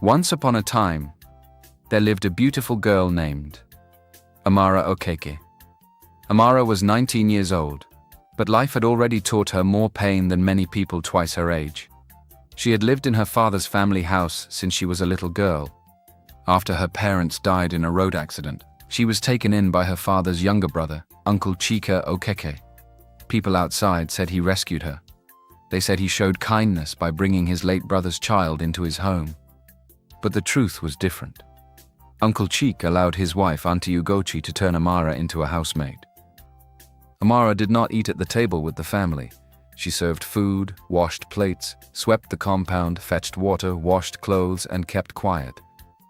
Once upon a time, there lived a beautiful girl named Amara Okeke. Amara was 19 years old, but life had already taught her more pain than many people twice her age. She had lived in her father's family house since she was a little girl. After her parents died in a road accident, she was taken in by her father's younger brother, Uncle Chika Okeke. People outside said he rescued her. They said he showed kindness by bringing his late brother's child into his home. But the truth was different. Uncle Chika allowed his wife, Auntie Ugochi, to turn Amara into a housemaid. Amara did not eat at the table with the family. She served food, washed plates, swept the compound, fetched water, washed clothes, and kept quiet.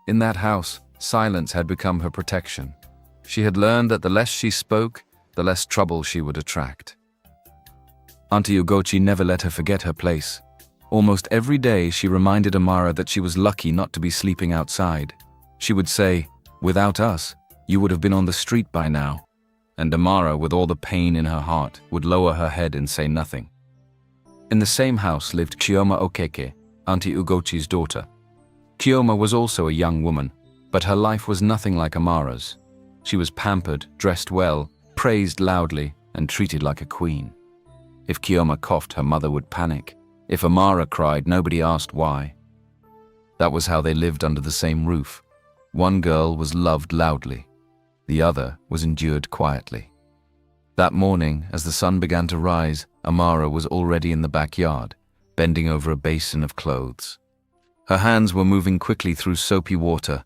In that house, silence had become her protection. She had learned that the less she spoke, the less trouble she would attract. Auntie Ugochi never let her forget her place. Almost every day she reminded Amara that she was lucky not to be sleeping outside. She would say, "Without us, you would have been on the street by now." And Amara, with all the pain in her heart, would lower her head and say nothing. In the same house lived Chioma Okeke, Auntie Ugochi's daughter. Chioma was also a young woman, but her life was nothing like Amara's. She was pampered, dressed well, praised loudly, and treated like a queen. If Chioma coughed, her mother would panic. If Amara cried, nobody asked why. That was how they lived under the same roof. One girl was loved loudly. The other was endured quietly. That morning, as the sun began to rise, Amara was already in the backyard, bending over a basin of clothes. Her hands were moving quickly through soapy water.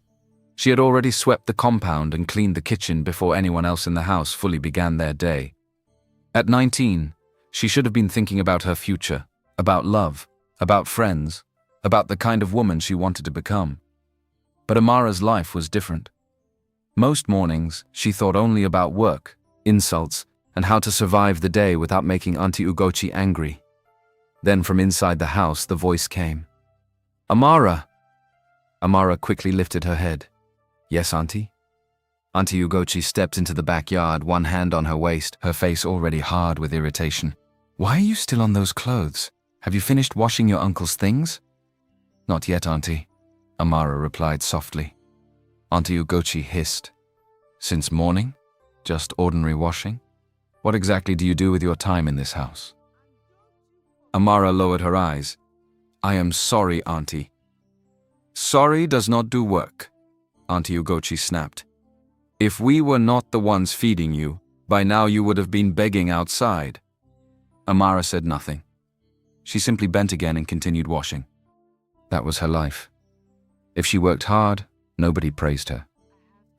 She had already swept the compound and cleaned the kitchen before anyone else in the house fully began their day. At 19, she should have been thinking about her future, about love, about friends, about the kind of woman she wanted to become. But Amara's life was different. Most mornings, she thought only about work, insults, and how to survive the day without making Auntie Ugochi angry. Then from inside the house, the voice came. "Amara!" Amara quickly lifted her head. "Yes, Auntie?" Auntie Ugochi stepped into the backyard, one hand on her waist, her face already hard with irritation. "Why are you still on those clothes? Have you finished washing your uncle's things?" "Not yet, Auntie," Amara replied softly. Auntie Ugochi hissed. "Since morning? Just ordinary washing? What exactly do you do with your time in this house?" Amara lowered her eyes. "I am sorry, Auntie." "Sorry does not do work," Auntie Ugochi snapped. "If we were not the ones feeding you, by now you would have been begging outside." Amara said nothing. She simply bent again and continued washing. That was her life. If she worked hard, nobody praised her.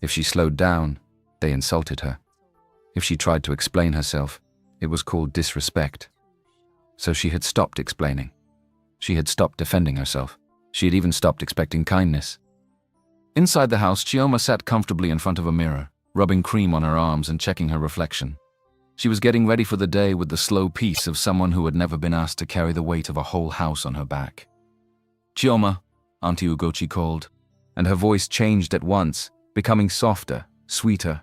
If she slowed down, they insulted her. If she tried to explain herself, it was called disrespect. So she had stopped explaining. She had stopped defending herself. She had even stopped expecting kindness. Inside the house, Chioma sat comfortably in front of a mirror, rubbing cream on her arms and checking her reflection. She was getting ready for the day with the slow peace of someone who had never been asked to carry the weight of a whole house on her back. "Chioma," Auntie Ugochi called, and her voice changed at once, becoming softer, sweeter.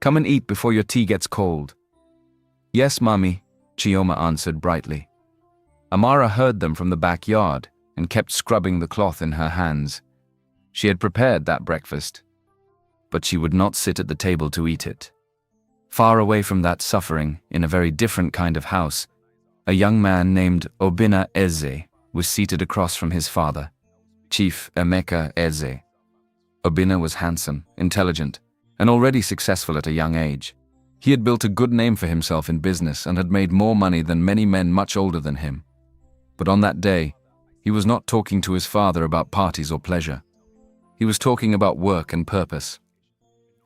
"Come and eat before your tea gets cold." "Yes, Mommy," Chioma answered brightly. Amara heard them from the backyard and kept scrubbing the cloth in her hands. She had prepared that breakfast, but she would not sit at the table to eat it. Far away from that suffering, in a very different kind of house, a young man named Obinna Eze was seated across from his father, Chief Emeka Eze. Obinna was handsome, intelligent, and already successful at a young age. He had built a good name for himself in business and had made more money than many men much older than him. But on that day, he was not talking to his father about parties or pleasure. He was talking about work and purpose.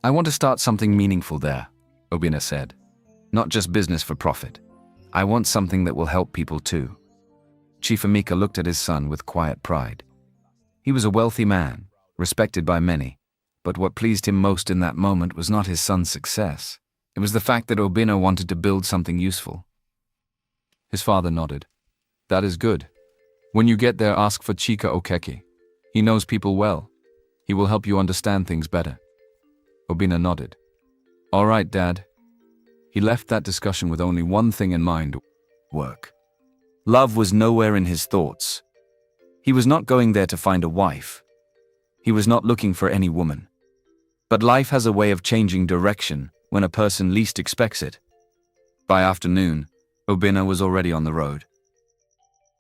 "I want to start something meaningful there," Obinna said. "Not just business for profit. I want something that will help people too." Chief Emeka looked at his son with quiet pride. He was a wealthy man, respected by many, but what pleased him most in that moment was not his son's success. It was the fact that Obinna wanted to build something useful. His father nodded. "That is good. When you get there, ask for Chika Okeke. He knows people well. He will help you understand things better." Obinna nodded. "All right, Dad." He left that discussion with only one thing in mind: work. Love was nowhere in his thoughts. He was not going there to find a wife. He was not looking for any woman. But life has a way of changing direction when a person least expects it. By afternoon, Obinna was already on the road.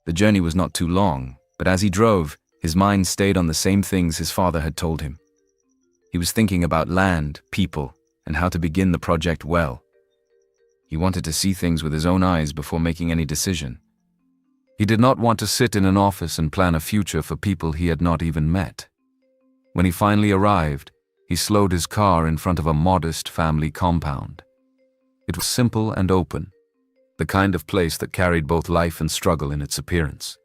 The journey was not too long, but as he drove, his mind stayed on the same things his father had told him. He was thinking about land, people, and how to begin the project well. He wanted to see things with his own eyes before making any decision. He did not want to sit in an office and plan a future for people he had not even met. When he finally arrived, he slowed his car in front of a modest family compound. It was simple and open, the kind of place that carried both life and struggle in its appearance.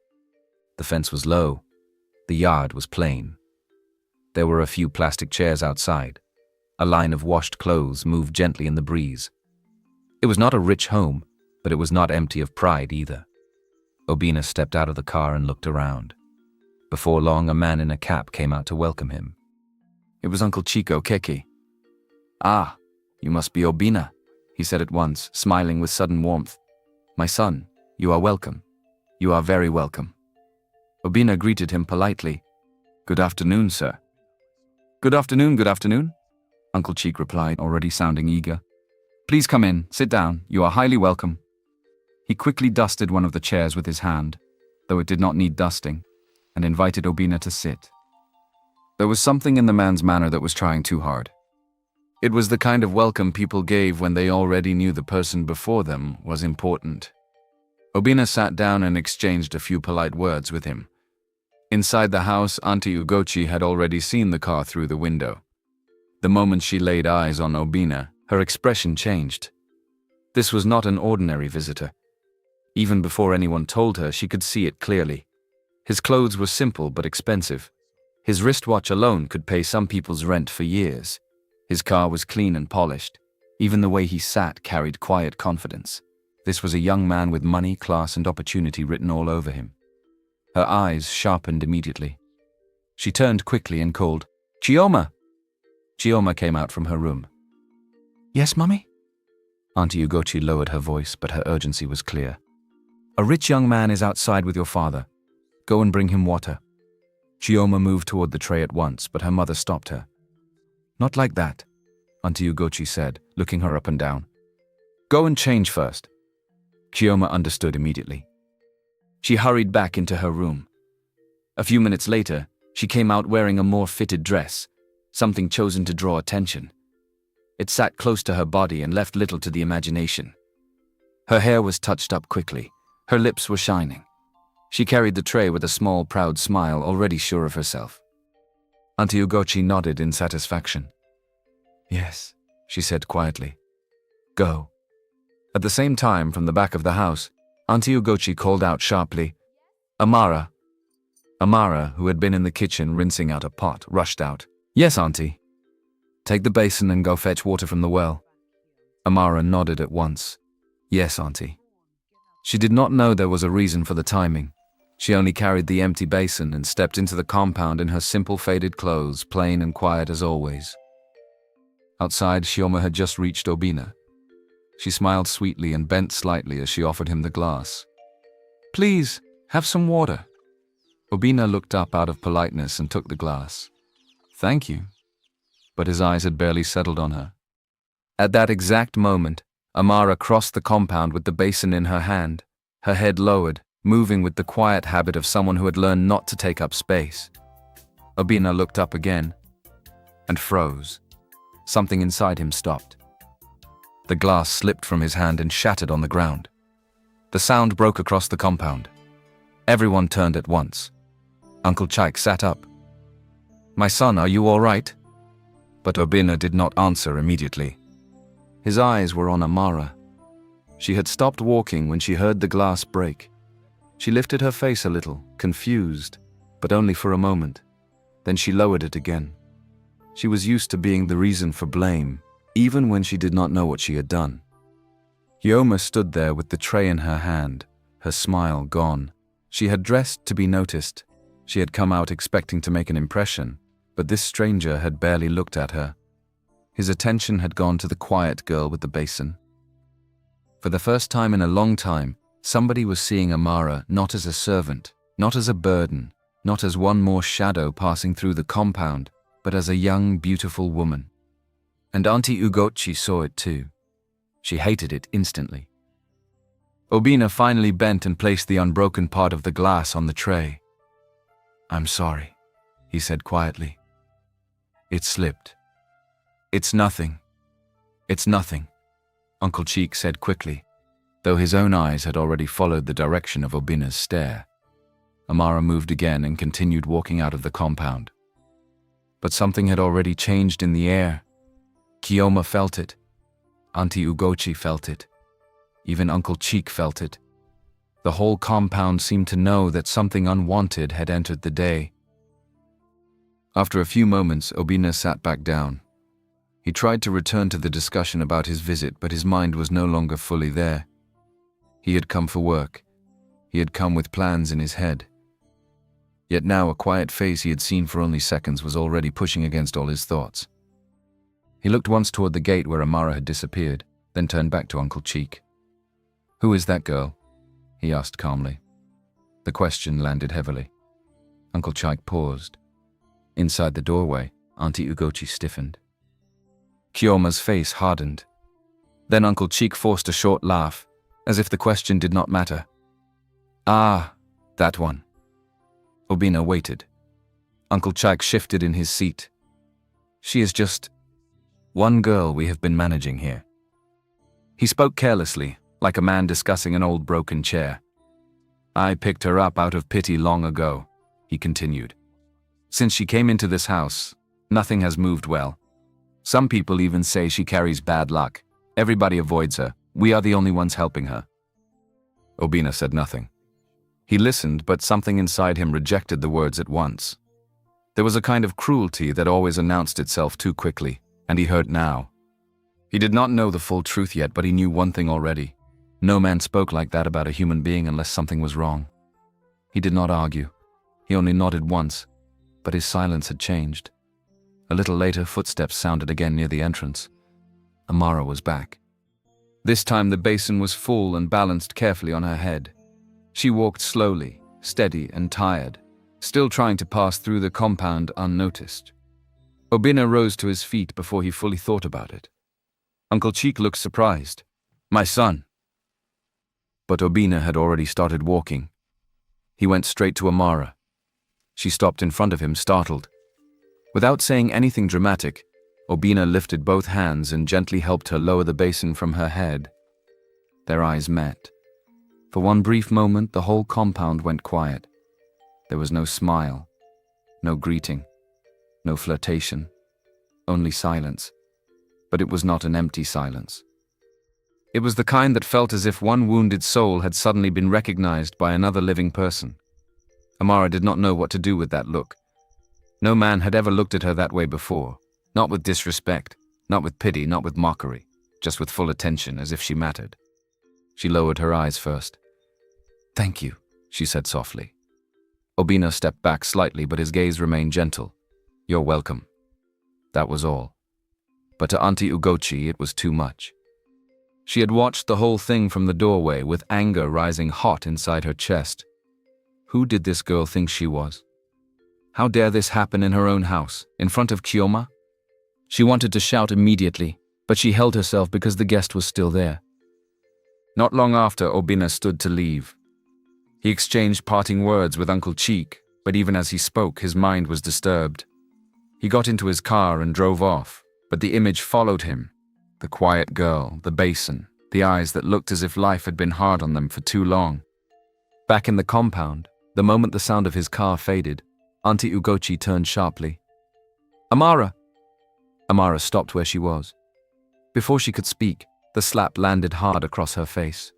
The fence was low. The yard was plain. There were a few plastic chairs outside. A line of washed clothes moved gently in the breeze. It was not a rich home, but it was not empty of pride either. Obinna stepped out of the car and looked around. Before long, a man in a cap came out to welcome him. It was Uncle Chico Keke. "Ah, you must be Obinna," he said at once, smiling with sudden warmth. "My son, you are welcome. You are very welcome." Obinna greeted him politely. "Good afternoon, sir." Good afternoon, Uncle Cheek replied, already sounding eager. "Please come in, sit down, you are highly welcome." He quickly dusted one of the chairs with his hand, though it did not need dusting, and invited Obinna to sit. There was something in the man's manner that was trying too hard. It was the kind of welcome people gave when they already knew the person before them was important. Obinna sat down and exchanged a few polite words with him. Inside the house, Auntie Ugochi had already seen the car through the window. The moment she laid eyes on Obinna, her expression changed. This was not an ordinary visitor. Even before anyone told her, she could see it clearly. His clothes were simple but expensive. His wristwatch alone could pay some people's rent for years. His car was clean and polished. Even the way he sat carried quiet confidence. This was a young man with money, class, and opportunity written all over him. Her eyes sharpened immediately. She turned quickly and called, "Chioma!" Chioma came out from her room. "Yes, Mummy?" Auntie Ugochi lowered her voice, but her urgency was clear. "A rich young man is outside with your father. Go and bring him water." Chioma moved toward the tray at once, but her mother stopped her. "Not like that," Auntie Ugochi said, looking her up and down. "Go and change first." Chioma understood immediately. She hurried back into her room. A few minutes later, she came out wearing a more fitted dress, something chosen to draw attention. It sat close to her body and left little to the imagination. Her hair was touched up quickly. Her lips were shining. She carried the tray with a small, proud smile, already sure of herself. Auntie Ugochi nodded in satisfaction. "Yes," she said quietly. "Go." At the same time, from the back of the house, Auntie Ugochi called out sharply, "Amara." Amara, who had been in the kitchen rinsing out a pot, rushed out. "Yes, Auntie." "Take the basin and go fetch water from the well." Amara nodded at once. "Yes, Auntie." She did not know there was a reason for the timing. She only carried the empty basin and stepped into the compound in her simple faded clothes, plain and quiet as always. Outside, Chioma had just reached Obinna. She smiled sweetly and bent slightly as she offered him the glass. "Please, have some water." Obinna looked up out of politeness and took the glass. "Thank you." But his eyes had barely settled on her. At that exact moment, Amara crossed the compound with the basin in her hand, her head lowered, moving with the quiet habit of someone who had learned not to take up space. Obinna looked up again and froze. Something inside him stopped. The glass slipped from his hand and shattered on the ground. The sound broke across the compound. Everyone turned at once. Uncle Chaik sat up. "My son, are you all right?" But Obinna did not answer immediately. His eyes were on Amara. She had stopped walking when she heard the glass break. She lifted her face a little, confused, but only for a moment. Then she lowered it again. She was used to being the reason for blame, even when she did not know what she had done. Chioma stood there with the tray in her hand, her smile gone. She had dressed to be noticed. She had come out expecting to make an impression, but this stranger had barely looked at her. His attention had gone to the quiet girl with the basin. For the first time in a long time, somebody was seeing Amara not as a servant, not as a burden, not as one more shadow passing through the compound, but as a young, beautiful woman. And Auntie Ugochi saw it too. She hated it instantly. Obinna finally bent and placed the unbroken part of the glass on the tray. "I'm sorry," he said quietly. "It slipped." "It's nothing. It's nothing," Uncle Cheek said quickly, though his own eyes had already followed the direction of Obinna's stare. Amara moved again and continued walking out of the compound. But something had already changed in the air. Kiyoma felt it. Auntie Ugochi felt it. Even Uncle Cheek felt it. The whole compound seemed to know that something unwanted had entered the day. After a few moments, Obinna sat back down. He tried to return to the discussion about his visit, but his mind was no longer fully there. He had come for work. He had come with plans in his head. Yet now a quiet face he had seen for only seconds was already pushing against all his thoughts. He looked once toward the gate where Amara had disappeared, then turned back to Uncle Cheek. "Who is that girl?" he asked calmly. The question landed heavily. Uncle Cheek paused. Inside the doorway, Auntie Ugochi stiffened. Kiyoma's face hardened. Then Uncle Cheek forced a short laugh, as if the question did not matter. "Ah, that one." Obinna waited. Uncle Cheek shifted in his seat. "She is just one girl we have been managing here." He spoke carelessly, like a man discussing an old broken chair. "I picked her up out of pity long ago," he continued. "Since she came into this house, nothing has moved well. Some people even say she carries bad luck. Everybody avoids her. We are the only ones helping her." Obinna said nothing. He listened, but something inside him rejected the words at once. There was a kind of cruelty that always announced itself too quickly, and he heard now. He did not know the full truth yet, but he knew one thing already. No man spoke like that about a human being unless something was wrong. He did not argue. He only nodded once, but his silence had changed. A little later, footsteps sounded again near the entrance. Amara was back. This time the basin was full and balanced carefully on her head. She walked slowly, steady and tired, still trying to pass through the compound unnoticed. Obinna rose to his feet before he fully thought about it. Uncle Cheek looked surprised. "My son." But Obinna had already started walking. He went straight to Amara. She stopped in front of him, startled. Without saying anything dramatic, Obinna lifted both hands and gently helped her lower the basin from her head. Their eyes met. For one brief moment, the whole compound went quiet. There was no smile, no greeting, no flirtation, only silence. But it was not an empty silence. It was the kind that felt as if one wounded soul had suddenly been recognized by another living person. Amara did not know what to do with that look. No man had ever looked at her that way before, not with disrespect, not with pity, not with mockery, just with full attention, as if she mattered. She lowered her eyes first. "Thank you," she said softly. Obinna stepped back slightly, but his gaze remained gentle. "You're welcome." That was all. But to Auntie Ugochi, it was too much. She had watched the whole thing from the doorway, with anger rising hot inside her chest. Who did this girl think she was? How dare this happen in her own house, in front of Kiyoma? She wanted to shout immediately, but she held herself because the guest was still there. Not long after, Obinna stood to leave. He exchanged parting words with Uncle Cheek, but even as he spoke, his mind was disturbed. He got into his car and drove off, but the image followed him. The quiet girl, the basin, the eyes that looked as if life had been hard on them for too long. Back in the compound, the moment the sound of his car faded, Auntie Ugochi turned sharply. "Amara!" Amara stopped where she was. Before she could speak, the slap landed hard across her face.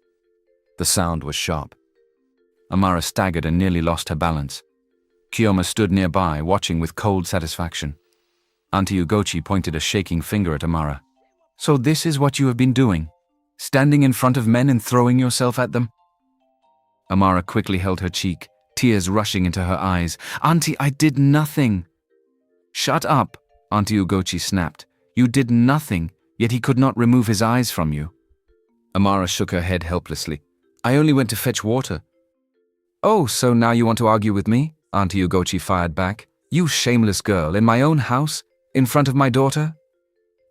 The sound was sharp. Amara staggered and nearly lost her balance. Kiyoma stood nearby, watching with cold satisfaction. Auntie Ugochi pointed a shaking finger at Amara. "So this is what you have been doing? Standing in front of men and throwing yourself at them?" Amara quickly held her cheek, tears rushing into her eyes. "Auntie, I did nothing." "Shut up," Auntie Ugochi snapped. "You did nothing, yet he could not remove his eyes from you." Amara shook her head helplessly. "I only went to fetch water." "Oh, so now you want to argue with me?" Auntie Ugochi fired back. You shameless girl, in my own house? In front of my daughter?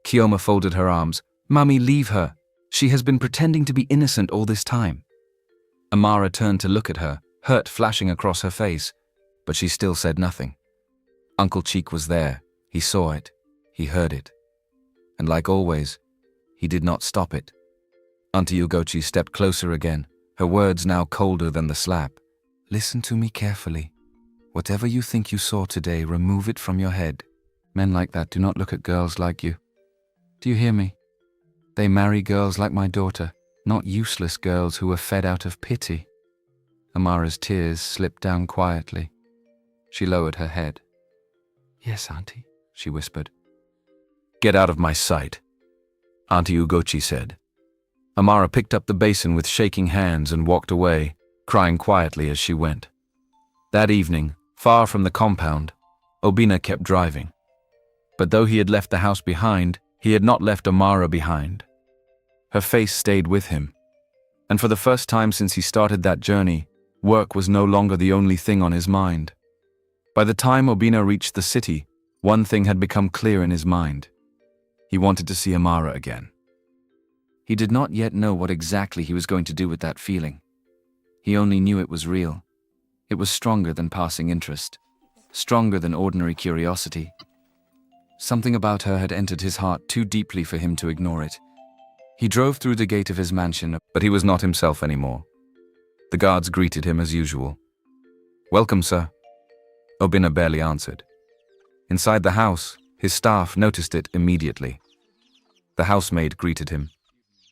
Kioma folded her arms. Mummy, leave her. She has been pretending to be innocent all this time. Amara turned to look at her, hurt flashing across her face, but she still said nothing. Uncle Cheek was there. He saw it. He heard it. And like always, he did not stop it. Auntie Ugochi stepped closer again, her words now colder than the slap. Listen to me carefully. Whatever you think you saw today, remove it from your head. Men like that do not look at girls like you. Do you hear me? They marry girls like my daughter, not useless girls who are fed out of pity. Amara's tears slipped down quietly. She lowered her head. Yes, Auntie, she whispered. Get out of my sight, Auntie Ugochi said. Amara picked up the basin with shaking hands and walked away, crying quietly as she went. That evening, far from the compound, Obinna kept driving. But though he had left the house behind, he had not left Amara behind. Her face stayed with him. And for the first time since he started that journey, work was no longer the only thing on his mind. By the time Obinna reached the city, one thing had become clear in his mind. He wanted to see Amara again. He did not yet know what exactly he was going to do with that feeling. He only knew it was real. It was stronger than passing interest, stronger than ordinary curiosity. Something about her had entered his heart too deeply for him to ignore it. He drove through the gate of his mansion, but he was not himself anymore. The guards greeted him as usual. Welcome, sir. Obinna barely answered. Inside the house, his staff noticed it immediately. The housemaid greeted him.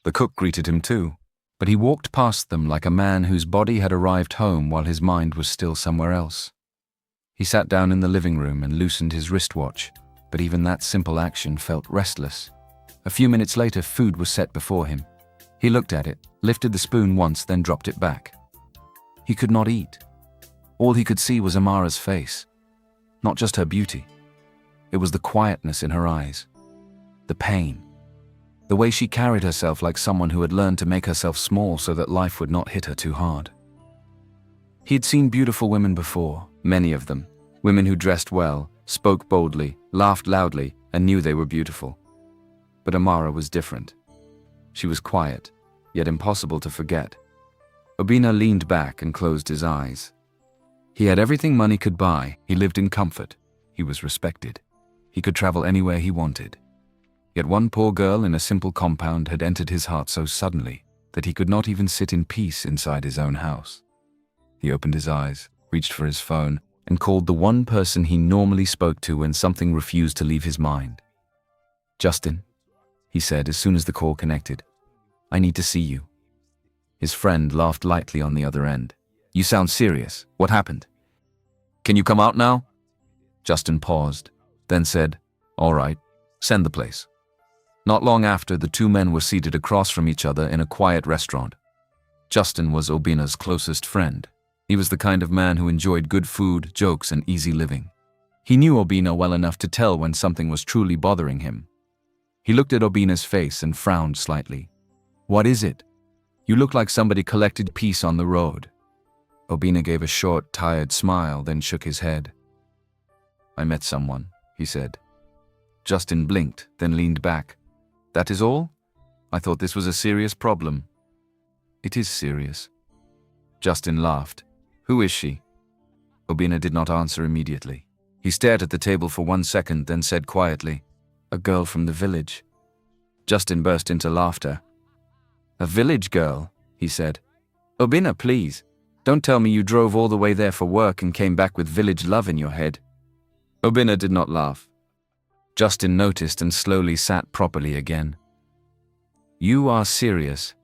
The cook greeted him too, but he walked past them like a man whose body had arrived home while his mind was still somewhere else. He sat down in the living room and loosened his wristwatch, but even that simple action felt restless. A few minutes later, food was set before him. He looked at it, lifted the spoon once, then dropped it back. He could not eat. All he could see was Amara's face. Not just her beauty. It was the quietness in her eyes. The pain. The way she carried herself like someone who had learned to make herself small so that life would not hit her too hard. He had seen beautiful women before, many of them. Women who dressed well, spoke boldly, laughed loudly, and knew they were beautiful. But Amara was different. She was quiet, yet impossible to forget. Obinna leaned back and closed his eyes. He had everything money could buy. He lived in comfort. He was respected. He could travel anywhere he wanted. Yet one poor girl in a simple compound had entered his heart so suddenly that he could not even sit in peace inside his own house. He opened his eyes, reached for his phone, and called the one person he normally spoke to when something refused to leave his mind. Justin, he said as soon as the call connected. I need to see you. His friend laughed lightly on the other end. You sound serious. What happened? Can you come out now? Justin paused, then said, All right, send the place. Not long after, the two men were seated across from each other in a quiet restaurant. Justin was Obinna's closest friend. He was the kind of man who enjoyed good food, jokes, and easy living. He knew Obinna well enough to tell when something was truly bothering him. He looked at Obinna's face and frowned slightly. What is it? You look like somebody collected peace on the road. Obinna gave a short, tired smile, then shook his head. I met someone, he said. Justin blinked, then leaned back. That is all? I thought this was a serious problem. It is serious. Justin laughed. Who is she? Obinna did not answer immediately. He stared at the table for 1 second, then said quietly, A girl from the village. Justin burst into laughter. A village girl, he said. Obinna, please. Don't tell me you drove all the way there for work and came back with village love in your head. Obinna did not laugh. Justin noticed and slowly sat properly again. You are serious.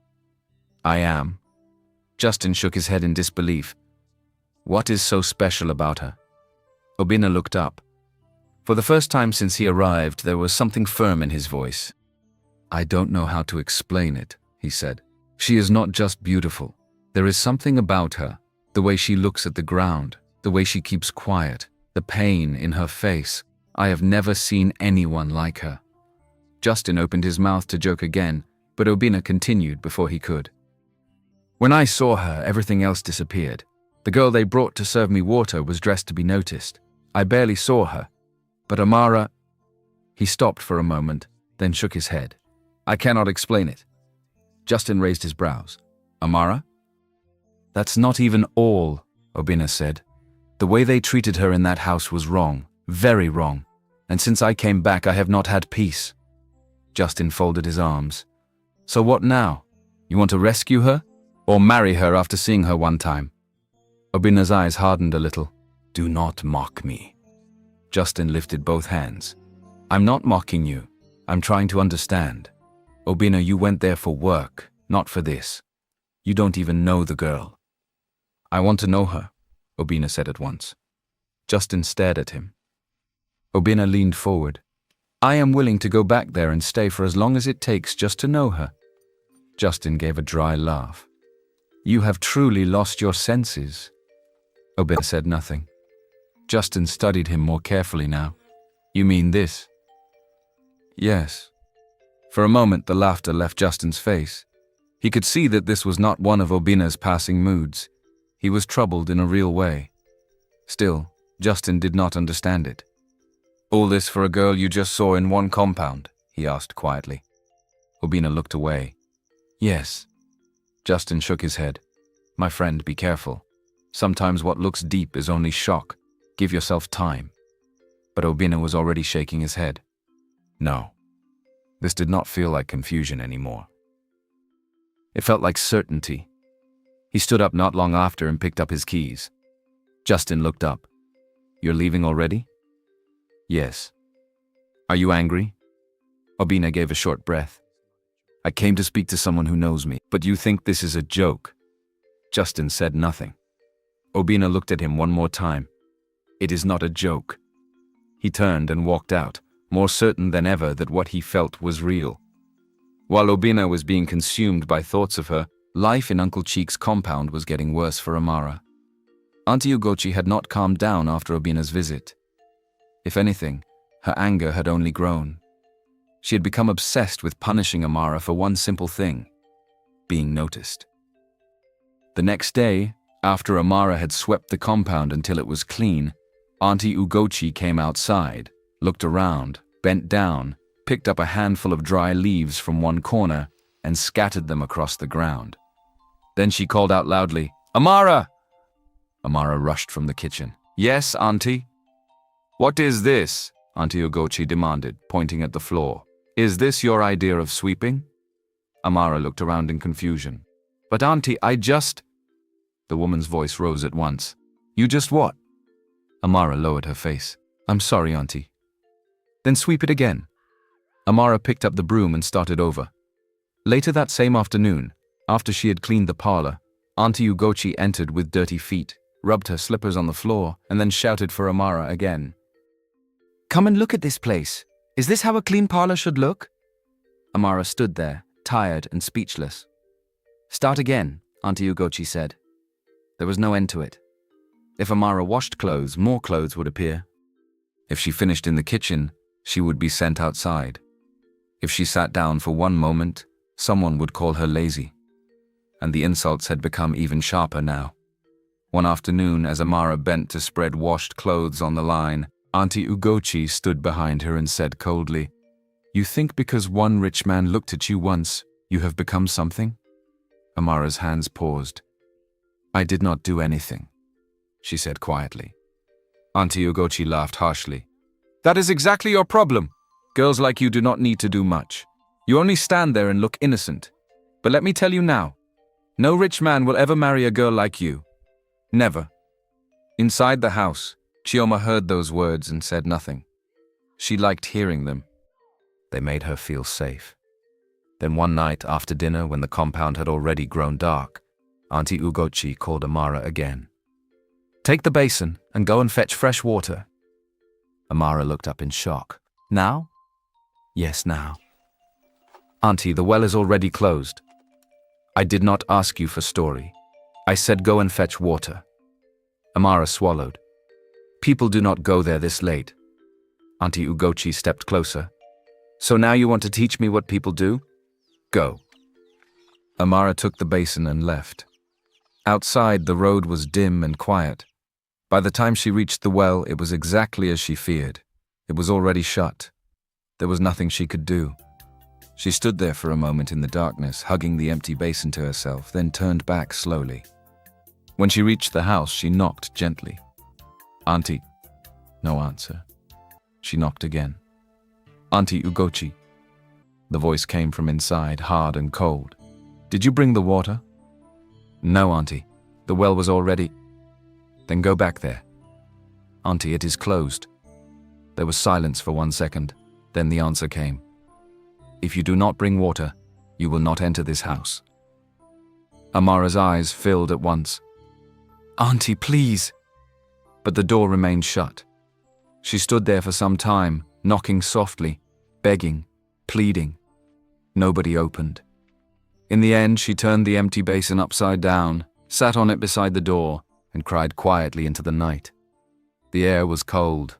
I am. Justin shook his head in disbelief. What is so special about her? Obinna looked up. For the first time since he arrived, there was something firm in his voice. I don't know how to explain it, he said. She is not just beautiful. There is something about her, the way she looks at the ground, the way she keeps quiet, the pain in her face. I have never seen anyone like her. Justin opened his mouth to joke again, but Obinna continued before he could. When I saw her, everything else disappeared. The girl they brought to serve me water was dressed to be noticed. I barely saw her. But Amara... He stopped for a moment, then shook his head. I cannot explain it. Justin raised his brows. Amara? That's not even all, Obinna said. The way they treated her in that house was wrong, very wrong. And since I came back, I have not had peace. Justin folded his arms. So what now? You want to rescue her? Or marry her after seeing her one time? Obinna's eyes hardened a little. Do not mock me. Justin lifted both hands. I'm not mocking you. I'm trying to understand. Obinna, you went there for work, not for this. You don't even know the girl. I want to know her, Obinna said at once. Justin stared at him. Obinna leaned forward. I am willing to go back there and stay for as long as it takes just to know her. Justin gave a dry laugh. You have truly lost your senses. Obinna said nothing. Justin studied him more carefully now. You mean this? Yes. For a moment the laughter left Justin's face. He could see that this was not one of Obinna's passing moods. He was troubled in a real way. Still, Justin did not understand it. All this for a girl you just saw in one compound? He asked quietly. Obinna looked away. Yes. Justin shook his head. My friend, be careful. Sometimes what looks deep is only shock. Give yourself time. But Obinna was already shaking his head. No. This did not feel like confusion anymore. It felt like certainty. He stood up not long after and picked up his keys. Justin looked up. You're leaving already? Yes. Are you angry? Obinna gave a short breath. I came to speak to someone who knows me, but you think this is a joke. Justin said nothing. Obinna looked at him one more time. It is not a joke. He turned and walked out, more certain than ever that what he felt was real. While Obinna was being consumed by thoughts of her, life in Uncle Cheek's compound was getting worse for Amara. Auntie Ugochi had not calmed down after Obinna's visit. If anything, her anger had only grown. She had become obsessed with punishing Amara for one simple thing: being noticed. The next day, after Amara had swept the compound until it was clean, Auntie Ugochi came outside, looked around, bent down, picked up a handful of dry leaves from one corner, and scattered them across the ground. Then she called out loudly, Amara! Amara rushed from the kitchen. Yes, Auntie? What is this? Auntie Ugochi demanded, pointing at the floor. Is this your idea of sweeping? Amara looked around in confusion. But Auntie, I just... The woman's voice rose at once. You just what? Amara lowered her face. I'm sorry, Auntie. Then sweep it again. Amara picked up the broom and started over. Later that same afternoon, after she had cleaned the parlor, Auntie Ugochi entered with dirty feet, rubbed her slippers on the floor, and then shouted for Amara again. Come and look at this place. Is this how a clean parlor should look? Amara stood there, tired and speechless. Start again, Auntie Ugochi said. There was no end to it. If Amara washed clothes, more clothes would appear. If she finished in the kitchen, she would be sent outside. If she sat down for one moment, someone would call her lazy. And the insults had become even sharper now. One afternoon, as Amara bent to spread washed clothes on the line, Auntie Ugochi stood behind her and said coldly, You think because one rich man looked at you once, you have become something? Amara's hands paused. I did not do anything, she said quietly. Auntie Ugochi laughed harshly. That is exactly your problem. Girls like you do not need to do much. You only stand there and look innocent. But let me tell you now, no rich man will ever marry a girl like you. Never. Inside the house, Chioma heard those words and said nothing. She liked hearing them. They made her feel safe. Then one night after dinner, when the compound had already grown dark, Auntie Ugochi called Amara again. Take the basin and go and fetch fresh water. Amara looked up in shock. Now? Yes, now. Auntie, the well is already closed. I did not ask you for story. I said go and fetch water. Amara swallowed. People do not go there this late. Auntie Ugochi stepped closer. So now you want to teach me what people do? Go. Amara took the basin and left. Outside, the road was dim and quiet. By the time she reached the well, it was exactly as she feared. It was already shut. There was nothing she could do. She stood there for a moment in the darkness, hugging the empty basin to herself, then turned back slowly. When she reached the house, she knocked gently. "Auntie." No answer. She knocked again. "Auntie Ugochi." The voice came from inside, hard and cold. "Did you bring the water?" "No, Auntie. The well was already—" "Then go back there." "Auntie, it is closed." There was silence for 1 second. Then the answer came. "If you do not bring water, you will not enter this house." Amara's eyes filled at once. "Auntie, please." But the door remained shut. She stood there for some time, knocking softly, begging, pleading. Nobody opened. In the end, she turned the empty basin upside down, sat on it beside the door, and cried quietly into the night. The air was cold.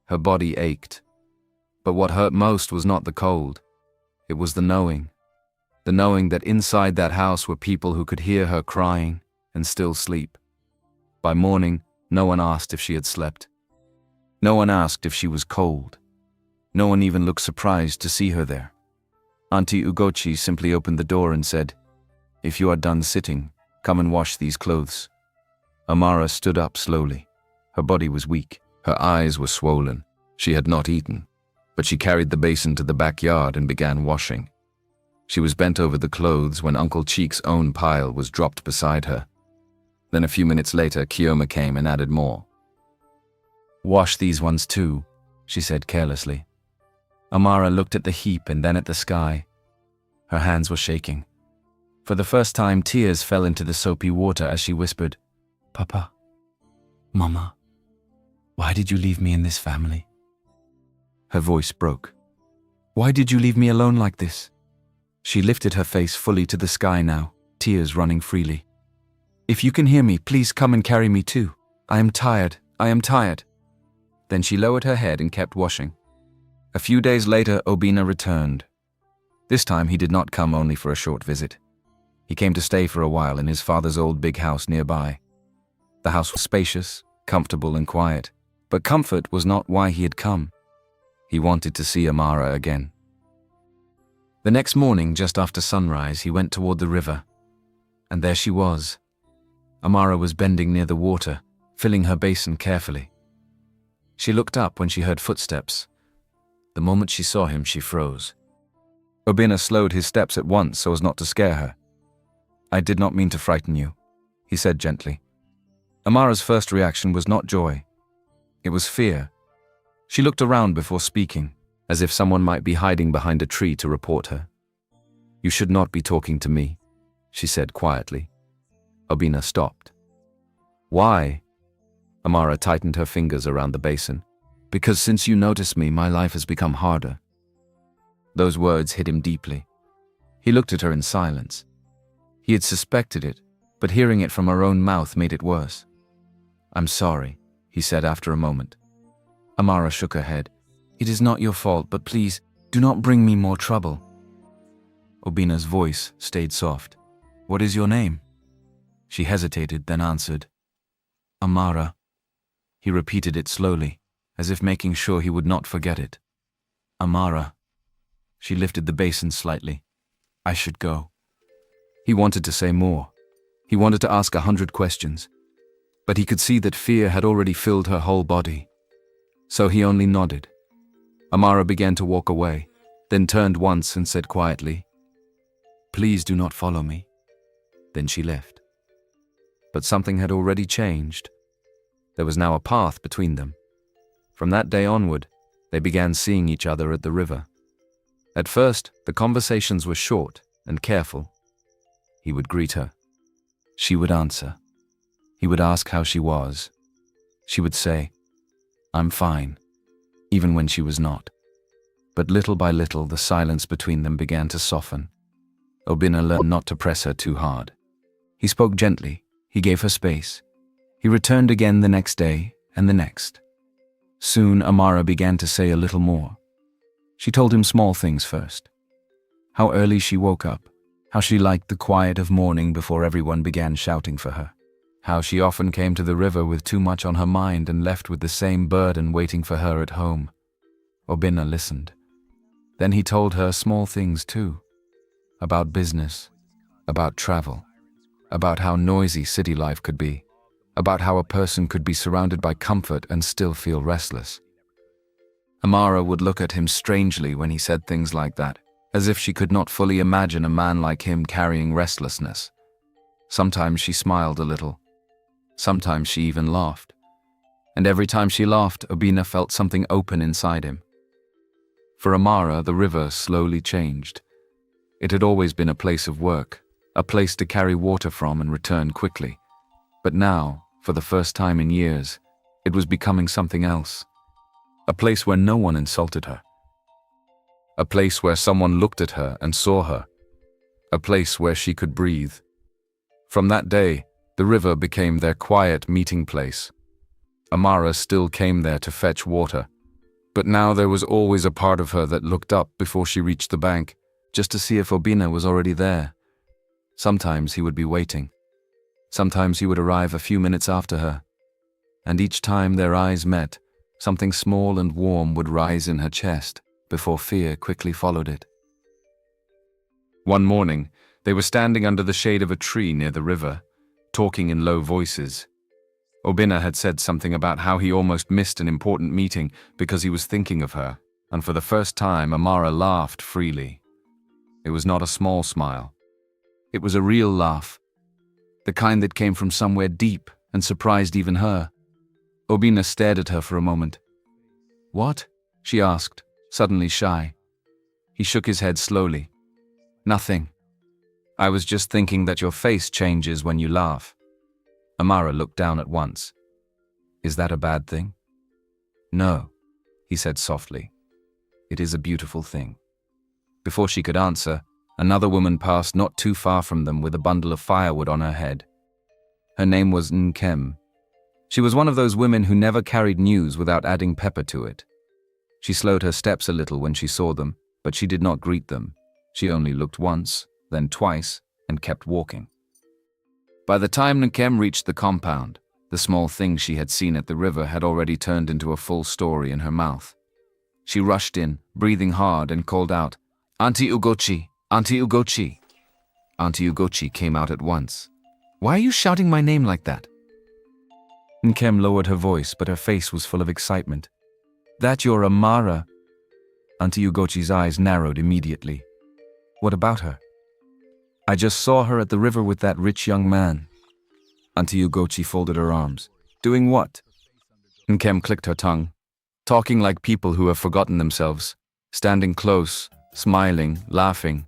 Her body ached. But what hurt most was not the cold. It was the knowing. The knowing that inside that house were people who could hear her crying and still sleep. By morning, no one asked if she had slept. No one asked if she was cold. No one even looked surprised to see her there. Auntie Ugochi simply opened the door and said, "If you are done sitting, come and wash these clothes." Amara stood up slowly. Her body was weak. Her eyes were swollen. She had not eaten, but she carried the basin to the backyard and began washing. She was bent over the clothes when Uncle Cheek's own pile was dropped beside her. Then a few minutes later, Kiyoma came and added more. "Wash these ones too," she said carelessly. Amara looked at the heap and then at the sky. Her hands were shaking. For the first time, tears fell into the soapy water as she whispered, "Papa, Mama, why did you leave me in this family?" Her voice broke. "Why did you leave me alone like this?" She lifted her face fully to the sky now, tears running freely. "If you can hear me, please come and carry me too. I am tired. I am tired." Then she lowered her head and kept washing. A few days later, Obinna returned. This time he did not come only for a short visit. He came to stay for a while in his father's old big house nearby. The house was spacious, comfortable and quiet, but comfort was not why he had come. He wanted to see Amara again. The next morning, just after sunrise, he went toward the river. And there she was. Amara was bending near the water, filling her basin carefully. She looked up when she heard footsteps. The moment she saw him, she froze. Obinna slowed his steps at once so as not to scare her. "I did not mean to frighten you," he said gently. Amara's first reaction was not joy. It was fear. She looked around before speaking, as if someone might be hiding behind a tree to report her. "You should not be talking to me," she said quietly. Obinna stopped. "Why?" Amara tightened her fingers around the basin. "Because since you noticed me, my life has become harder." Those words hit him deeply. He looked at her in silence. He had suspected it, but hearing it from her own mouth made it worse. "I'm sorry," he said after a moment. Amara shook her head. "It is not your fault, but please, do not bring me more trouble." Obinna's voice stayed soft. "What is your name?" She hesitated, then answered, "Amara." He repeated it slowly, as if making sure he would not forget it. "Amara." She lifted the basin slightly. "I should go." He wanted to say more. He wanted to ask 100 questions. But he could see that fear had already filled her whole body. So he only nodded. Amara began to walk away, then turned once and said quietly, "Please do not follow me." Then she left. But something had already changed. There was now a path between them. From that day onward, they began seeing each other at the river. At first, the conversations were short and careful. He would greet her. She would answer. He would ask how she was. She would say, "I'm fine," even when she was not. But little by little, the silence between them began to soften. Obinna learned not to press her too hard. He spoke gently. He gave her space. He returned again the next day and the next. Soon, Amara began to say a little more. She told him small things first. How early she woke up, How she liked the quiet of morning before everyone began shouting for her. How she often came to the river with too much on her mind and left with the same burden waiting for her at home. Obinna listened. Then he told her small things too. About business, about travel, about how noisy city life could be, about how a person could be surrounded by comfort and still feel restless. Amara would look at him strangely when he said things like that, as if she could not fully imagine a man like him carrying restlessness. Sometimes she smiled a little. Sometimes she even laughed. And every time she laughed, Obinna felt something open inside him. For Amara, the river slowly changed. It had always been a place of work, a place to carry water from and return quickly. But now, for the first time in years, it was becoming something else. A place where no one insulted her. A place where someone looked at her and saw her. A place where she could breathe. From that day, the river became their quiet meeting place. Amara still came there to fetch water, but now there was always a part of her that looked up before she reached the bank, just to see if Obinna was already there. Sometimes he would be waiting. Sometimes he would arrive a few minutes after her. And each time their eyes met, something small and warm would rise in her chest, before fear quickly followed it. One morning, they were standing under the shade of a tree near the river, talking in low voices. Obinna had said something about how he almost missed an important meeting because he was thinking of her, and for the first time Amara laughed freely. It was not a small smile. It was a real laugh, the kind that came from somewhere deep and surprised even her. Obinna stared at her for a moment. "What?" she asked, suddenly shy. He shook his head slowly. "Nothing. I was just thinking that your face changes when you laugh." Amara looked down at once. "Is that a bad thing?" "No," he said softly. "It is a beautiful thing." Before she could answer, another woman passed not too far from them with a bundle of firewood on her head. Her name was Nkem. She was one of those women who never carried news without adding pepper to it. She slowed her steps a little when she saw them, but she did not greet them. She only looked once, then twice, and kept walking. By the time Nkem reached the compound, the small thing she had seen at the river had already turned into a full story in her mouth. She rushed in, breathing hard, and called out, "Auntie Ugochi! Auntie Ugochi!" Auntie Ugochi came out at once. "Why are you shouting my name like that?" Nkem lowered her voice, but her face was full of excitement. "That you're Amara." Auntie Ugochi's eyes narrowed immediately. "What about her?" "I just saw her at the river with that rich young man." Auntie Ugochi folded her arms. "Doing what?" Nkem clicked her tongue. "Talking like people who have forgotten themselves, standing close, smiling, laughing.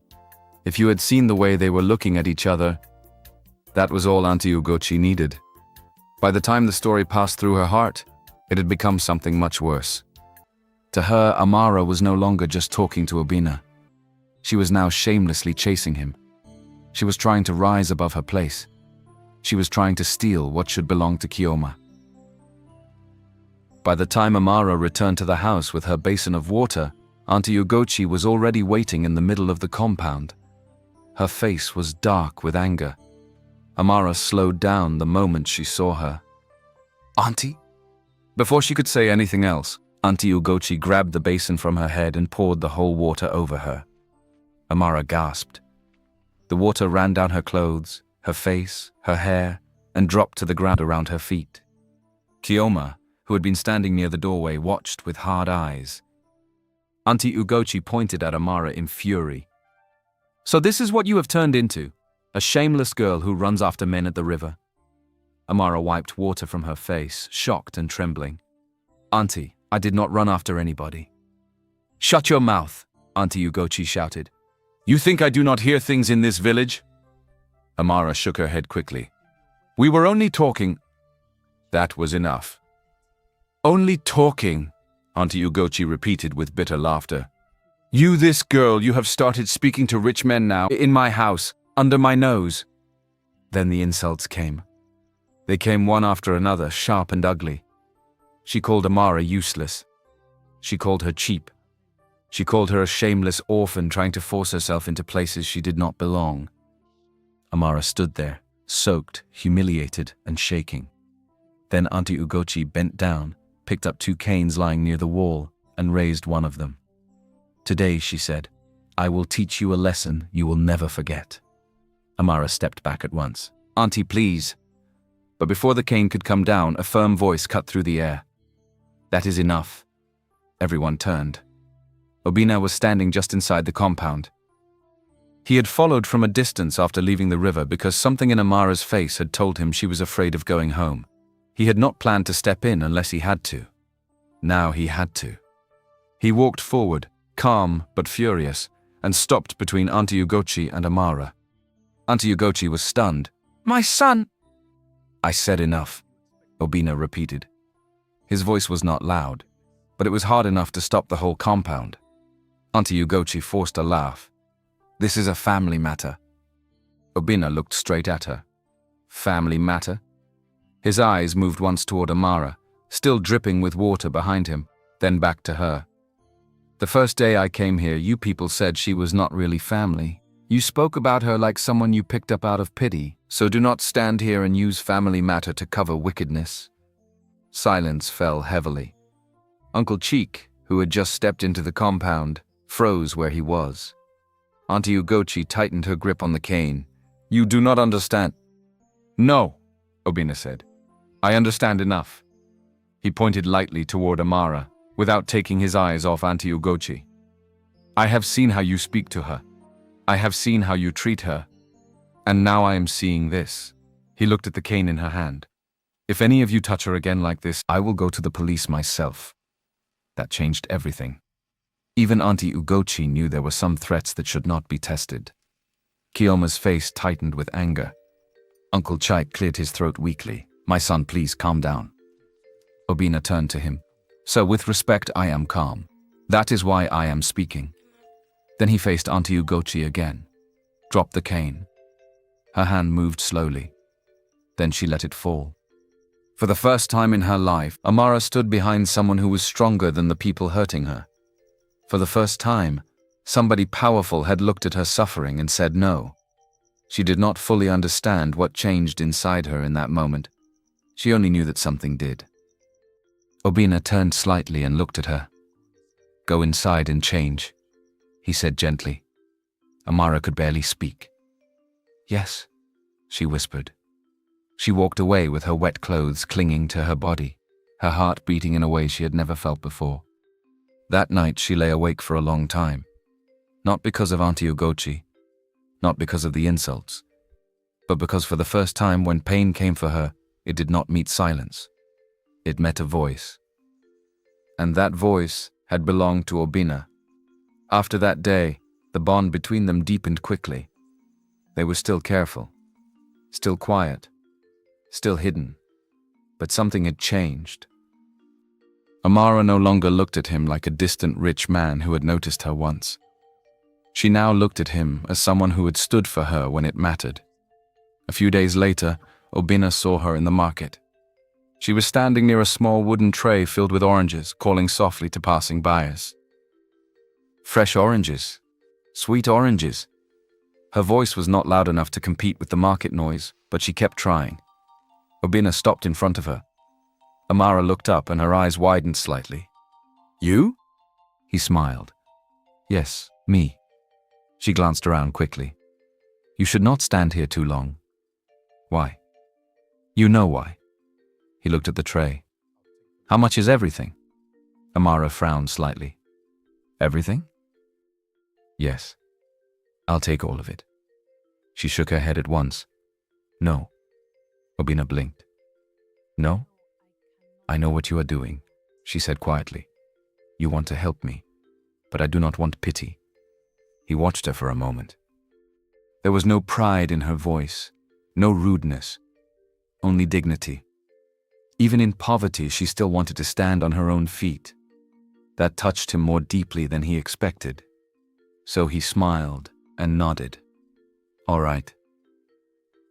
If you had seen the way they were looking at each other." That was all Auntie Ugochi needed. By the time the story passed through her heart, it had become something much worse. To her, Amara was no longer just talking to Obinna. She was now shamelessly chasing him. She was trying to rise above her place. She was trying to steal what should belong to Kioma. By the time Amara returned to the house with her basin of water, Auntie Ugochi was already waiting in the middle of the compound. Her face was dark with anger. Amara slowed down the moment she saw her. "Auntie?" Before she could say anything else, Auntie Ugochi grabbed the basin from her head and poured the whole water over her. Amara gasped. The water ran down her clothes, her face, her hair, and dropped to the ground around her feet. Kioma, who had been standing near the doorway, watched with hard eyes. Auntie Ugochi pointed at Amara in fury. "So this is what you have turned into? A shameless girl who runs after men at the river?" Amara wiped water from her face, shocked and trembling. "Auntie, I did not run after anybody." "Shut your mouth," Auntie Ugochi shouted. "You think I do not hear things in this village?" Amara shook her head quickly. "We were only talking." That was enough. "Only talking," Auntie Ugochi repeated with bitter laughter. "You, this girl, you have started speaking to rich men now, in my house, under my nose." Then the insults came. They came one after another, sharp and ugly. She called Amara useless. She called her cheap. She called her a shameless orphan trying to force herself into places she did not belong. Amara stood there, soaked, humiliated, and shaking. Then Auntie Ugochi bent down, picked up 2 canes lying near the wall, and raised one of them. "Today," she said, "I will teach you a lesson you will never forget." Amara stepped back at once. "Auntie, please." But before the cane could come down, a firm voice cut through the air. "That is enough." Everyone turned. Obinna was standing just inside the compound. He had followed from a distance after leaving the river because something in Amara's face had told him she was afraid of going home. He had not planned to step in unless he had to. Now he had to. He walked forward, calm but furious, and stopped between Auntie Ugochi and Amara. Auntie Ugochi was stunned. "My son!" "I said enough," Obinna repeated. His voice was not loud, but it was hard enough to stop the whole compound. Auntie Ugochi forced a laugh. "This is a family matter." Obinna looked straight at her. "Family matter?" His eyes moved once toward Amara, still dripping with water behind him, then back to her. "The first day I came here, you people said she was not really family. You spoke about her like someone you picked up out of pity, so do not stand here and use family matter to cover wickedness." Silence fell heavily. Uncle Cheek, who had just stepped into the compound, froze where he was. Auntie Ugochi tightened her grip on the cane. "You do not understand." "No," Obinna said. "I understand enough." He pointed lightly toward Amara, without taking his eyes off Auntie Ugochi. "I have seen how you speak to her. I have seen how you treat her. And now I am seeing this." He looked at the cane in her hand. "If any of you touch her again like this, I will go to the police myself." That changed everything. Even Auntie Ugochi knew there were some threats that should not be tested. Kiyoma's face tightened with anger. Uncle Chai cleared his throat weakly. "My son, please calm down." Obinna turned to him. "Sir, with respect, I am calm. That is why I am speaking." Then he faced Auntie Ugochi again. Dropped the cane. Her hand moved slowly. Then she let it fall. For the first time in her life, Amara stood behind someone who was stronger than the people hurting her. For the first time, somebody powerful had looked at her suffering and said no. She did not fully understand what changed inside her in that moment. She only knew that something did. Obinna turned slightly and looked at her. "Go inside and change," he said gently. Amara could barely speak. "Yes," she whispered. She walked away with her wet clothes clinging to her body, her heart beating in a way she had never felt before. That night she lay awake for a long time. Not because of Auntie Ugochi, not because of the insults, but because for the first time when pain came for her, it did not meet silence. It met a voice. And that voice had belonged to Obinna. After that day, the bond between them deepened quickly. They were still careful, still quiet, still hidden, but something had changed. Amara no longer looked at him like a distant rich man who had noticed her once. She now looked at him as someone who had stood for her when it mattered. A few days later, Obinna saw her in the market. She was standing near a small wooden tray filled with oranges, calling softly to passing buyers. "Fresh oranges. Sweet oranges." Her voice was not loud enough to compete with the market noise, but she kept trying. Obinna stopped in front of her. Amara looked up and her eyes widened slightly. "You?" He smiled. "Yes, me." She glanced around quickly. "You should not stand here too long." "Why?" "You know why." He looked at the tray. "How much is everything?" Amara frowned slightly. "Everything?" "Yes. I'll take all of it." She shook her head at once. "No." Obinna blinked. "No? I know what you are doing," she said quietly. "You want to help me, but I do not want pity." He watched her for a moment. There was no pride in her voice, no rudeness, only dignity. Even in poverty, she still wanted to stand on her own feet. That touched him more deeply than he expected. So he smiled and nodded. "All right.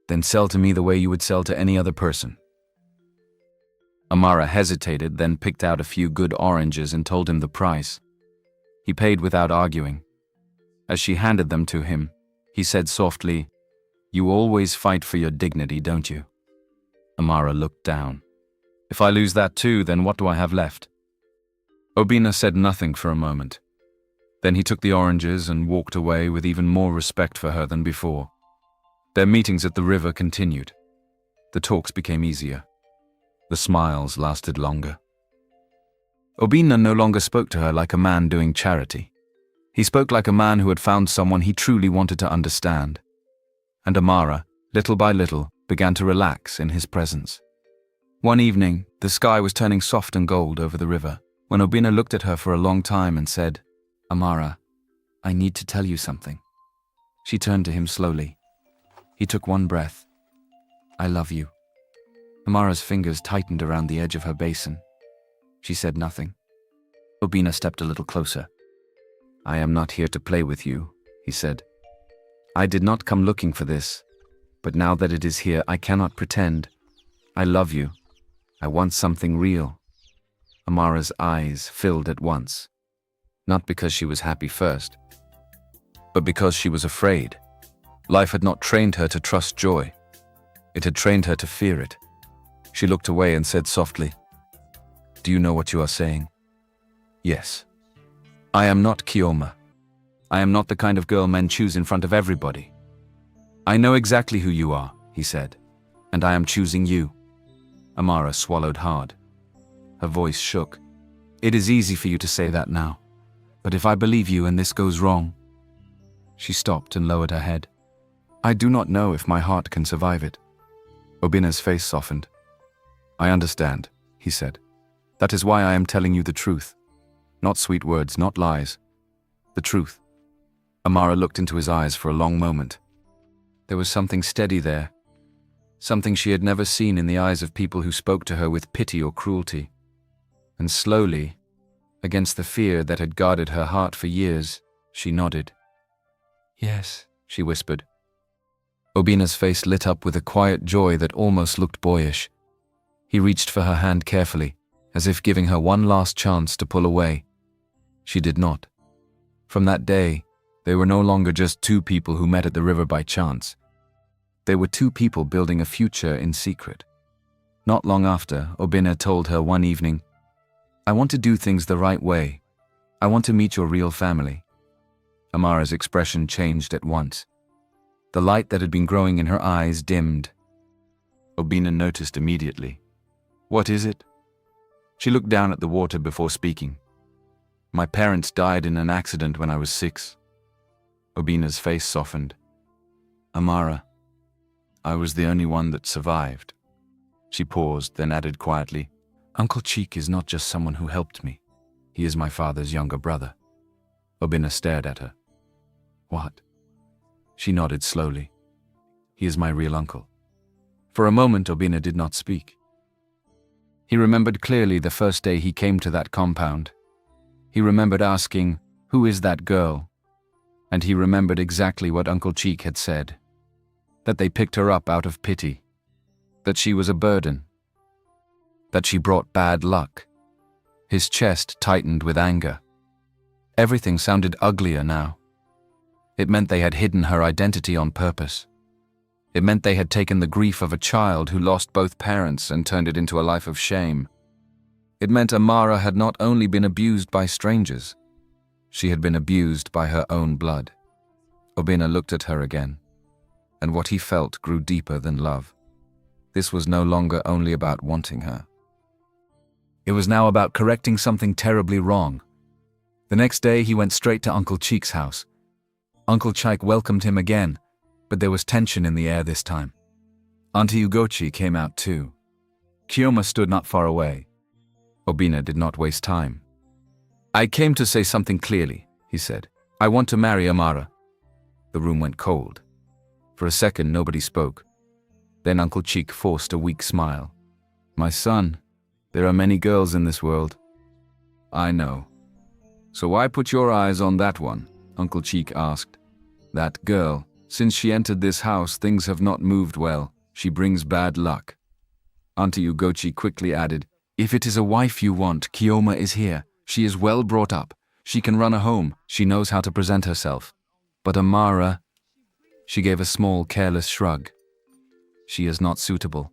Then sell to me the way you would sell to any other person." Amara hesitated, then picked out a few good oranges and told him the price. He paid without arguing. As she handed them to him, he said softly, "You always fight for your dignity, don't you?" Amara looked down. "If I lose that too, then what do I have left?" Obinna said nothing for a moment. Then he took the oranges and walked away with even more respect for her than before. Their meetings at the river continued. The talks became easier. The smiles lasted longer. Obinna no longer spoke to her like a man doing charity. He spoke like a man who had found someone he truly wanted to understand. And Amara, little by little, began to relax in his presence. One evening, the sky was turning soft and gold over the river, when Obinna looked at her for a long time and said, "Amara, I need to tell you something." She turned to him slowly. He took one breath. "I love you." Amara's fingers tightened around the edge of her basin. She said nothing. Obinna stepped a little closer. "I am not here to play with you," he said. "I did not come looking for this, but now that it is here, I cannot pretend. I love you. I want something real." Amara's eyes filled at once, not because she was happy first, but because she was afraid. Life had not trained her to trust joy. It had trained her to fear it. She looked away and said softly, "Do you know what you are saying?" "Yes. I am not Kioma. I am not the kind of girl men choose in front of everybody. I know exactly who you are," he said, "and I am choosing you." Amara swallowed hard. Her voice shook. "It is easy for you to say that now, but if I believe you and this goes wrong..." She stopped and lowered her head. "I do not know if my heart can survive it." Obinna's face softened. "I understand," he said. "That is why I am telling you the truth. Not sweet words, not lies. The truth." Amara looked into his eyes for a long moment. There was something steady there, something she had never seen in the eyes of people who spoke to her with pity or cruelty. And slowly, against the fear that had guarded her heart for years, she nodded. "Yes," she whispered. Obinna's face lit up with a quiet joy that almost looked boyish. He reached for her hand carefully, as if giving her one last chance to pull away. She did not. From that day, they were no longer just two people who met at the river by chance. They were two people building a future in secret. Not long after, Obinna told her one evening, "I want to do things the right way. I want to meet your real family." Amara's expression changed at once. The light that had been growing in her eyes dimmed. Obinna noticed immediately. "What is it?" She looked down at the water before speaking. "My parents died in an accident when I was 6. Obinna's face softened. "Amara, I was the only one that survived." She paused, then added quietly, "Uncle Cheek is not just someone who helped me. He is my father's younger brother." Obinna stared at her. "What?" She nodded slowly. "He is my real uncle." For a moment, Obinna did not speak. He remembered clearly the first day he came to that compound. He remembered asking, "Who is that girl?" And he remembered exactly what Uncle Cheek had said. That they picked her up out of pity. That she was a burden. That she brought bad luck. His chest tightened with anger. Everything sounded uglier now. It meant they had hidden her identity on purpose. It meant they had taken the grief of a child who lost both parents and turned it into a life of shame. It meant Amara had not only been abused by strangers, she had been abused by her own blood. Obinna looked at her again, and what he felt grew deeper than love. This was no longer only about wanting her. It was now about correcting something terribly wrong. The next day he went straight to Uncle Cheek's house. Uncle Cheek welcomed him again, but there was tension in the air this time. Auntie Ugochi came out too. Kioma stood not far away. Obinna did not waste time. "I came to say something clearly," he said. "I want to marry Amara." The room went cold. For a second, nobody spoke. Then Uncle Cheek forced a weak smile. "My son, there are many girls in this world." "I know. So why put your eyes on that one?" Uncle Cheek asked. "That girl. Since she entered this house, things have not moved well. She brings bad luck." Auntie Ugochi quickly added, "If it is a wife you want, Kioma is here. She is well brought up. She can run a home. She knows how to present herself. But Amara, she gave a small, careless shrug. She is not suitable.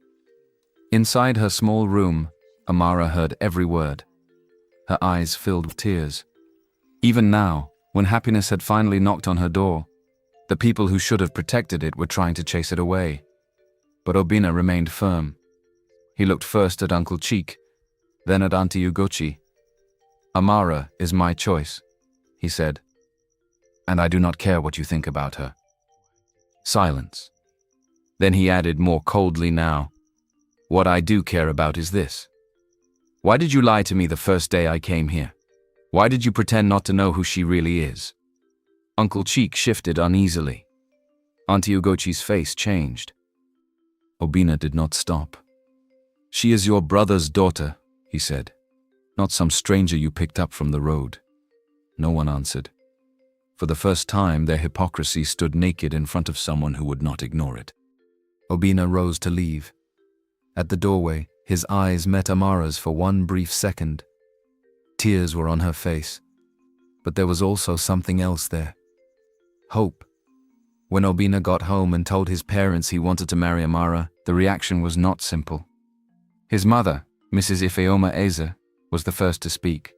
Inside her small room, Amara heard every word. Her eyes filled with tears. Even now, when happiness had finally knocked on her door, the people who should have protected it were trying to chase it away. But Obinna remained firm. He looked first at Uncle Cheek, then at Auntie Ugochi. "Amara is my choice," he said, "and I do not care what you think about her." Silence. Then he added more coldly now, "What I do care about is this. Why did you lie to me the first day I came here? Why did you pretend not to know who she really is?" Uncle Cheek shifted uneasily. Auntie Ugochi's face changed. Obinna did not stop. "She is your brother's daughter," he said, "not some stranger you picked up from the road." No one answered. For the first time, their hypocrisy stood naked in front of someone who would not ignore it. Obinna rose to leave. At the doorway, his eyes met Amara's for one brief second. Tears were on her face, but there was also something else there. Hope. When Obinna got home and told his parents he wanted to marry Amara, the reaction was not simple. His mother, Mrs. Ifeoma Eze, was the first to speak.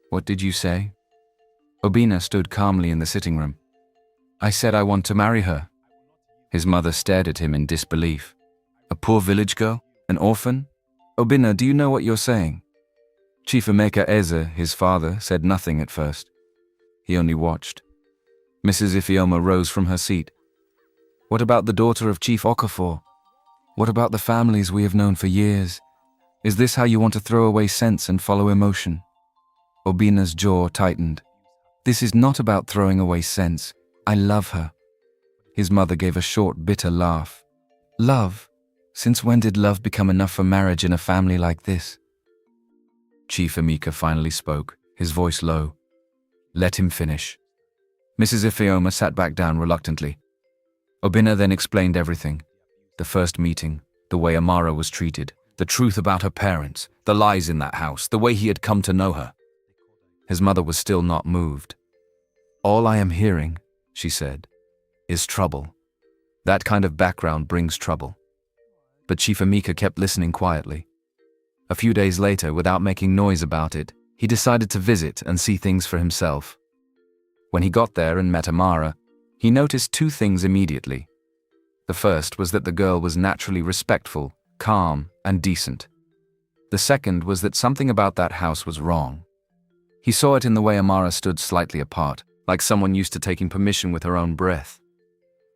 "What did you say?" Obinna stood calmly in the sitting room. "I said I want to marry her." His mother stared at him in disbelief. "A poor village girl? An orphan? Obinna, do you know what you're saying?" Chief Emeka Eze, his father, said nothing at first. He only watched. Mrs. Ifeoma rose from her seat. "What about the daughter of Chief Okafor? What about the families we have known for years? Is this how you want to throw away sense and follow emotion?" Obinna's jaw tightened. "This is not about throwing away sense. I love her." His mother gave a short, bitter laugh. "Love? Since when did love become enough for marriage in a family like this?" Chief Emeka finally spoke, his voice low. "Let him finish." Mrs. Ifeoma sat back down reluctantly. Obinna then explained everything. The first meeting, the way Amara was treated, the truth about her parents, the lies in that house, the way he had come to know her. His mother was still not moved. "All I am hearing," she said, "is trouble. That kind of background brings trouble." But Chief Emeka kept listening quietly. A few days later, without making noise about it, he decided to visit and see things for himself. When he got there and met Amara, he noticed two things immediately. The first was that the girl was naturally respectful, calm, and decent. The second was that something about that house was wrong. He saw it in the way Amara stood slightly apart, like someone used to taking permission with her own breath.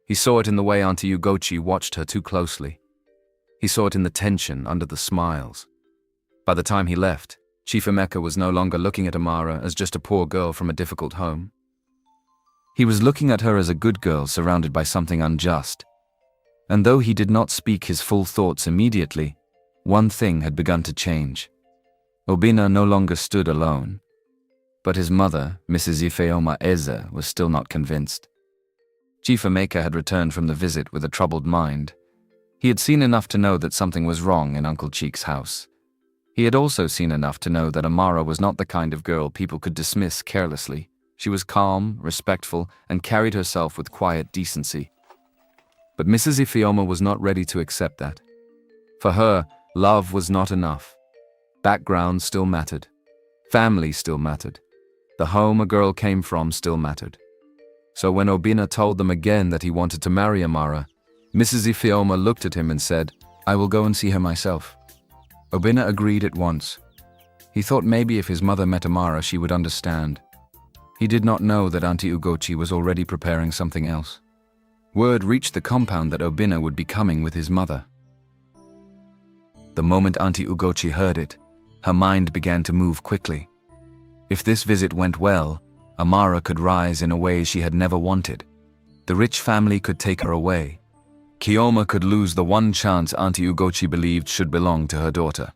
He saw it in the way Auntie Ugochi watched her too closely. He saw it in the tension under the smiles. By the time he left, Chief Emeka was no longer looking at Amara as just a poor girl from a difficult home. He was looking at her as a good girl surrounded by something unjust. And though he did not speak his full thoughts immediately, one thing had begun to change. Obinna no longer stood alone. But his mother, Mrs. Ifeoma Eze, was still not convinced. Chief Emeka had returned from the visit with a troubled mind. He had seen enough to know that something was wrong in Uncle Cheek's house. He had also seen enough to know that Amara was not the kind of girl people could dismiss carelessly. She was calm, respectful, and carried herself with quiet decency. But Mrs. Ifeoma was not ready to accept that. For her, love was not enough. Background still mattered. Family still mattered. The home a girl came from still mattered. So when Obinna told them again that he wanted to marry Amara, Mrs. Ifeoma looked at him and said, "I will go and see her myself." Obinna agreed at once. He thought maybe if his mother met Amara, she would understand. He did not know that Auntie Ugochi was already preparing something else. Word reached the compound that Obinna would be coming with his mother. The moment Auntie Ugochi heard it, her mind began to move quickly. If this visit went well, Amara could rise in a way she had never wanted. The rich family could take her away. Kioma could lose the one chance Auntie Ugochi believed should belong to her daughter.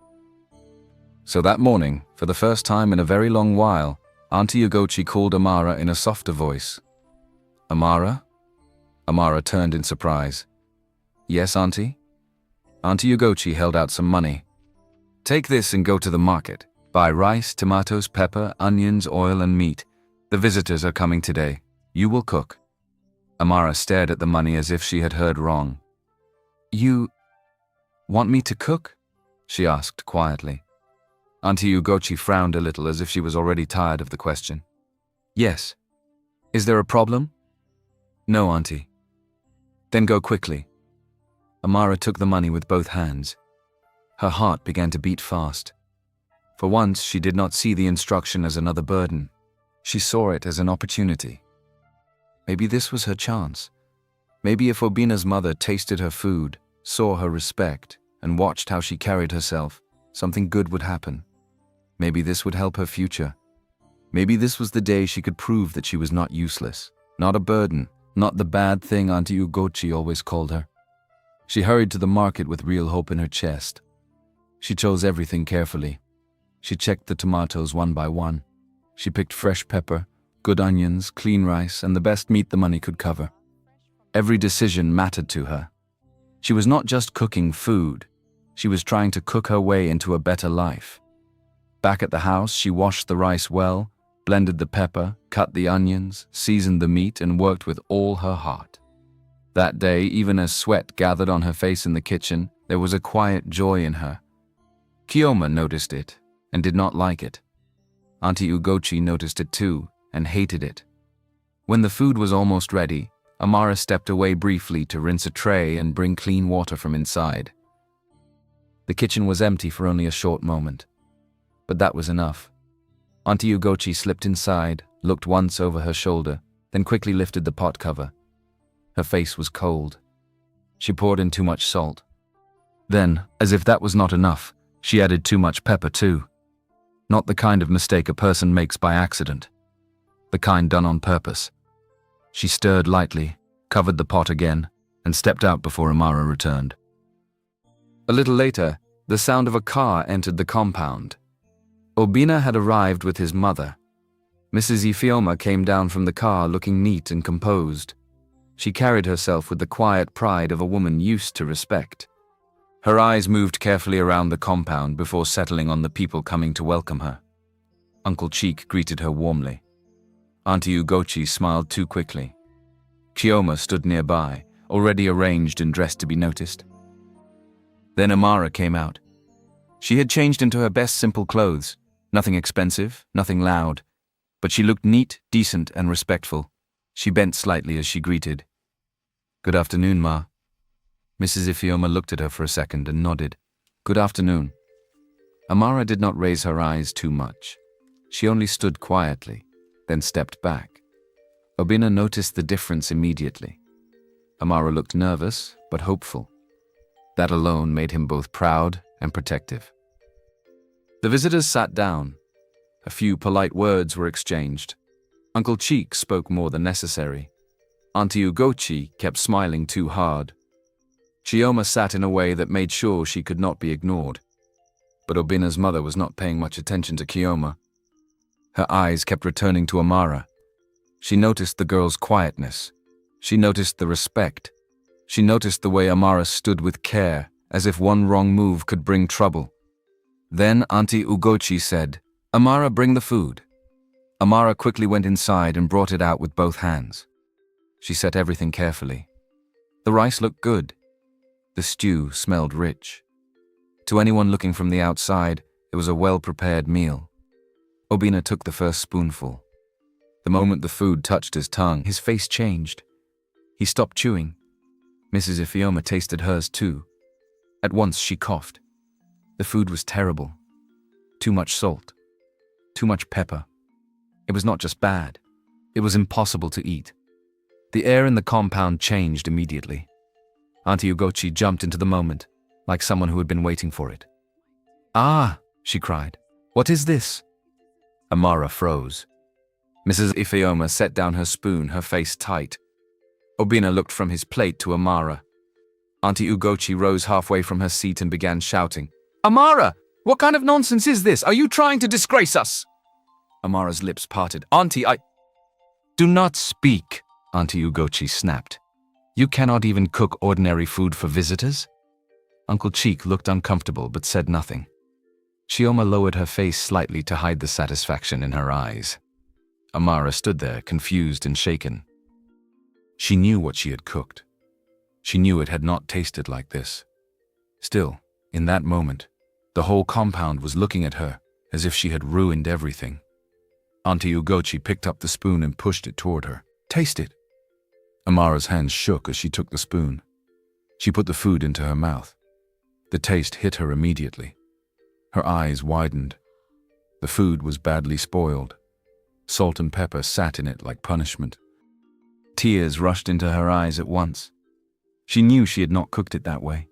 So that morning, for the first time in a very long while, Auntie Ugochi called Amara in a softer voice. "Amara?" Amara turned in surprise. "Yes, Auntie?" Auntie Ugochi held out some money. "Take this and go to the market. Buy rice, tomatoes, pepper, onions, oil, and meat. The visitors are coming today. You will cook." Amara stared at the money as if she had heard wrong. "You want me to cook?" she asked quietly. Auntie Ugochi frowned a little as if she was already tired of the question. "Yes. Is there a problem?" "No, Auntie." "Then go quickly." Amara took the money with both hands. Her heart began to beat fast. For once, she did not see the instruction as another burden. She saw it as an opportunity. Maybe this was her chance. Maybe if Obinna's mother tasted her food, saw her respect, and watched how she carried herself, something good would happen. Maybe this would help her future. Maybe this was the day she could prove that she was not useless, not a burden, not the bad thing Auntie Ugochi always called her. She hurried to the market with real hope in her chest. She chose everything carefully. She checked the tomatoes one by one. She picked fresh pepper, good onions, clean rice, and the best meat the money could cover. Every decision mattered to her. She was not just cooking food. She was trying to cook her way into a better life. Back at the house, she washed the rice well, blended the pepper, cut the onions, seasoned the meat, and worked with all her heart. That day, even as sweat gathered on her face in the kitchen, there was a quiet joy in her. Kiyoma noticed it and did not like it. Auntie Ugochi noticed it too and hated it. When the food was almost ready, Amara stepped away briefly to rinse a tray and bring clean water from inside. The kitchen was empty for only a short moment. But that was enough. Auntie Ugochi slipped inside, looked once over her shoulder, then quickly lifted the pot cover. Her face was cold. She poured in too much salt. Then, as if that was not enough, she added too much pepper too. Not the kind of mistake a person makes by accident. The kind done on purpose. She stirred lightly, covered the pot again, and stepped out before Amara returned. A little later, the sound of a car entered the compound. Obinna had arrived with his mother. Mrs. Ifeoma came down from the car looking neat and composed. She carried herself with the quiet pride of a woman used to respect. Her eyes moved carefully around the compound before settling on the people coming to welcome her. Uncle Cheek greeted her warmly. Auntie Ugochi smiled too quickly. Kiyoma stood nearby, already arranged and dressed to be noticed. Then Amara came out. She had changed into her best simple clothes, nothing expensive, nothing loud, but she looked neat, decent, and respectful. She bent slightly as she greeted. "Good afternoon, Ma." Mrs. Ifeoma looked at her for a second and nodded. "Good afternoon." Amara did not raise her eyes too much. She only stood quietly, then stepped back. Obinna noticed the difference immediately. Amara looked nervous, but hopeful. That alone made him both proud and protective. The visitors sat down. A few polite words were exchanged. Uncle Cheek spoke more than necessary. Auntie Ugochi kept smiling too hard. Chioma sat in a way that made sure she could not be ignored. But Obinna's mother was not paying much attention to Kiyoma. Her eyes kept returning to Amara. She noticed the girl's quietness. She noticed the respect. She noticed the way Amara stood with care, as if one wrong move could bring trouble. Then Auntie Ugochi said, "Amara, bring the food." Amara quickly went inside and brought it out with both hands. She set everything carefully. The rice looked good. The stew smelled rich. To anyone looking from the outside, it was a well-prepared meal. Obinna took the first spoonful. The moment the food touched his tongue, his face changed. He stopped chewing. Mrs. Ifeoma tasted hers too. At once she coughed. The food was terrible. Too much salt. Too much pepper. It was not just bad. It was impossible to eat. The air in the compound changed immediately. Auntie Ugochi jumped into the moment, like someone who had been waiting for it. "Ah!" she cried. "What is this?" Amara froze. Mrs. Ifeoma set down her spoon, her face tight. Obinna looked from his plate to Amara. Auntie Ugochi rose halfway from her seat and began shouting, "Amara! What kind of nonsense is this? Are you trying to disgrace us?" Amara's lips parted. "Auntie, Do not speak," Auntie Ugochi snapped. "You cannot even cook ordinary food for visitors?" Uncle Cheek looked uncomfortable but said nothing. Chioma lowered her face slightly to hide the satisfaction in her eyes. Amara stood there, confused and shaken. She knew what she had cooked. She knew it had not tasted like this. Still, in that moment, the whole compound was looking at her as if she had ruined everything. Auntie Ugochi picked up the spoon and pushed it toward her. "Taste it." Amara's hands shook as she took the spoon. She put the food into her mouth. The taste hit her immediately. Her eyes widened. The food was badly spoiled. Salt and pepper sat in it like punishment. Tears rushed into her eyes at once. She knew she had not cooked it that way.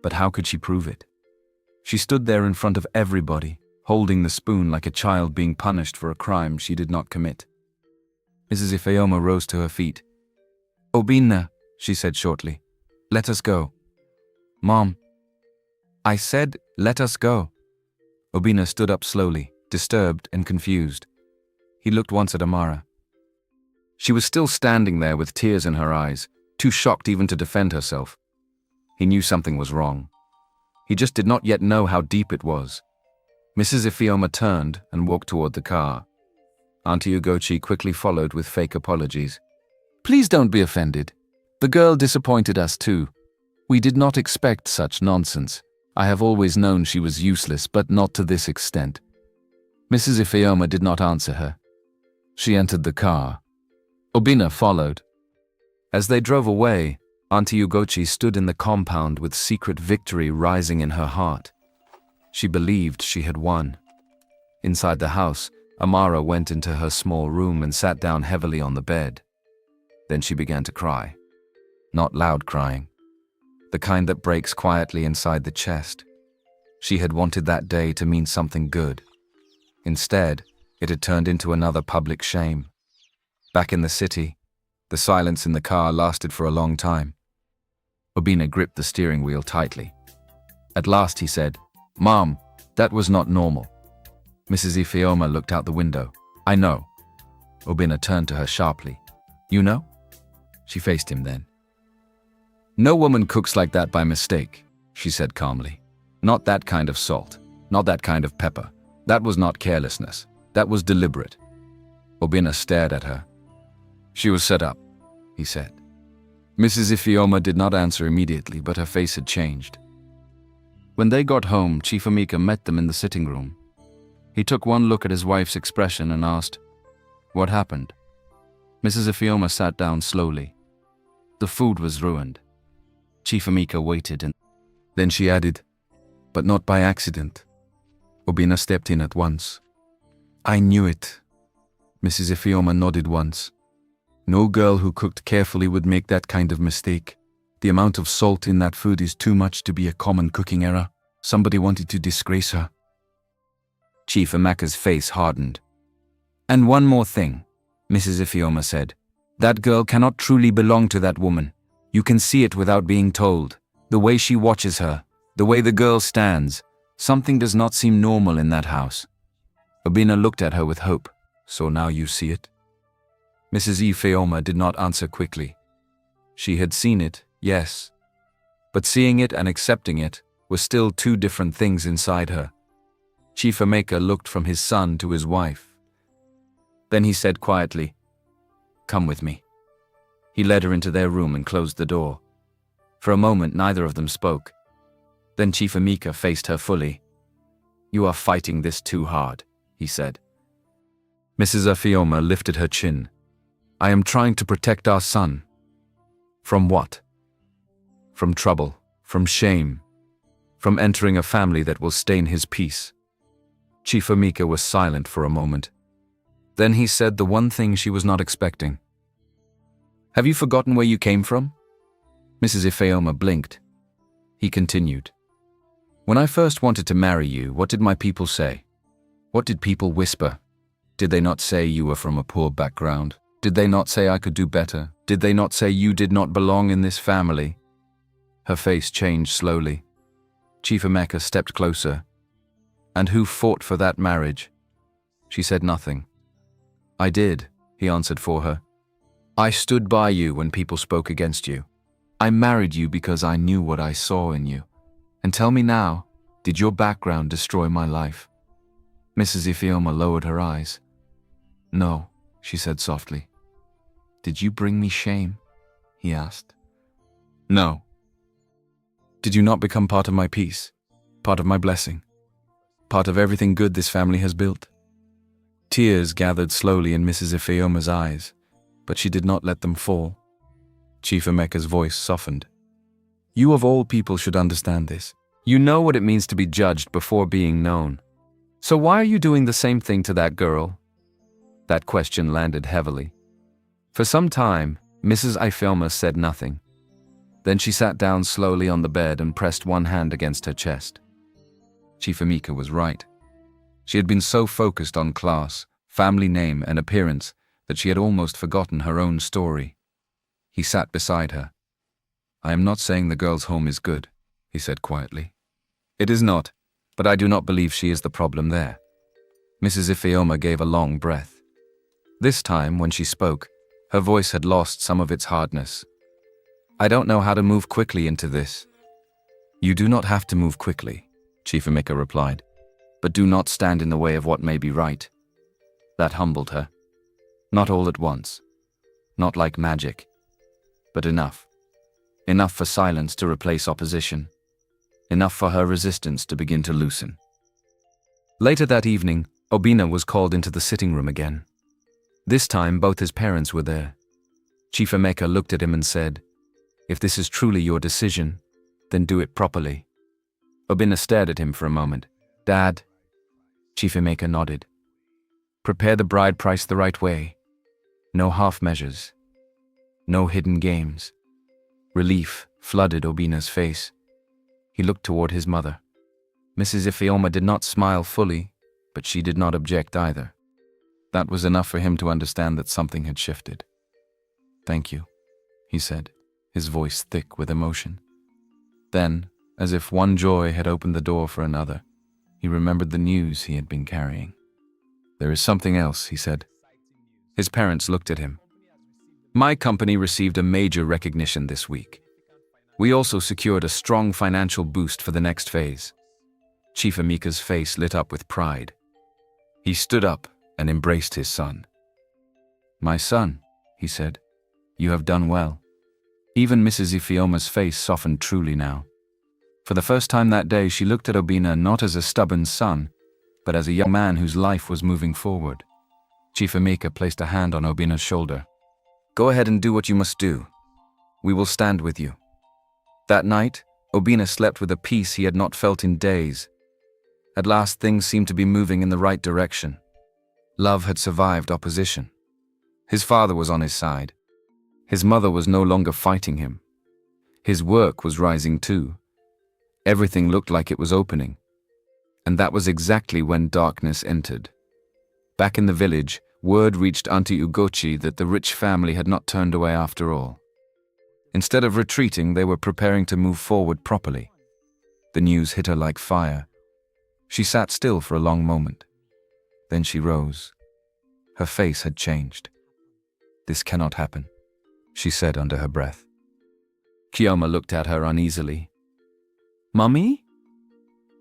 But how could she prove it? She stood there in front of everybody, holding the spoon like a child being punished for a crime she did not commit. Mrs. Ifeoma rose to her feet. "Obinna," she said shortly, "let us go." "Mom." "I said, let us go." Obinna stood up slowly, disturbed and confused. He looked once at Amara. She was still standing there with tears in her eyes, too shocked even to defend herself. He knew something was wrong. He just did not yet know how deep it was. Mrs. Ifeoma turned and walked toward the car. Auntie Ugochi quickly followed with fake apologies. "Please don't be offended. The girl disappointed us too. We did not expect such nonsense. I have always known she was useless, but not to this extent." Mrs. Ifeoma did not answer her. She entered the car. Obinna followed. As they drove away, Auntie Ugochi stood in the compound with secret victory rising in her heart. She believed she had won. Inside the house, Amara went into her small room and sat down heavily on the bed. Then she began to cry. Not loud crying. The kind that breaks quietly inside the chest. She had wanted that day to mean something good. Instead, it had turned into another public shame. Back in the city, the silence in the car lasted for a long time. Obinna gripped the steering wheel tightly. At last he said, "Mom, that was not normal." Mrs. Ifeoma looked out the window. "I know." Obinna turned to her sharply. "You know?" She faced him then. "No woman cooks like that by mistake," she said calmly. "Not that kind of salt. Not that kind of pepper. That was not carelessness. That was deliberate." Obinna stared at her. "She was set up," he said. Mrs. Ifeoma did not answer immediately, but her face had changed. When they got home, Chief Amika met them in the sitting room. He took one look at his wife's expression and asked, "What happened?" Mrs. Ifeoma sat down slowly. "The food was ruined." Chief Amika waited and then she added, "But not by accident." Obinna stepped in at once. "I knew it." Mrs. Ifeoma nodded once. "No girl who cooked carefully would make that kind of mistake. The amount of salt in that food is too much to be a common cooking error. Somebody wanted to disgrace her." Chief Amaka's face hardened. "And one more thing," Mrs. Ifeoma said. "That girl cannot truly belong to that woman. You can see it without being told. The way she watches her, the way the girl stands. Something does not seem normal in that house." Obinna looked at her with hope. "So now you see it?" Mrs. Ifeoma did not answer quickly. She had seen it, yes. But seeing it and accepting it were still two different things inside her. Chief Amaka looked from his son to his wife. Then he said quietly, "Come with me." He led her into their room and closed the door. For a moment, neither of them spoke. Then Chief Amika faced her fully. "You are fighting this too hard," he said. Mrs. Ifeoma lifted her chin. "I am trying to protect our son." "From what?" "From trouble, from shame, from entering a family that will stain his peace." Chief Amika was silent for a moment. Then he said the one thing she was not expecting. "Have you forgotten where you came from?" Mrs. Ifeoma blinked. He continued. "When I first wanted to marry you, what did my people say? What did people whisper? Did they not say you were from a poor background? Did they not say I could do better? Did they not say you did not belong in this family?" Her face changed slowly. Chief Amaka stepped closer. "And who fought for that marriage?" She said nothing. "I did," he answered for her. "I stood by you when people spoke against you. I married you because I knew what I saw in you. And tell me now, Did your background destroy my life? Mrs. Ifeoma lowered her eyes. No, she said softly. Did you bring me shame? He asked. No. Did you not become part of my peace? Part of my blessing? Part of everything good this family has built? Tears gathered slowly in Mrs. Ifeoma's eyes, but she did not let them fall. Chief Emeka's voice softened. You of all people should understand this. You know what it means to be judged before being known. So why are you doing the same thing to that girl? That question landed heavily. For some time, Mrs. Ifeoma said nothing. Then she sat down slowly on the bed and pressed one hand against her chest. Chief Emeka was right. She had been so focused on class, family name, and appearance that she had almost forgotten her own story. He sat beside her. I am not saying the girl's home is good, he said quietly. It is not, but I do not believe she is the problem there. Mrs. Ifeoma gave a long breath. This time, when she spoke, her voice had lost some of its hardness. I don't know how to move quickly into this. You do not have to move quickly, Chief Emeka replied, but do not stand in the way of what may be right. That humbled her. Not all at once. Not like magic. But enough. Enough for silence to replace opposition. Enough for her resistance to begin to loosen. Later that evening, Obinna was called into the sitting room again. This time, both his parents were there. Chief Emeka looked at him and said, If this is truly your decision, then do it properly. Obinna stared at him for a moment. Dad? Chief Emeka nodded. Prepare the bride price the right way. No half measures. No hidden games. Relief flooded Obinna's face. He looked toward his mother. Mrs. Ifeoma did not smile fully, but she did not object either. That was enough for him to understand that something had shifted. Thank you, he said, his voice thick with emotion. Then, as if one joy had opened the door for another, he remembered the news he had been carrying. There is something else, he said. His parents looked at him. My company received a major recognition this week. We also secured a strong financial boost for the next phase. Chief Emeka's face lit up with pride. He stood up and embraced his son. My son, he said, you have done well. Even Mrs. Ifeoma's face softened truly now. For the first time that day, she looked at Obinna not as a stubborn son, but as a young man whose life was moving forward. Chief Emeka placed a hand on Obinna's shoulder. Go ahead and do what you must do. We will stand with you. That night, Obinna slept with a peace he had not felt in days. At last, things seemed to be moving in the right direction. Love had survived opposition. His father was on his side. His mother was no longer fighting him. His work was rising too. Everything looked like it was opening. And that was exactly when darkness entered. Back in the village, word reached Auntie Ugochi that the rich family had not turned away after all. Instead of retreating, they were preparing to move forward properly. The news hit her like fire. She sat still for a long moment. Then she rose. Her face had changed. This cannot happen, she said under her breath. Kioma looked at her uneasily. Mummy?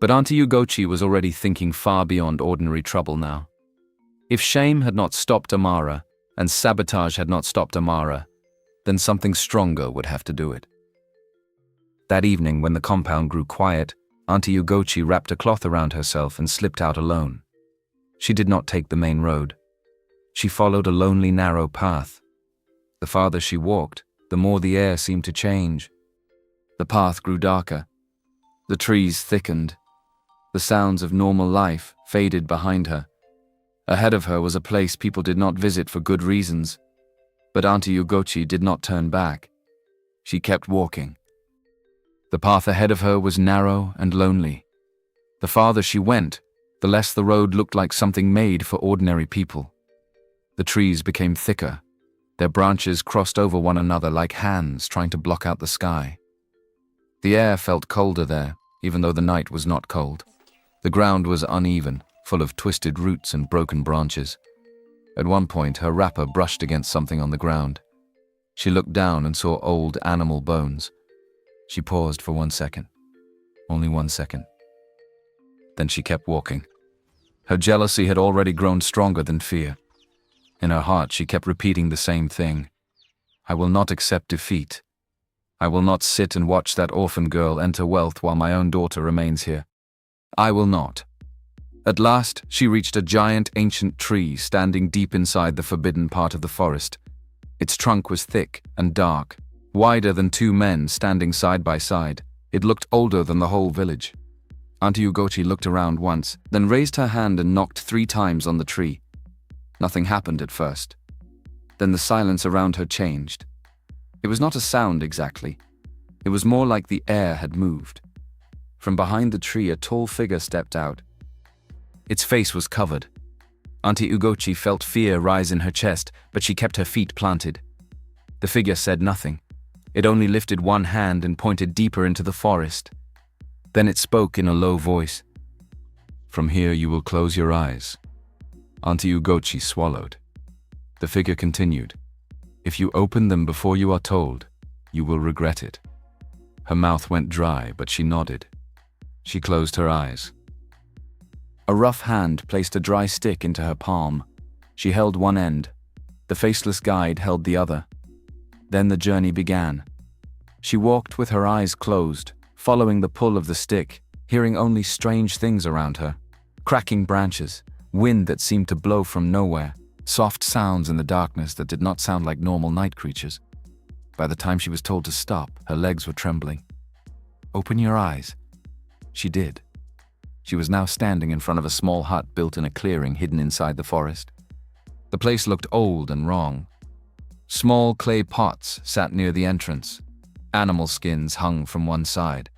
But Auntie Ugochi was already thinking far beyond ordinary trouble now. If shame had not stopped Amara, and sabotage had not stopped Amara, then something stronger would have to do it. That evening, when the compound grew quiet, Auntie Ugochi wrapped a cloth around herself and slipped out alone. She did not take the main road. She followed a lonely, narrow path. The farther she walked, the more the air seemed to change. The path grew darker. The trees thickened. The sounds of normal life faded behind her. Ahead of her was a place people did not visit for good reasons. But Auntie Ugochi did not turn back. She kept walking. The path ahead of her was narrow and lonely. The farther she went, the less the road looked like something made for ordinary people. The trees became thicker. Their branches crossed over one another like hands trying to block out the sky. The air felt colder there, even though the night was not cold. The ground was uneven, full of twisted roots and broken branches. At one point, her wrapper brushed against something on the ground. She looked down and saw old animal bones. She paused for 1 second. Only 1 second. Then she kept walking. Her jealousy had already grown stronger than fear. In her heart, she kept repeating the same thing. I will not accept defeat. I will not sit and watch that orphan girl enter wealth while my own daughter remains here. I will not. At last, she reached a giant ancient tree standing deep inside the forbidden part of the forest. Its trunk was thick and dark, wider than two men standing side by side. It looked older than the whole village. Auntie Ugochi looked around once, then raised her hand and knocked 3 times on the tree. Nothing happened at first. Then the silence around her changed. It was not a sound exactly. It was more like the air had moved. From behind the tree, a tall figure stepped out. Its face was covered. Auntie Ugochi felt fear rise in her chest, but she kept her feet planted. The figure said nothing. It only lifted one hand and pointed deeper into the forest. Then it spoke in a low voice. From here you will close your eyes. Auntie Ugochi swallowed. The figure continued. If you open them before you are told, you will regret it. Her mouth went dry, but she nodded. She closed her eyes. A rough hand placed a dry stick into her palm. She held one end. The faceless guide held the other. Then the journey began. She walked with her eyes closed, following the pull of the stick, hearing only strange things around her. Cracking branches, wind that seemed to blow from nowhere, soft sounds in the darkness that did not sound like normal night creatures. By the time she was told to stop, her legs were trembling. Open your eyes. She did. She was now standing in front of a small hut built in a clearing hidden inside the forest. The place looked old and wrong. Small clay pots sat near the entrance. Animal skins hung from one side.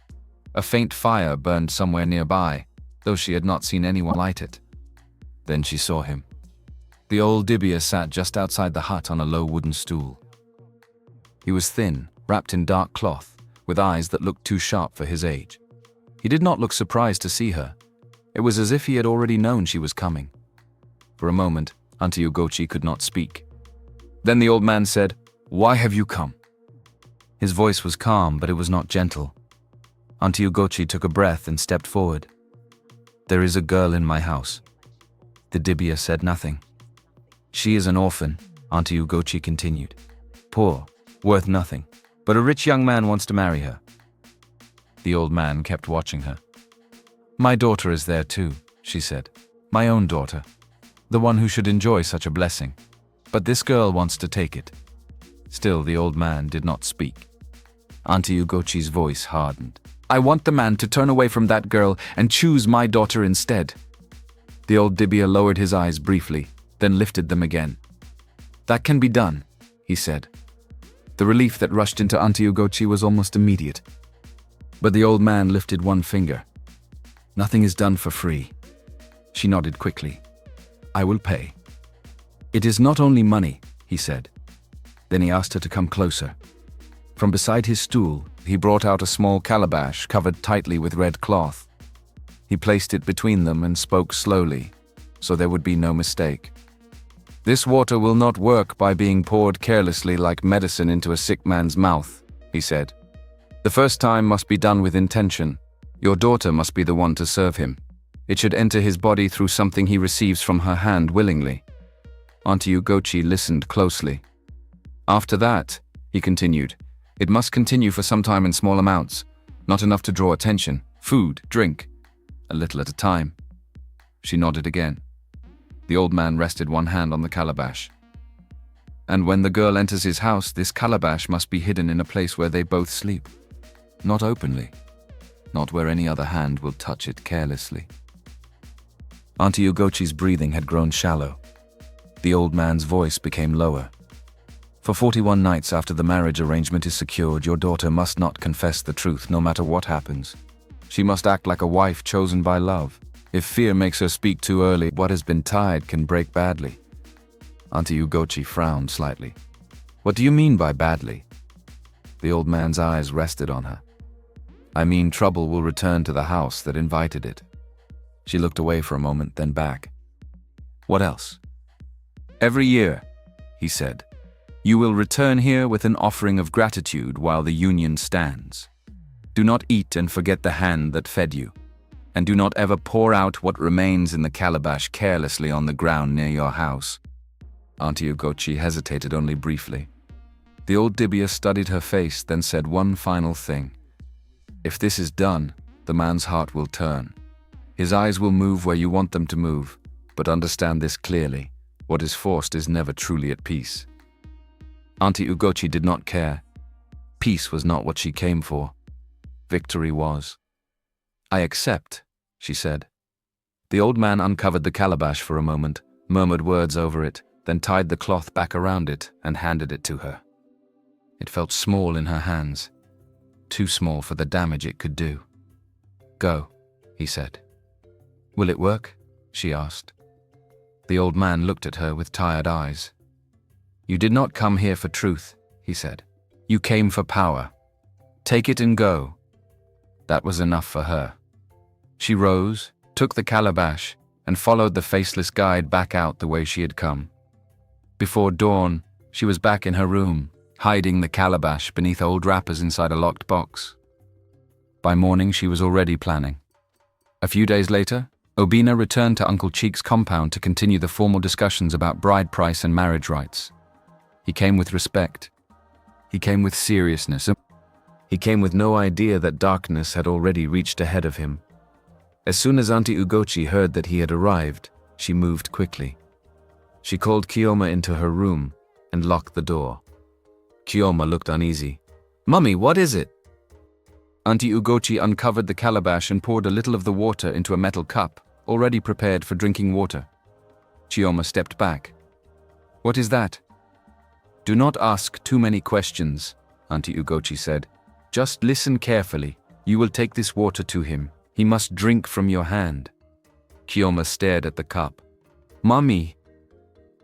A faint fire burned somewhere nearby, though she had not seen anyone light it. Then she saw him. The old dibia sat just outside the hut on a low wooden stool. He was thin, wrapped in dark cloth, with eyes that looked too sharp for his age. He did not look surprised to see her. It was as if he had already known she was coming. For a moment, Auntie Ugochi could not speak. Then the old man said, "Why have you come?" His voice was calm, but it was not gentle. Auntie Ugochi took a breath and stepped forward. "There is a girl in my house." The dibia said nothing. "She is an orphan," Auntie Ugochi continued. "Poor, worth nothing, but a rich young man wants to marry her." The old man kept watching her. "My daughter is there too," she said. "My own daughter, the one who should enjoy such a blessing. But this girl wants to take it." Still, the old man did not speak. Auntie Ugochi's voice hardened. "I want the man to turn away from that girl and choose my daughter instead." The old dibia lowered his eyes briefly, then lifted them again. "That can be done," he said. The relief that rushed into Auntie Ugochi was almost immediate. But the old man lifted one finger. "Nothing is done for free." She nodded quickly. "I will pay." "It is not only money," he said. Then he asked her to come closer. From beside his stool, he brought out a small calabash covered tightly with red cloth. He placed it between them and spoke slowly, so there would be no mistake. "This water will not work by being poured carelessly like medicine into a sick man's mouth," he said. "The first time must be done with intention. Your daughter must be the one to serve him. It should enter his body through something he receives from her hand willingly." Auntie Ugochi listened closely. "After that," he continued, "it must continue for some time in small amounts, not enough to draw attention. Food, drink, a little at a time." She nodded again. The old man rested one hand on the calabash. "And when the girl enters his house, this calabash must be hidden in a place where they both sleep. Not openly. Not where any other hand will touch it carelessly." Auntie Ugochi's breathing had grown shallow. The old man's voice became lower. "For 41 nights after the marriage arrangement is secured, your daughter must not confess the truth no matter what happens. She must act like a wife chosen by love. If fear makes her speak too early, what has been tied can break badly." Auntie Ugochi frowned slightly. "What do you mean by badly?" The old man's eyes rested on her. "I mean trouble will return to the house that invited it." She looked away for a moment, then back. "What else?" "Every year," he said, "you will return here with an offering of gratitude while the union stands. Do not eat and forget the hand that fed you. And do not ever pour out what remains in the calabash carelessly on the ground near your house." Auntie Ugochi hesitated only briefly. The old dibia studied her face, then said one final thing. "If this is done, the man's heart will turn. His eyes will move where you want them to move, but understand this clearly. What is forced is never truly at peace." Auntie Ugochi did not care. Peace was not what she came for. Victory was. "I accept," she said. The old man uncovered the calabash for a moment, murmured words over it, then tied the cloth back around it and handed it to her. It felt small in her hands, too small for the damage it could do. "Go," he said. "Will it work?" she asked. The old man looked at her with tired eyes. "You did not come here for truth," he said. "You came for power. Take it and go." That was enough for her. She rose, took the calabash, and followed the faceless guide back out the way she had come. Before dawn, she was back in her room, hiding the calabash beneath old wrappers inside a locked box. By morning, she was already planning. A few days later, Obinna returned to Uncle Cheek's compound to continue the formal discussions about bride price and marriage rights. He came with respect. He came with seriousness. He came with no idea that darkness had already reached ahead of him. As soon as Auntie Ugochi heard that he had arrived, she moved quickly. She called Kiyoma into her room and locked the door. Kiyoma looked uneasy. "Mummy, what is it?" Auntie Ugochi uncovered the calabash and poured a little of the water into a metal cup, already prepared for drinking water. Kiyoma stepped back. "What is that?" "Do not ask too many questions," Auntie Ugochi said. "Just listen carefully. You will take this water to him. He must drink from your hand." Kiyoma stared at the cup. "Mummy!"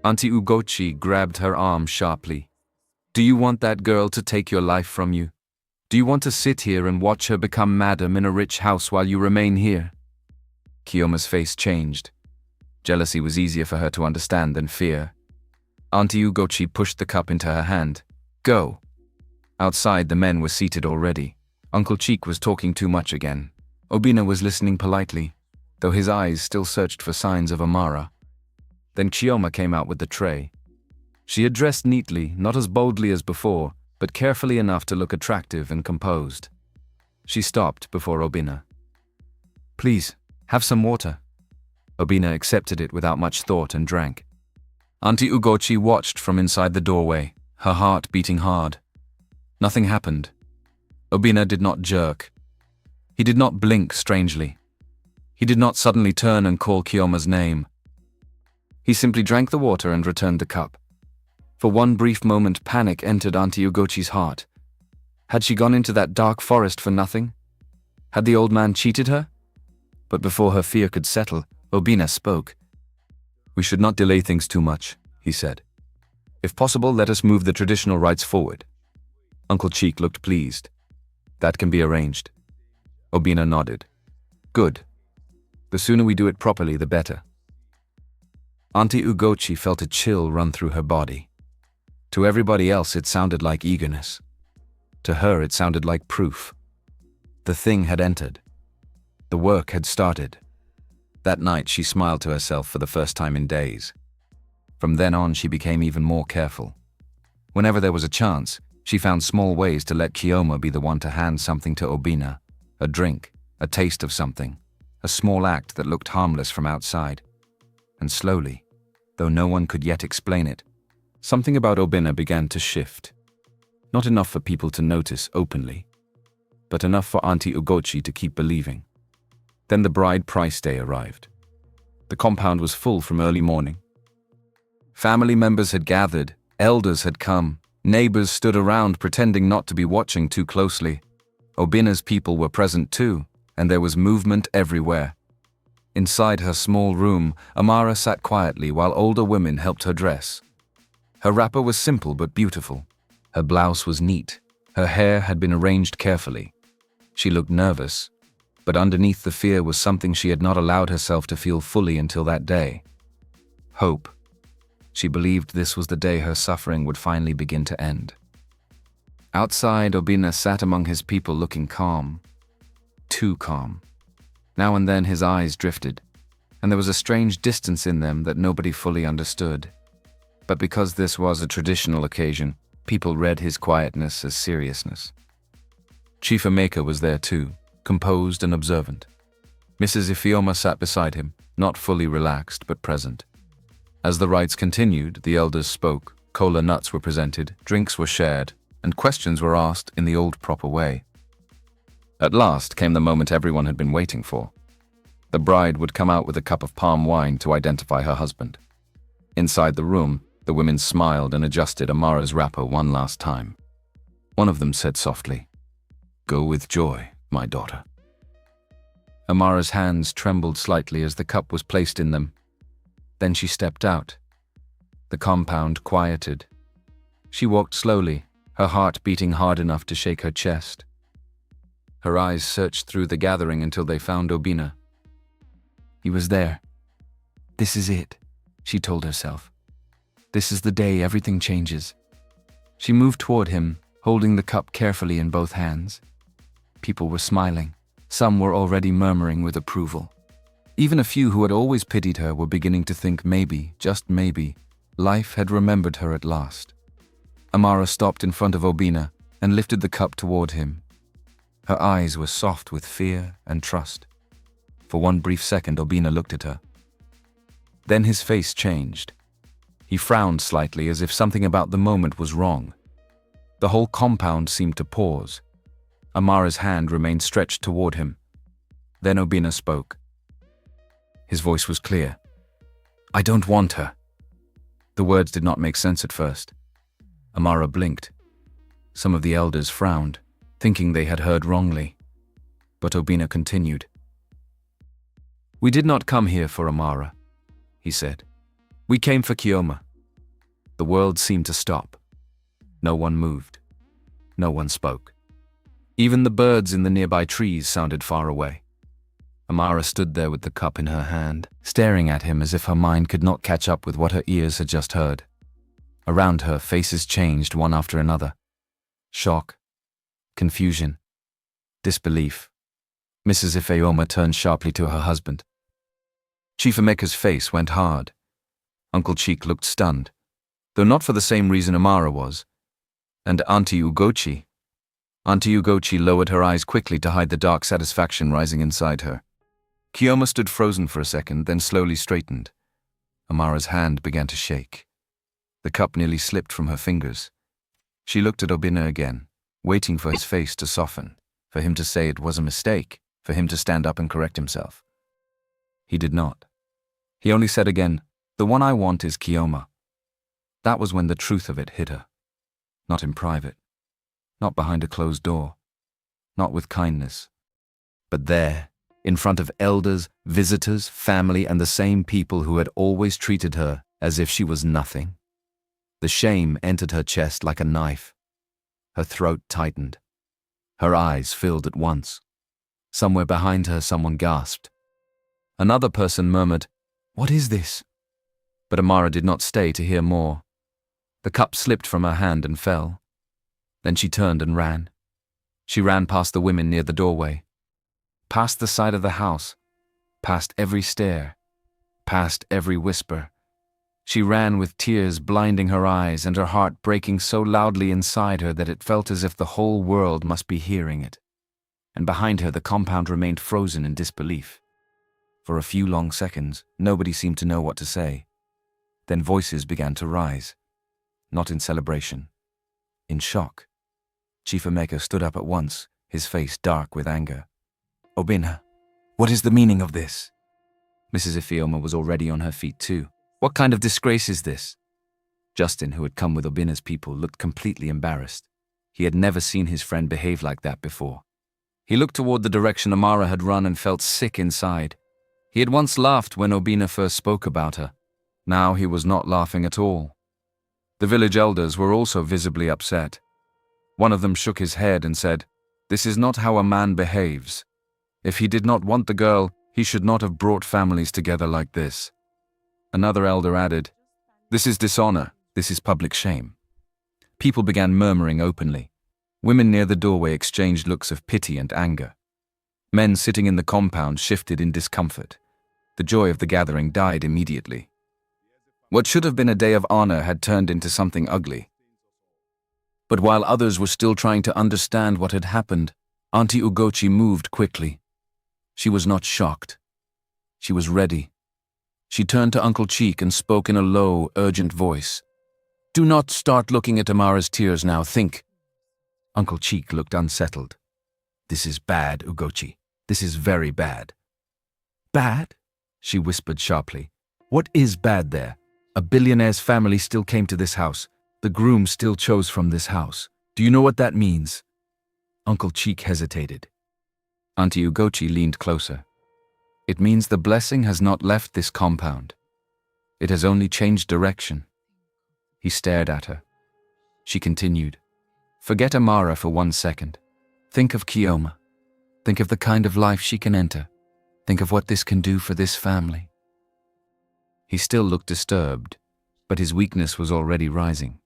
Auntie Ugochi grabbed her arm sharply. "Do you want that girl to take your life from you? Do you want to sit here and watch her become madam in a rich house while you remain here?" Kiyoma's face changed. Jealousy was easier for her to understand than fear. Auntie Ugochi pushed the cup into her hand. "Go." Outside, the men were seated already. Uncle Cheek was talking too much again. Obinna was listening politely, though his eyes still searched for signs of Amara. Then Kiyoma came out with the tray. She had dressed neatly, not as boldly as before, but carefully enough to look attractive and composed. She stopped before Obinna. "Please, have some water." Obinna accepted it without much thought and drank. Auntie Ugochi watched from inside the doorway, her heart beating hard. Nothing happened. Obinna did not jerk. He did not blink strangely. He did not suddenly turn and call Kiyoma's name. He simply drank the water and returned the cup. For one brief moment, panic entered Auntie Ugochi's heart. Had she gone into that dark forest for nothing? Had the old man cheated her? But before her fear could settle, Obinna spoke. "We should not delay things too much," he said. "If possible, let us move the traditional rites forward." Uncle Cheek looked pleased. "That can be arranged." Obinna nodded. "Good. The sooner we do it properly, the better." Auntie Ugochi felt a chill run through her body. To everybody else, it sounded like eagerness. To her, it sounded like proof. The thing had entered. The work had started. That night, she smiled to herself for the first time in days. From then on, she became even more careful. Whenever there was a chance, she found small ways to let Kiyoma be the one to hand something to Obinna, a drink, a taste of something, a small act that looked harmless from outside. And slowly, though no one could yet explain it, something about Obinna began to shift. Not enough for people to notice openly, but enough for Auntie Ugochi to keep believing. Then the bride price day arrived. The compound was full from early morning. Family members had gathered, elders had come, neighbors stood around pretending not to be watching too closely. Obinna's people were present too, and there was movement everywhere. Inside her small room, Amara sat quietly while older women helped her dress. Her wrapper was simple but beautiful. Her blouse was neat. Her hair had been arranged carefully. She looked nervous, but underneath the fear was something she had not allowed herself to feel fully until that day. Hope. She believed this was the day her suffering would finally begin to end. Outside, Obinna sat among his people looking calm. Too calm. Now and then his eyes drifted, and there was a strange distance in them that nobody fully understood. But because this was a traditional occasion, people read his quietness as seriousness. Chief Emeka was there too, composed and observant. Mrs. Ifeoma sat beside him, not fully relaxed but present. As the rites continued, the elders spoke, kola nuts were presented, drinks were shared, and questions were asked in the old proper way. At last came the moment everyone had been waiting for. The bride would come out with a cup of palm wine to identify her husband. Inside the room, the women smiled and adjusted Amara's wrapper one last time. One of them said softly, "Go with joy, my daughter." Amara's hands trembled slightly as the cup was placed in them. Then she stepped out. The compound quieted. She walked slowly, her heart beating hard enough to shake her chest. Her eyes searched through the gathering until they found Obinna. He was there. This is it, she told herself. This is the day everything changes. She moved toward him, holding the cup carefully in both hands. People were smiling. Some were already murmuring with approval. Even a few who had always pitied her were beginning to think maybe, just maybe, life had remembered her at last. Amara stopped in front of Obinna and lifted the cup toward him. Her eyes were soft with fear and trust. For one brief second, Obinna looked at her. Then his face changed. He frowned slightly as if something about the moment was wrong. The whole compound seemed to pause. Amara's hand remained stretched toward him. Then Obinna spoke. His voice was clear. "I don't want her." The words did not make sense at first. Amara blinked. Some of the elders frowned, thinking they had heard wrongly. But Obinna continued. "We did not come here for Amara," he said. "We came for Kioma." The world seemed to stop. No one moved. No one spoke. Even the birds in the nearby trees sounded far away. Amara stood there with the cup in her hand, staring at him as if her mind could not catch up with what her ears had just heard. Around her, faces changed one after another. Shock, confusion, disbelief. Mrs. Ifeoma turned sharply to her husband. Chief Emeka's face went hard. Uncle Cheek looked stunned, though not for the same reason Amara was. And Auntie Ugochi lowered her eyes quickly to hide the dark satisfaction rising inside her. Kioma stood frozen for a second, then slowly straightened. Amara's hand began to shake. The cup nearly slipped from her fingers. She looked at Obinna again, waiting for his face to soften, for him to say it was a mistake, for him to stand up and correct himself. He did not. He only said again, "The one I want is Kioma." That was when the truth of it hit her. Not in private. Not behind a closed door. Not with kindness. But there, in front of elders, visitors, family, and the same people who had always treated her as if she was nothing. The shame entered her chest like a knife. Her throat tightened. Her eyes filled at once. Somewhere behind her, someone gasped. Another person murmured, "What is this?" But Amara did not stay to hear more. The cup slipped from her hand and fell. Then she turned and ran. She ran past the women near the doorway, past the side of the house, past every stare, past every whisper. She ran with tears blinding her eyes and her heart breaking so loudly inside her that it felt as if the whole world must be hearing it. And behind her, the compound remained frozen in disbelief. For a few long seconds, nobody seemed to know what to say. Then voices began to rise. Not in celebration. In shock. Chief Emeka stood up at once, his face dark with anger. "Obinna, what is the meaning of this?" Mrs. Ifeoma was already on her feet too. "What kind of disgrace is this?" Justin, who had come with Obinna's people, looked completely embarrassed. He had never seen his friend behave like that before. He looked toward the direction Amara had run and felt sick inside. He had once laughed when Obinna first spoke about her. Now he was not laughing at all. The village elders were also visibly upset. One of them shook his head and said, "This is not how a man behaves. If he did not want the girl, he should not have brought families together like this." Another elder added, "This is dishonor. This is public shame." People began murmuring openly. Women near the doorway exchanged looks of pity and anger. Men sitting in the compound shifted in discomfort. The joy of the gathering died immediately. What should have been a day of honor had turned into something ugly. But while others were still trying to understand what had happened, Auntie Ugochi moved quickly. She was not shocked. She was ready. She turned to Uncle Cheek and spoke in a low, urgent voice. "Do not start looking at Amara's tears now, think." Uncle Cheek looked unsettled. "This is bad, Ugochi. This is very bad." "Bad?" she whispered sharply. "What is bad there? A billionaire's family still came to this house. The groom still chose from this house. Do you know what that means?" Uncle Cheek hesitated. Auntie Ugochi leaned closer. "It means the blessing has not left this compound. It has only changed direction." He stared at her. She continued. "Forget Amara for 1 second. Think of Kioma. Think of the kind of life she can enter. Think of what this can do for this family." He still looked disturbed, but his weakness was already rising.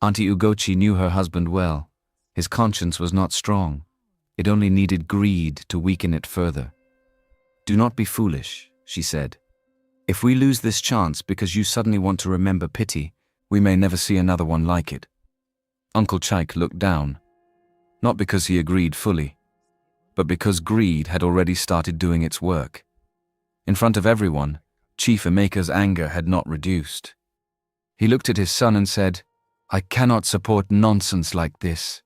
Auntie Ugochi knew her husband well. His conscience was not strong. It only needed greed to weaken it further. "Do not be foolish," she said. "If we lose this chance because you suddenly want to remember pity, we may never see another one like it." Uncle Cheek looked down, not because he agreed fully, but because greed had already started doing its work. In front of everyone, Chief Emeka's anger had not reduced. He looked at his son and said, "I cannot support nonsense like this."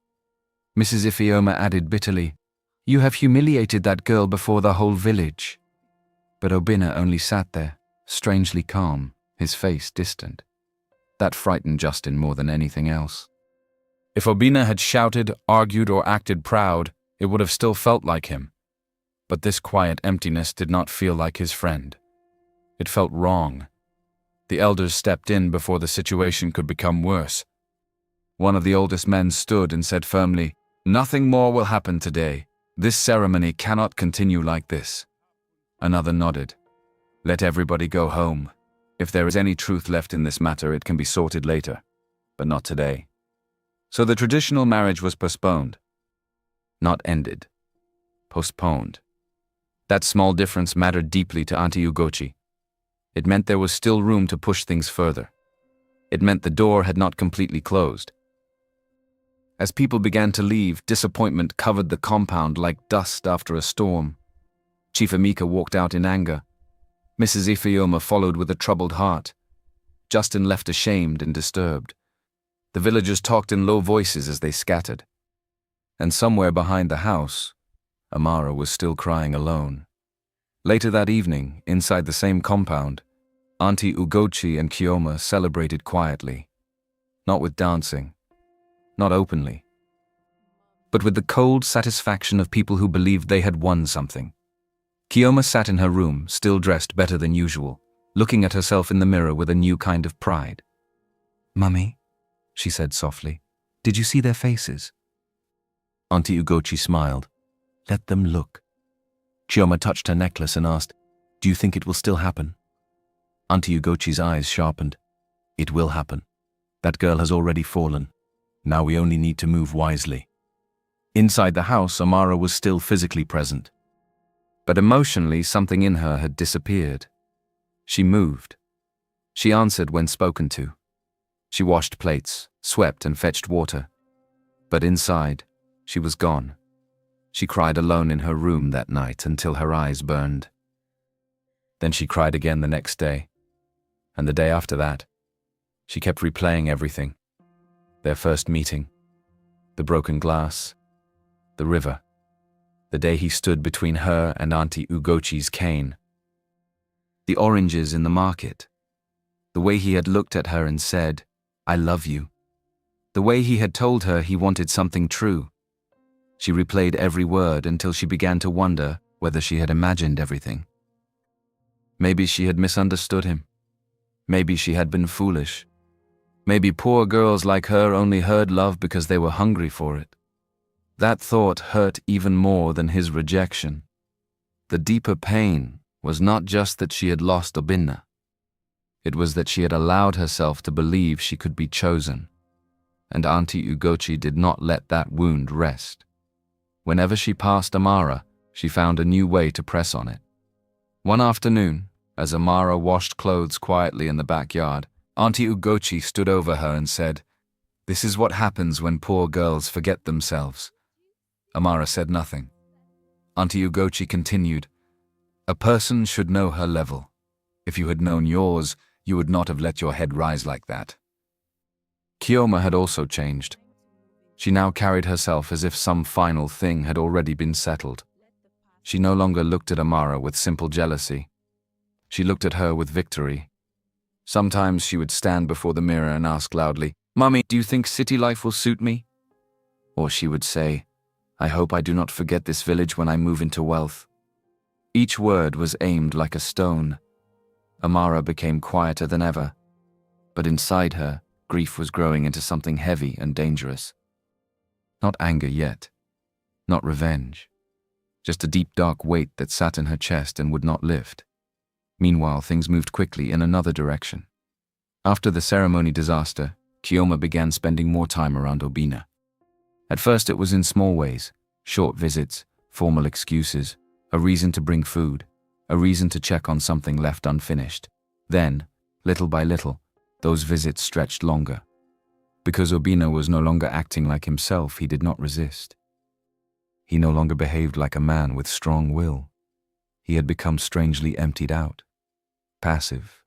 Mrs. Ifeoma added bitterly, "You have humiliated that girl before the whole village." But Obinna only sat there, strangely calm, his face distant. That frightened Justin more than anything else. If Obinna had shouted, argued, or acted proud, it would have still felt like him. But this quiet emptiness did not feel like his friend. It felt wrong. The elders stepped in before the situation could become worse. One of the oldest men stood and said firmly, "Nothing more will happen today. This ceremony cannot continue like this." Another nodded. "Let everybody go home. If there is any truth left in this matter, it can be sorted later, but not today." So the traditional marriage was postponed. Not ended. Postponed. That small difference mattered deeply to Auntie Ugochi. It meant there was still room to push things further. It meant the door had not completely closed. As people began to leave, disappointment covered the compound like dust after a storm. Chief Emeka walked out in anger. Mrs. Ifeoma followed with a troubled heart. Justin left ashamed and disturbed. The villagers talked in low voices as they scattered. And somewhere behind the house, Amara was still crying alone. Later that evening, inside the same compound, Auntie Ugochi and Kioma celebrated quietly. Not with dancing, not openly, but with the cold satisfaction of people who believed they had won something. Kioma sat in her room, still dressed better than usual, looking at herself in the mirror with a new kind of pride. "Mummy," she said softly, "did you see their faces?" Auntie Ugochi smiled. "Let them look." Kioma touched her necklace and asked, "Do you think it will still happen?" Auntie Ugochi's eyes sharpened. "It will happen. That girl has already fallen. Now we only need to move wisely." Inside the house, Amara was still physically present. But emotionally, something in her had disappeared. She moved. She answered when spoken to. She washed plates, swept and fetched water. But inside, she was gone. She cried alone in her room that night until her eyes burned. Then she cried again the next day. And the day after that. She kept replaying everything. Their first meeting. The broken glass. The river. The day he stood between her and Auntie Ugochi's cane. The oranges in the market. The way he had looked at her and said, "I love you." The way he had told her he wanted something true. She replayed every word until she began to wonder whether she had imagined everything. Maybe she had misunderstood him. Maybe she had been foolish. Maybe poor girls like her only heard love because they were hungry for it. That thought hurt even more than his rejection. The deeper pain was not just that she had lost Obinna. It was that she had allowed herself to believe she could be chosen. And Auntie Ugochi did not let that wound rest. Whenever she passed Amara, she found a new way to press on it. One afternoon, as Amara washed clothes quietly in the backyard, Auntie Ugochi stood over her and said, "This is what happens when poor girls forget themselves." Amara said nothing. Auntie Ugochi continued, "A person should know her level. If you had known yours, you would not have let your head rise like that." Kioma had also changed. She now carried herself as if some final thing had already been settled. She no longer looked at Amara with simple jealousy. She looked at her with victory. Sometimes she would stand before the mirror and ask loudly, "Mummy, do you think city life will suit me?" Or she would say, "I hope I do not forget this village when I move into wealth." Each word was aimed like a stone. Amara became quieter than ever, but inside her, grief was growing into something heavy and dangerous. Not anger yet, not revenge, just a deep dark weight that sat in her chest and would not lift. Meanwhile, things moved quickly in another direction. After the ceremony disaster, Kioma began spending more time around Obinna. At first it was in small ways, short visits, formal excuses, a reason to bring food, a reason to check on something left unfinished. Then, little by little, those visits stretched longer. Because Obinna was no longer acting like himself, he did not resist. He no longer behaved like a man with strong will. He had become strangely emptied out, passive,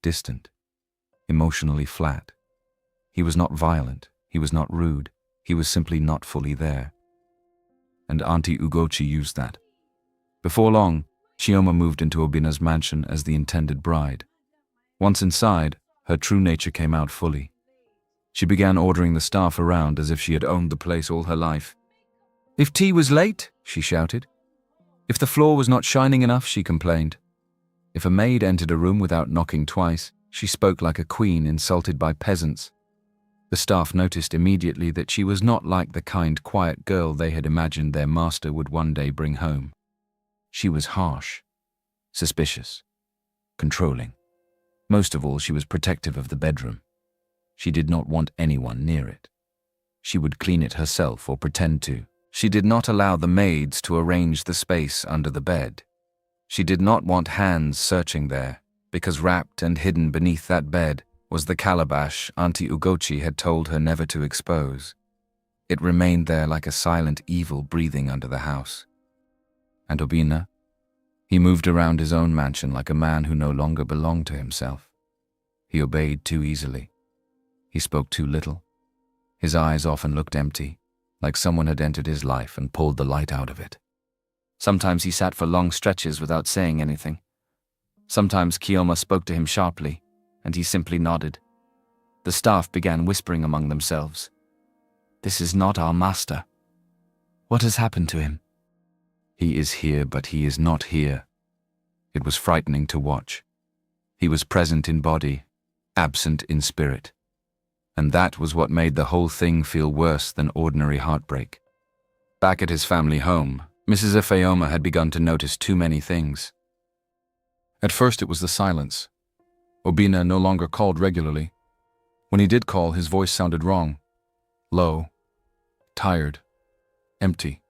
distant, emotionally flat. He was not violent, he was not rude, he was simply not fully there. And Auntie Ugochi used that. Before long, Chioma moved into Obinna's mansion as the intended bride. Once inside, her true nature came out fully. She began ordering the staff around as if she had owned the place all her life. "If tea was late," she shouted. If the floor was not shining enough, she complained. If a maid entered a room without knocking twice, she spoke like a queen insulted by peasants. The staff noticed immediately that she was not like the kind, quiet girl they had imagined their master would one day bring home. She was harsh, suspicious, controlling. Most of all, she was protective of the bedroom. She did not want anyone near it. She would clean it herself or pretend to. She did not allow the maids to arrange the space under the bed. She did not want hands searching there, because wrapped and hidden beneath that bed was the calabash Auntie Ugochi had told her never to expose. It remained there like a silent evil breathing under the house. And Obinna? He moved around his own mansion like a man who no longer belonged to himself. He obeyed too easily. He spoke too little. His eyes often looked empty, like someone had entered his life and pulled the light out of it. Sometimes he sat for long stretches without saying anything. Sometimes Kioma spoke to him sharply, and he simply nodded. The staff began whispering among themselves. "This is not our master. What has happened to him?" "He is here, but he is not here." It was frightening to watch. He was present in body, absent in spirit. And that was what made the whole thing feel worse than ordinary heartbreak. Back at his family home, Mrs. Ifeoma had begun to notice too many things. At first it was the silence. Obinna no longer called regularly. When he did call, his voice sounded wrong. Low, tired, empty.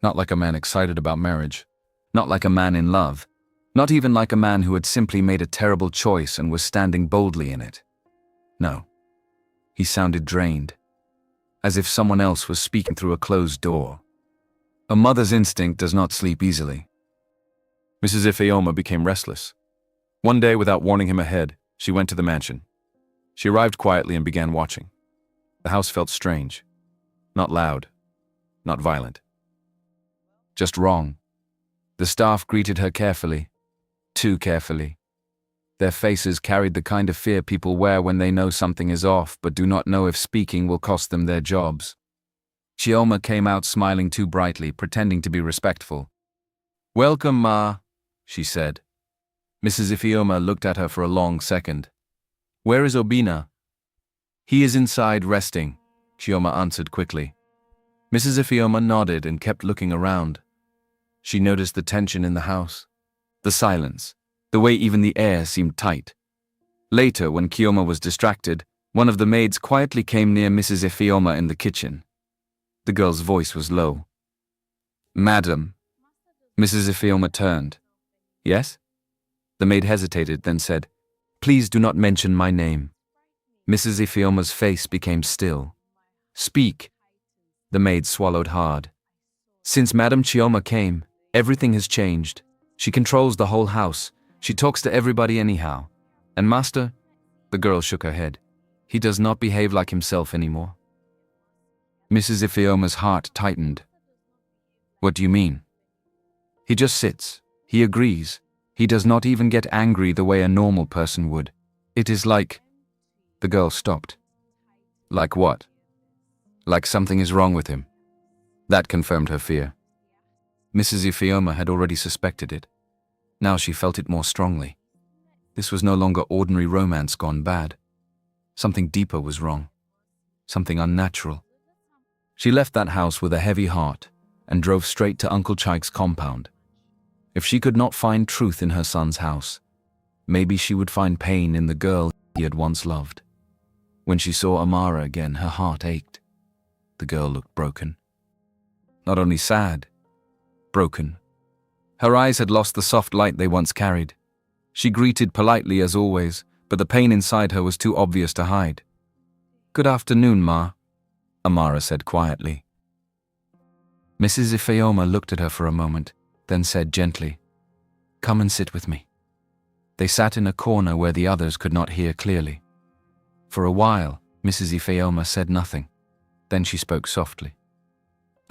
Not like a man excited about marriage. Not like a man in love. Not even like a man who had simply made a terrible choice and was standing boldly in it. No. He sounded drained, as if someone else was speaking through a closed door. A mother's instinct does not sleep easily. Mrs. Ifeoma became restless. One day, without warning him ahead, she went to the mansion. She arrived quietly and began watching. The house felt strange. Not loud. Not violent. Just wrong. The staff greeted her carefully. Too carefully. Their faces carried the kind of fear people wear when they know something is off but do not know if speaking will cost them their jobs. Chioma came out smiling too brightly, pretending to be respectful. "Welcome, Ma," she said. Mrs. Ifeoma looked at her for a long second. "Where is Obinna?" "He is inside resting," Chioma answered quickly. Mrs. Ifeoma nodded and kept looking around. She noticed the tension in the house, the silence, the way even the air seemed tight. Later, when Chioma was distracted, one of the maids quietly came near Mrs. Ifeoma in the kitchen. The girl's voice was low. "Madam, Mrs. Ifeoma turned. Yes? The maid hesitated, then said, Please do not mention my name. Mrs. Ifeoma's face became still. Speak. The maid swallowed hard. Since Madam Chioma came, everything has changed. She controls the whole house. She talks to everybody anyhow. And Master? The girl shook her head. He does not behave like himself anymore. Mrs. Ifeoma's heart tightened. What do you mean? He just sits. He agrees. He does not even get angry the way a normal person would. It is like... The girl stopped. Like what? Like something is wrong with him. That confirmed her fear. Mrs. Ifeoma had already suspected it. Now she felt it more strongly. This was no longer ordinary romance gone bad. Something deeper was wrong. Something unnatural. She left that house with a heavy heart and drove straight to Uncle Chike's compound. If she could not find truth in her son's house, maybe she would find pain in the girl he had once loved. When she saw Amara again, her heart ached. The girl looked broken. Not only sad, broken. Her eyes had lost the soft light they once carried. She greeted politely as always, but the pain inside her was too obvious to hide. Good afternoon, Ma, Amara said quietly. Mrs. Ifeoma looked at her for a moment, then said gently, Come and sit with me. They sat in a corner where the others could not hear clearly. For a while, Mrs. Ifeoma said nothing. Then she spoke softly.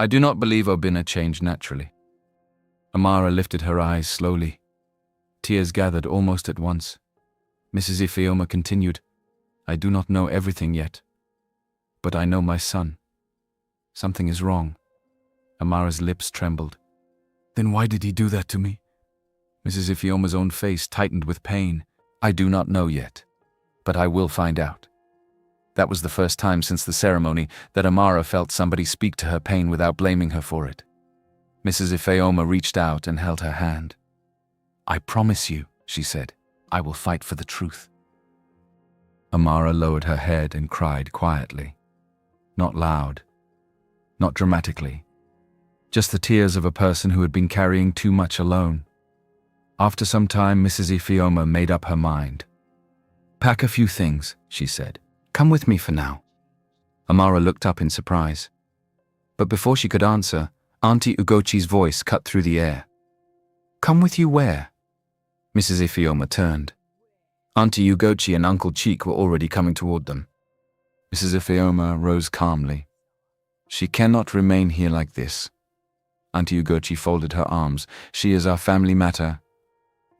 I do not believe Obinna changed naturally. Amara lifted her eyes slowly. Tears gathered almost at once. Mrs. Ifeoma continued, I do not know everything yet, but I know my son. Something is wrong. Amara's lips trembled. Then why did he do that to me? Mrs. Ifeoma's own face tightened with pain. I do not know yet, but I will find out. That was the first time since the ceremony that Amara felt somebody speak to her pain without blaming her for it. Mrs. Ifeoma reached out and held her hand. I promise you, she said, I will fight for the truth. Amara lowered her head and cried quietly. Not loud, not dramatically. Just the tears of a person who had been carrying too much alone. After some time, Mrs. Ifeoma made up her mind. Pack a few things, she said. Come with me for now. Amara looked up in surprise. But before she could answer, Auntie Ugochi's voice cut through the air. Come with you where? Mrs. Ifeoma turned. Auntie Ugochi and Uncle Chike were already coming toward them. Mrs. Ifeoma rose calmly. She cannot remain here like this. Auntie Ugochi folded her arms. She is our family matter.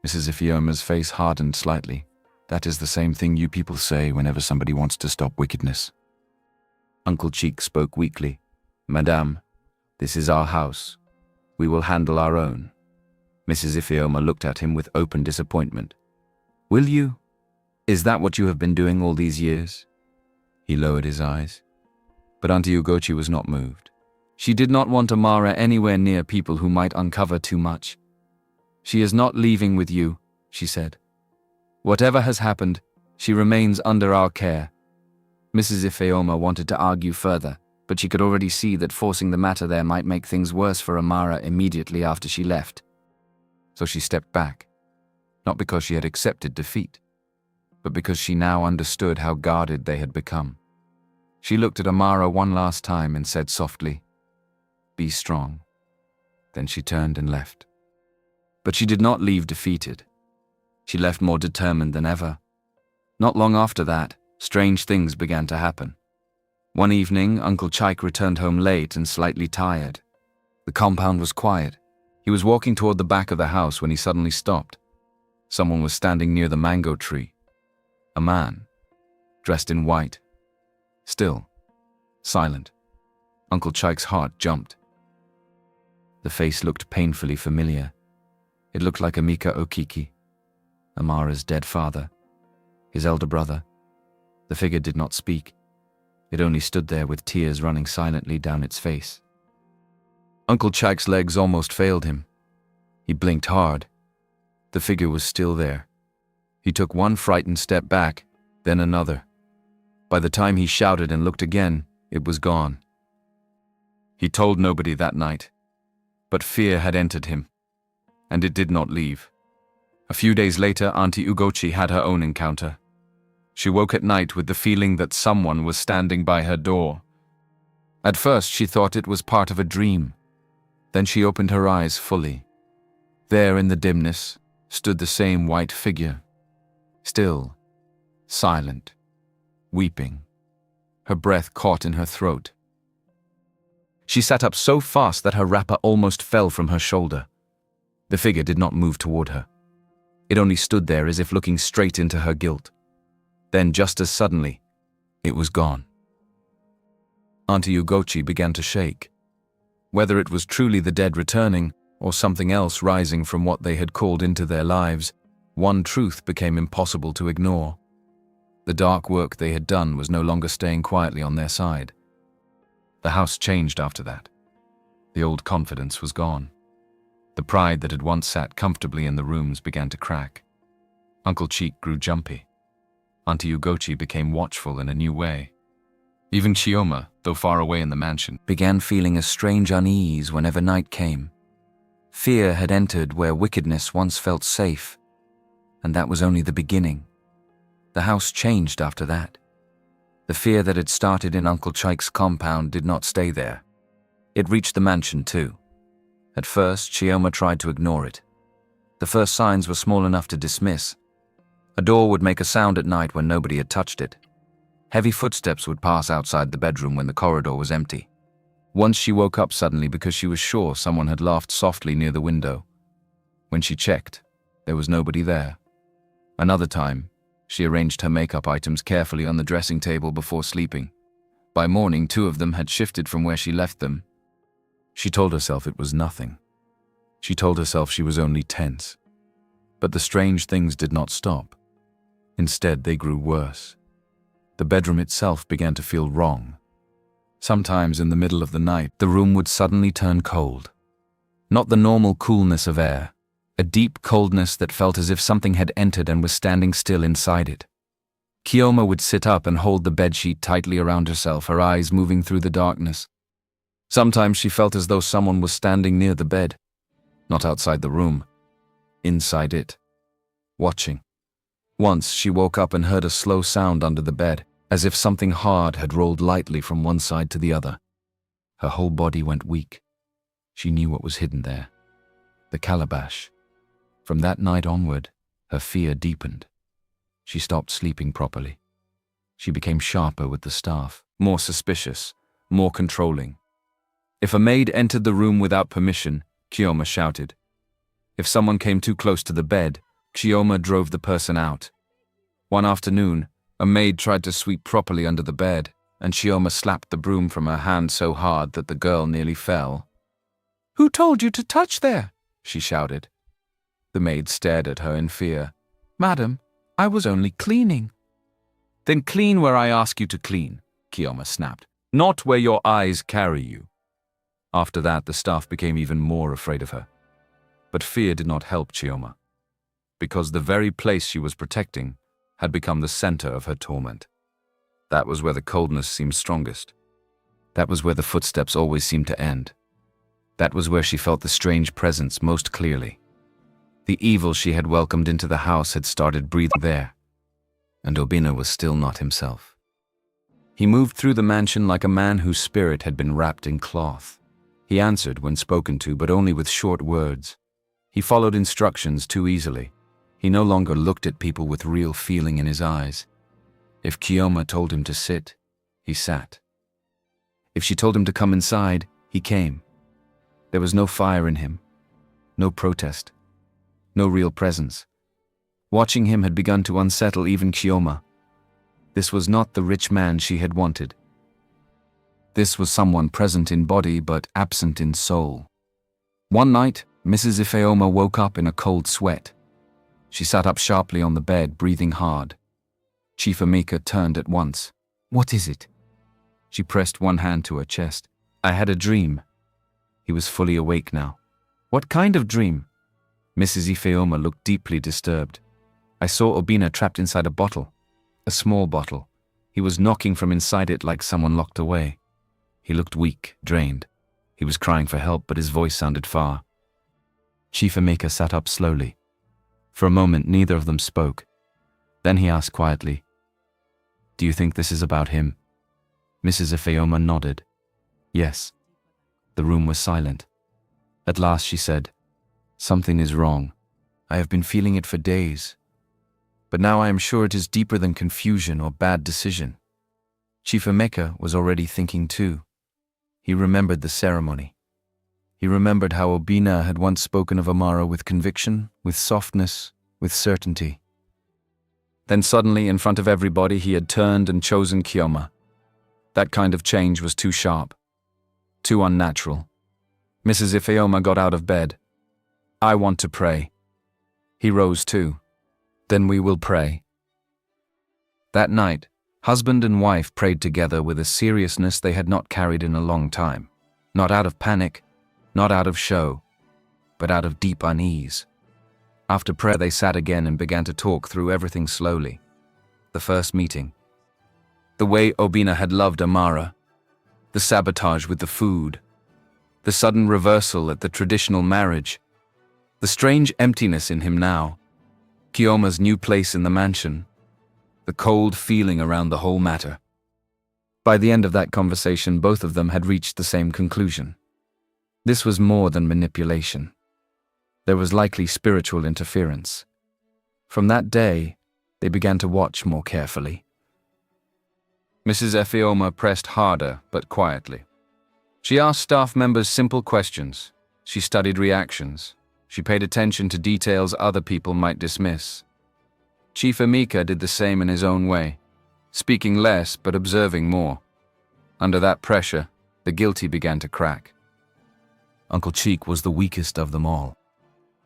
Mrs. Ifeoma's face hardened slightly. That is the same thing you people say whenever somebody wants to stop wickedness. Uncle Chike spoke weakly. Madame, this is our house. We will handle our own. Mrs. Ifeoma looked at him with open disappointment. Will you? Is that what you have been doing all these years? He lowered his eyes. But Auntie Ugochi was not moved. She did not want Amara anywhere near people who might uncover too much. She is not leaving with you, she said. Whatever has happened, she remains under our care. Mrs. Ifeoma wanted to argue further, but she could already see that forcing the matter there might make things worse for Amara immediately after she left. So she stepped back, not because she had accepted defeat, but because she now understood how guarded they had become. She looked at Amara one last time and said softly, Be strong. Then she turned and left. But she did not leave defeated. She left more determined than ever. Not long after that, strange things began to happen. One evening, Uncle Chike returned home late and slightly tired. The compound was quiet. He was walking toward the back of the house when he suddenly stopped. Someone was standing near the mango tree. A man, dressed in white. Still, silent. Uncle Chike's heart jumped. The face looked painfully familiar. It looked like Amika Okiki, Amara's dead father, his elder brother. The figure did not speak. It only stood there with tears running silently down its face. Uncle Chike's legs almost failed him. He blinked hard. The figure was still there. He took one frightened step back, then another. By the time he shouted and looked again, it was gone. He told nobody that night, but fear had entered him. and it did not leave. A few days later, Auntie Ugochi had her own encounter. She woke at night with the feeling that someone was standing by her door. At first, she thought it was part of a dream. Then she opened her eyes fully. There in the dimness stood the same white figure, still, silent, weeping, her breath caught in her throat. She sat up so fast that her wrapper almost fell from her shoulder. The figure did not move toward her. It only stood there as if looking straight into her guilt. Then, just as suddenly, it was gone. Auntie Ugochi began to shake. Whether it was truly the dead returning, or something else rising from what they had called into their lives, one truth became impossible to ignore. The dark work they had done was no longer staying quietly on their side. The house changed after that. The old confidence was gone. The pride that had once sat comfortably in the rooms began to crack. Uncle Cheek grew jumpy. Auntie Ugochi became watchful in a new way. Even Chioma, though far away in the mansion, began feeling a strange unease whenever night came. Fear had entered where wickedness once felt safe, and that was only the beginning. The house changed after that. The fear that had started in Uncle Chike's compound did not stay there. It reached the mansion too. At first, Chioma tried to ignore it. The first signs were small enough to dismiss. A door would make a sound at night when nobody had touched it. Heavy footsteps would pass outside the bedroom when the corridor was empty. Once she woke up suddenly because she was sure someone had laughed softly near the window. When she checked, there was nobody there. Another time, she arranged her makeup items carefully on the dressing table before sleeping. By morning, 2 of them had shifted from where she left them. She told herself it was nothing. She told herself she was only tense. But the strange things did not stop. Instead, they grew worse. The bedroom itself began to feel wrong. Sometimes in the middle of the night, the room would suddenly turn cold. Not the normal coolness of air, a deep coldness that felt as if something had entered and was standing still inside it. Chioma would sit up and hold the bedsheet tightly around herself, her eyes moving through the darkness. Sometimes she felt as though someone was standing near the bed, not outside the room, inside it, watching. Once she woke up and heard a slow sound under the bed, as if something hard had rolled lightly from one side to the other. Her whole body went weak. She knew what was hidden there. The calabash. From that night onward, her fear deepened. She stopped sleeping properly. She became sharper with the staff, more suspicious, more controlling. If a maid entered the room without permission, Chioma shouted. If someone came too close to the bed, Chioma drove the person out. One afternoon, a maid tried to sweep properly under the bed, and Chioma slapped the broom from her hand so hard that the girl nearly fell. "Who told you to touch there?" she shouted. The maid stared at her in fear. "Madam, I was only cleaning." "Then clean where I ask you to clean," Chioma snapped, "not where your eyes carry you." After that, the staff became even more afraid of her. But fear did not help Chioma, because the very place she was protecting had become the center of her torment. That was where the coldness seemed strongest. That was where the footsteps always seemed to end. That was where she felt the strange presence most clearly. The evil she had welcomed into the house had started breathing there, and Obinna was still not himself. He moved through the mansion like a man whose spirit had been wrapped in cloth. He answered when spoken to, but only with short words. He followed instructions too easily. He no longer looked at people with real feeling in his eyes. If Chioma told him to sit, he sat. If she told him to come inside, he came. There was no fire in him, no protest, no real presence. Watching him had begun to unsettle even Chioma. This was not the rich man she had wanted. This was someone present in body but absent in soul. One night, Mrs. Ifeoma woke up in a cold sweat. She sat up sharply on the bed, breathing hard. Chief Amika turned at once. "What is it?" She pressed one hand to her chest. "I had a dream." He was fully awake now. "What kind of dream?" Mrs. Ifeoma looked deeply disturbed. "I saw Obinna trapped inside a bottle. A small bottle. He was knocking from inside it like someone locked away. He looked weak, drained. He was crying for help, but his voice sounded far. Chief Emeka sat up slowly. For a moment, neither of them spoke. Then he asked quietly, "Do you think this is about him?" Mrs. Ifeoma nodded. "Yes." The room was silent. At last she said, "Something is wrong. I have been feeling it for days. But now I am sure it is deeper than confusion or bad decision." Chief Emeka was already thinking too. He remembered the ceremony. He remembered how Obinna had once spoken of Amara with conviction, with softness, with certainty. Then suddenly, in front of everybody, he had turned and chosen Kioma. That kind of change was too sharp, too unnatural. Mrs. Ifeoma got out of bed. "I want to pray." He rose too. "Then we will pray." That night, husband and wife prayed together with a seriousness they had not carried in a long time. Not out of panic, not out of show, but out of deep unease. After prayer they sat again and began to talk through everything slowly. The first meeting. The way Obinna had loved Amara. The sabotage with the food. The sudden reversal at the traditional marriage. The strange emptiness in him now. Kioma's new place in the mansion. The cold feeling around the whole matter. By the end of that conversation, both of them had reached the same conclusion. This was more than manipulation. There was likely spiritual interference. From that day, they began to watch more carefully. Mrs. Ifeoma pressed harder, but quietly. She asked staff members simple questions. She studied reactions. She paid attention to details other people might dismiss. Chief Emeka did the same in his own way, speaking less but observing more. Under that pressure, the guilty began to crack. Uncle Cheek was the weakest of them all.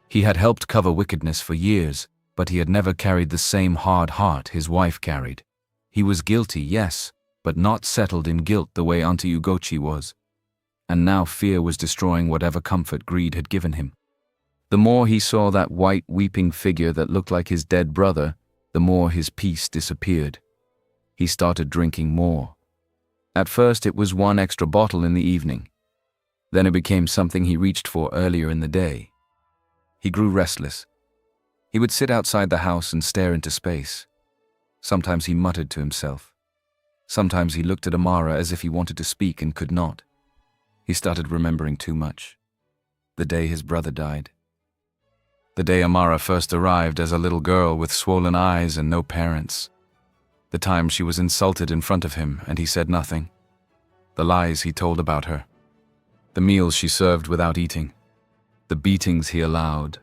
He had helped cover wickedness for years, but he had never carried the same hard heart his wife carried. He was guilty, yes, but not settled in guilt the way Auntie Ugochi was. And now fear was destroying whatever comfort greed had given him. The more he saw that white, weeping figure that looked like his dead brother, the more his peace disappeared. He started drinking more. At first it was one extra bottle in the evening. Then it became something he reached for earlier in the day. He grew restless. He would sit outside the house and stare into space. Sometimes he muttered to himself. Sometimes he looked at Amara as if he wanted to speak and could not. He started remembering too much. The day his brother died. The day Amara first arrived as a little girl with swollen eyes and no parents. The time she was insulted in front of him and he said nothing. The lies he told about her. The meals she served without eating. The beatings he allowed.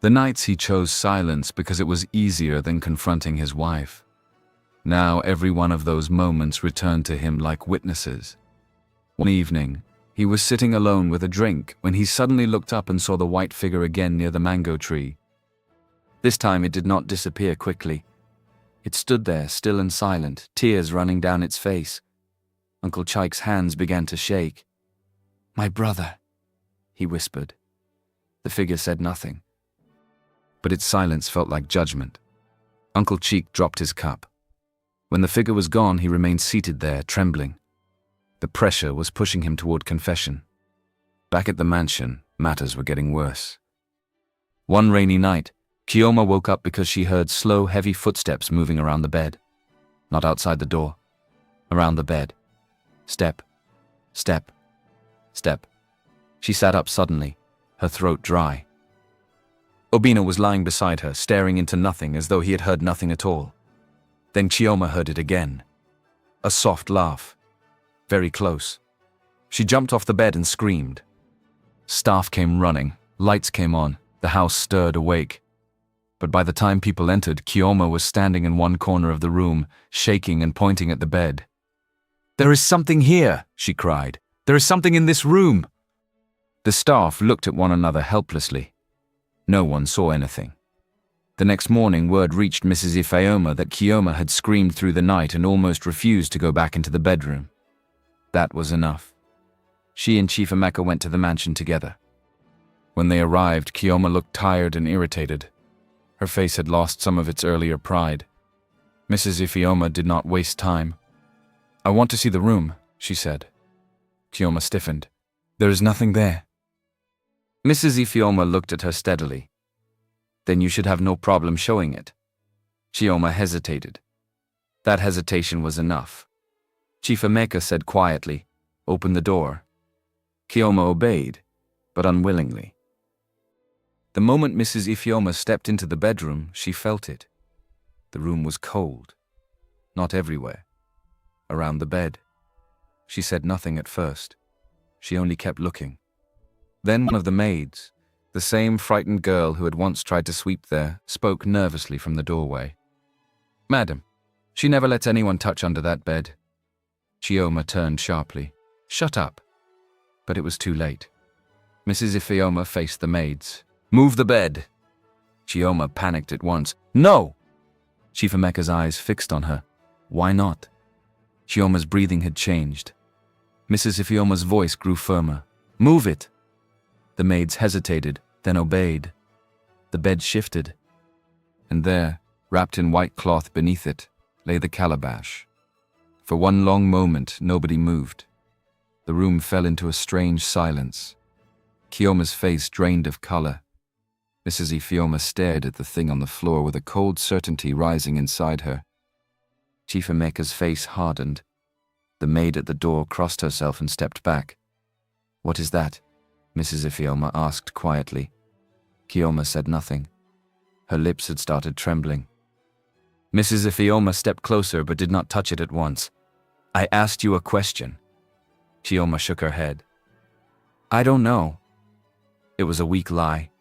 The nights he chose silence because it was easier than confronting his wife. Now every one of those moments returned to him like witnesses. One evening, he was sitting alone with a drink when he suddenly looked up and saw the white figure again near the mango tree. This time it did not disappear quickly. It stood there, still and silent, tears running down its face. Uncle Chike's hands began to shake. "My brother," he whispered. The figure said nothing. But its silence felt like judgment. Uncle Cheek dropped his cup. When the figure was gone, he remained seated there, trembling. The pressure was pushing him toward confession. Back at the mansion, matters were getting worse. One rainy night, Kioma woke up because she heard slow, heavy footsteps moving around the bed. Not outside the door. Around the bed. Step. Step. Step. She sat up suddenly, her throat dry. Obinna was lying beside her, staring into nothing as though he had heard nothing at all. Then Kioma heard it again. A soft laugh. Very close. She jumped off the bed and screamed. Staff came running, lights came on, the house stirred awake. But by the time people entered, Kioma was standing in one corner of the room, shaking and pointing at the bed. "There is something here," she cried. "There is something in this room." The staff looked at one another helplessly. No one saw anything. The next morning, word reached Mrs. Ifeoma that Kioma had screamed through the night and almost refused to go back into the bedroom. That was enough. She and Chief Emeka went to the mansion together. When they arrived, Kioma looked tired and irritated. Her face had lost some of its earlier pride. Mrs. Ifeoma did not waste time. "I want to see the room," she said. Kioma stiffened. "There is nothing there." Mrs. Ifeoma looked at her steadily. Then you should have no problem showing it. Chioma hesitated. That hesitation was enough. Chief Emeka said quietly, "Open the door." Chioma obeyed, but unwillingly. The moment Mrs. Ifeoma stepped into the bedroom, she felt it. The room was cold. Not everywhere. Around the bed. She said nothing at first. She only kept looking. Then one of the maids, the same frightened girl who had once tried to sweep there, spoke nervously from the doorway. "Madam, she never lets anyone touch under that bed." Chioma turned sharply. "Shut up." But it was too late. Mrs. Ifeoma faced the maids. "Move the bed." Chioma panicked at once. "No!" Chief Emeka's eyes fixed on her. "Why not?" Chioma's breathing had changed. Mrs. Ifeoma's voice grew firmer. "Move it." The maids hesitated, then obeyed. The bed shifted. And there, wrapped in white cloth beneath it, lay the calabash. For one long moment, nobody moved. The room fell into a strange silence. Chioma's face drained of color. Mrs. Ifeoma stared at the thing on the floor with a cold certainty rising inside her. Chief Emeka's face hardened. The maid at the door crossed herself and stepped back. "What is that?" Mrs. Ifeoma asked quietly. Chioma said nothing. Her lips had started trembling. Mrs. Ifeoma stepped closer but did not touch it at once. "I asked you a question." Chioma shook her head. "I don't know." It was a weak lie.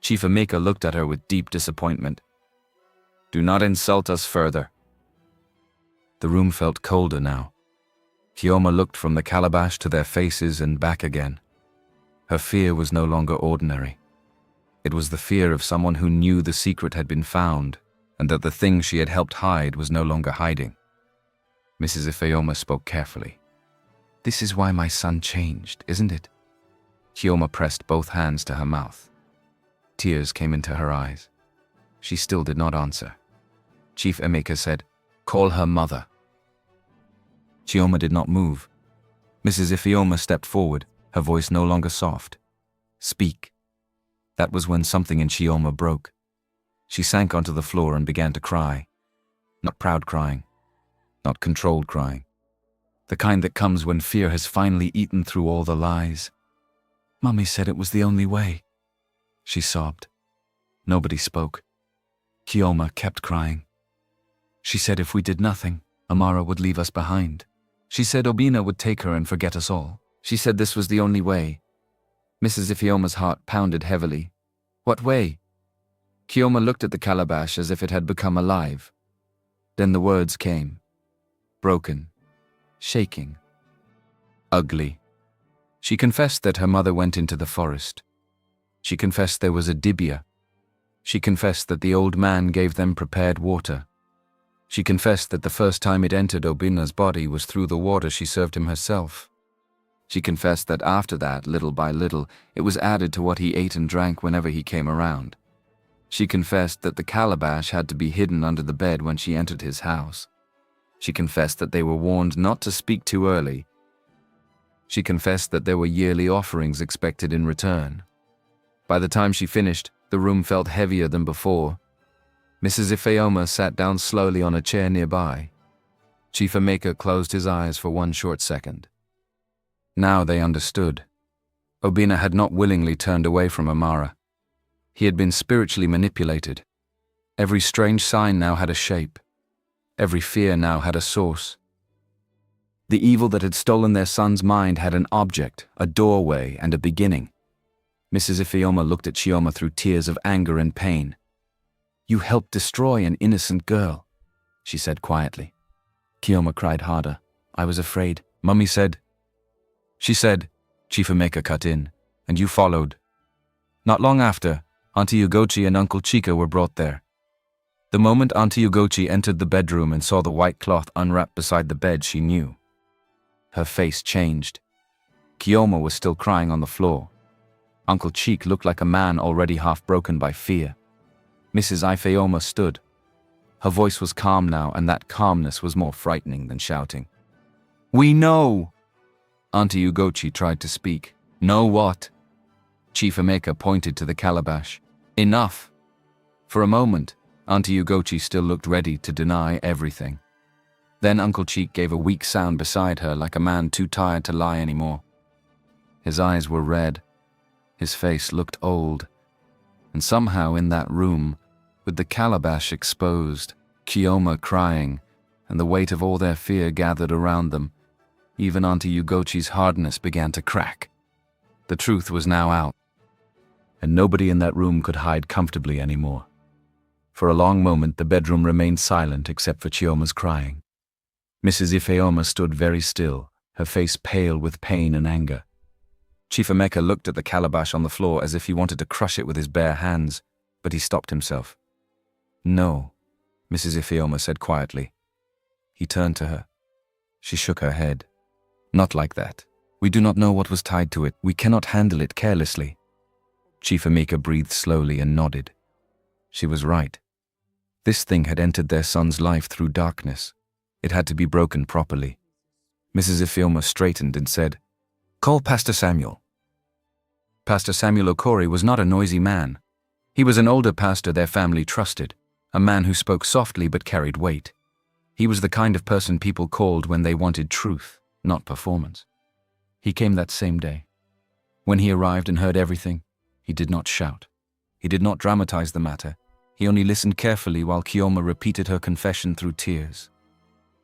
Chief Emeka looked at her with deep disappointment. "Do not insult us further." The room felt colder now. Chioma looked from the calabash to their faces and back again. Her fear was no longer ordinary. It was the fear of someone who knew the secret had been found, and that the thing she had helped hide was no longer hiding. Mrs. Ifeoma spoke carefully. "This is why my son changed, isn't it?" Chioma pressed both hands to her mouth. Tears came into her eyes. She still did not answer. Chief Emeka said, "Call her mother." Chioma did not move. Mrs. Ifeoma stepped forward, her voice no longer soft. "Speak." That was when something in Chioma broke. She sank onto the floor and began to cry. Not proud crying. Not controlled crying. The kind that comes when fear has finally eaten through all the lies. "Mummy said it was the only way," she sobbed. Nobody spoke. Chioma kept crying. She said if we did nothing, Amara would leave us behind. She said Obinna would take her and forget us all. She said this was the only way. Mrs. Ifeoma's heart pounded heavily. What way? Chioma looked at the calabash as if it had become alive. Then the words came. Broken. Shaking. Ugly. She confessed that her mother went into the forest. She confessed there was a dibia. She confessed that the old man gave them prepared water. She confessed that the first time it entered Obinna's body was through the water she served him herself. She confessed that after that, little by little, it was added to what he ate and drank whenever he came around. She confessed that the calabash had to be hidden under the bed when she entered his house. She confessed that they were warned not to speak too early. She confessed that there were yearly offerings expected in return. By the time she finished, the room felt heavier than before. Mrs. Ifeoma sat down slowly on a chair nearby. Chief Emeka closed his eyes for one short second. Now they understood. Obinna had not willingly turned away from Amara. He had been spiritually manipulated. Every strange sign now had a shape. Every fear now had a source. The evil that had stolen their son's mind had an object, a doorway, and a beginning. Mrs. Ifeoma looked at Chioma through tears of anger and pain. "You helped destroy an innocent girl," she said quietly. Chioma cried harder. "I was afraid. Mummy said..." She said, Chief Emeka cut in, "And you followed." Not long after, Auntie Ugochi and Uncle Chika were brought there. The moment Auntie Ugochi entered the bedroom and saw the white cloth unwrapped beside the bed, she knew. Her face changed. Chioma was still crying on the floor. Uncle Cheek looked like a man already half broken by fear. Mrs. Ifeoma stood. Her voice was calm now, and that calmness was more frightening than shouting. "We know!" Auntie Ugochi tried to speak. "Know what?" Chief Emeka pointed to the calabash. Enough! For a moment, Auntie Ugochi still looked ready to deny everything. Then Uncle Cheek gave a weak sound beside her like a man too tired to lie anymore. His eyes were red. His face looked old. And somehow in that room, with the calabash exposed, Kioma crying, and the weight of all their fear gathered around them, even Auntie Ugochi's hardness began to crack. The truth was now out, and nobody in that room could hide comfortably anymore. For a long moment the bedroom remained silent except for Chioma's crying. Mrs. Ifeoma stood very still, her face pale with pain and anger. Chief Emeka looked at the calabash on the floor as if he wanted to crush it with his bare hands, but he stopped himself. No, Mrs. Ifeoma said quietly. He turned to her. She shook her head. Not like that. We do not know what was tied to it. We cannot handle it carelessly. Chief Emeka breathed slowly and nodded. She was right. This thing had entered their son's life through darkness. It had to be broken properly. Mrs. Ifeoma straightened and said, "Call Pastor Samuel." Pastor Samuel Okori was not a noisy man. He was an older pastor their family trusted, a man who spoke softly but carried weight. He was the kind of person people called when they wanted truth, not performance. He came that same day. When he arrived and heard everything, he did not shout. He did not dramatize the matter. He only listened carefully while Kioma repeated her confession through tears.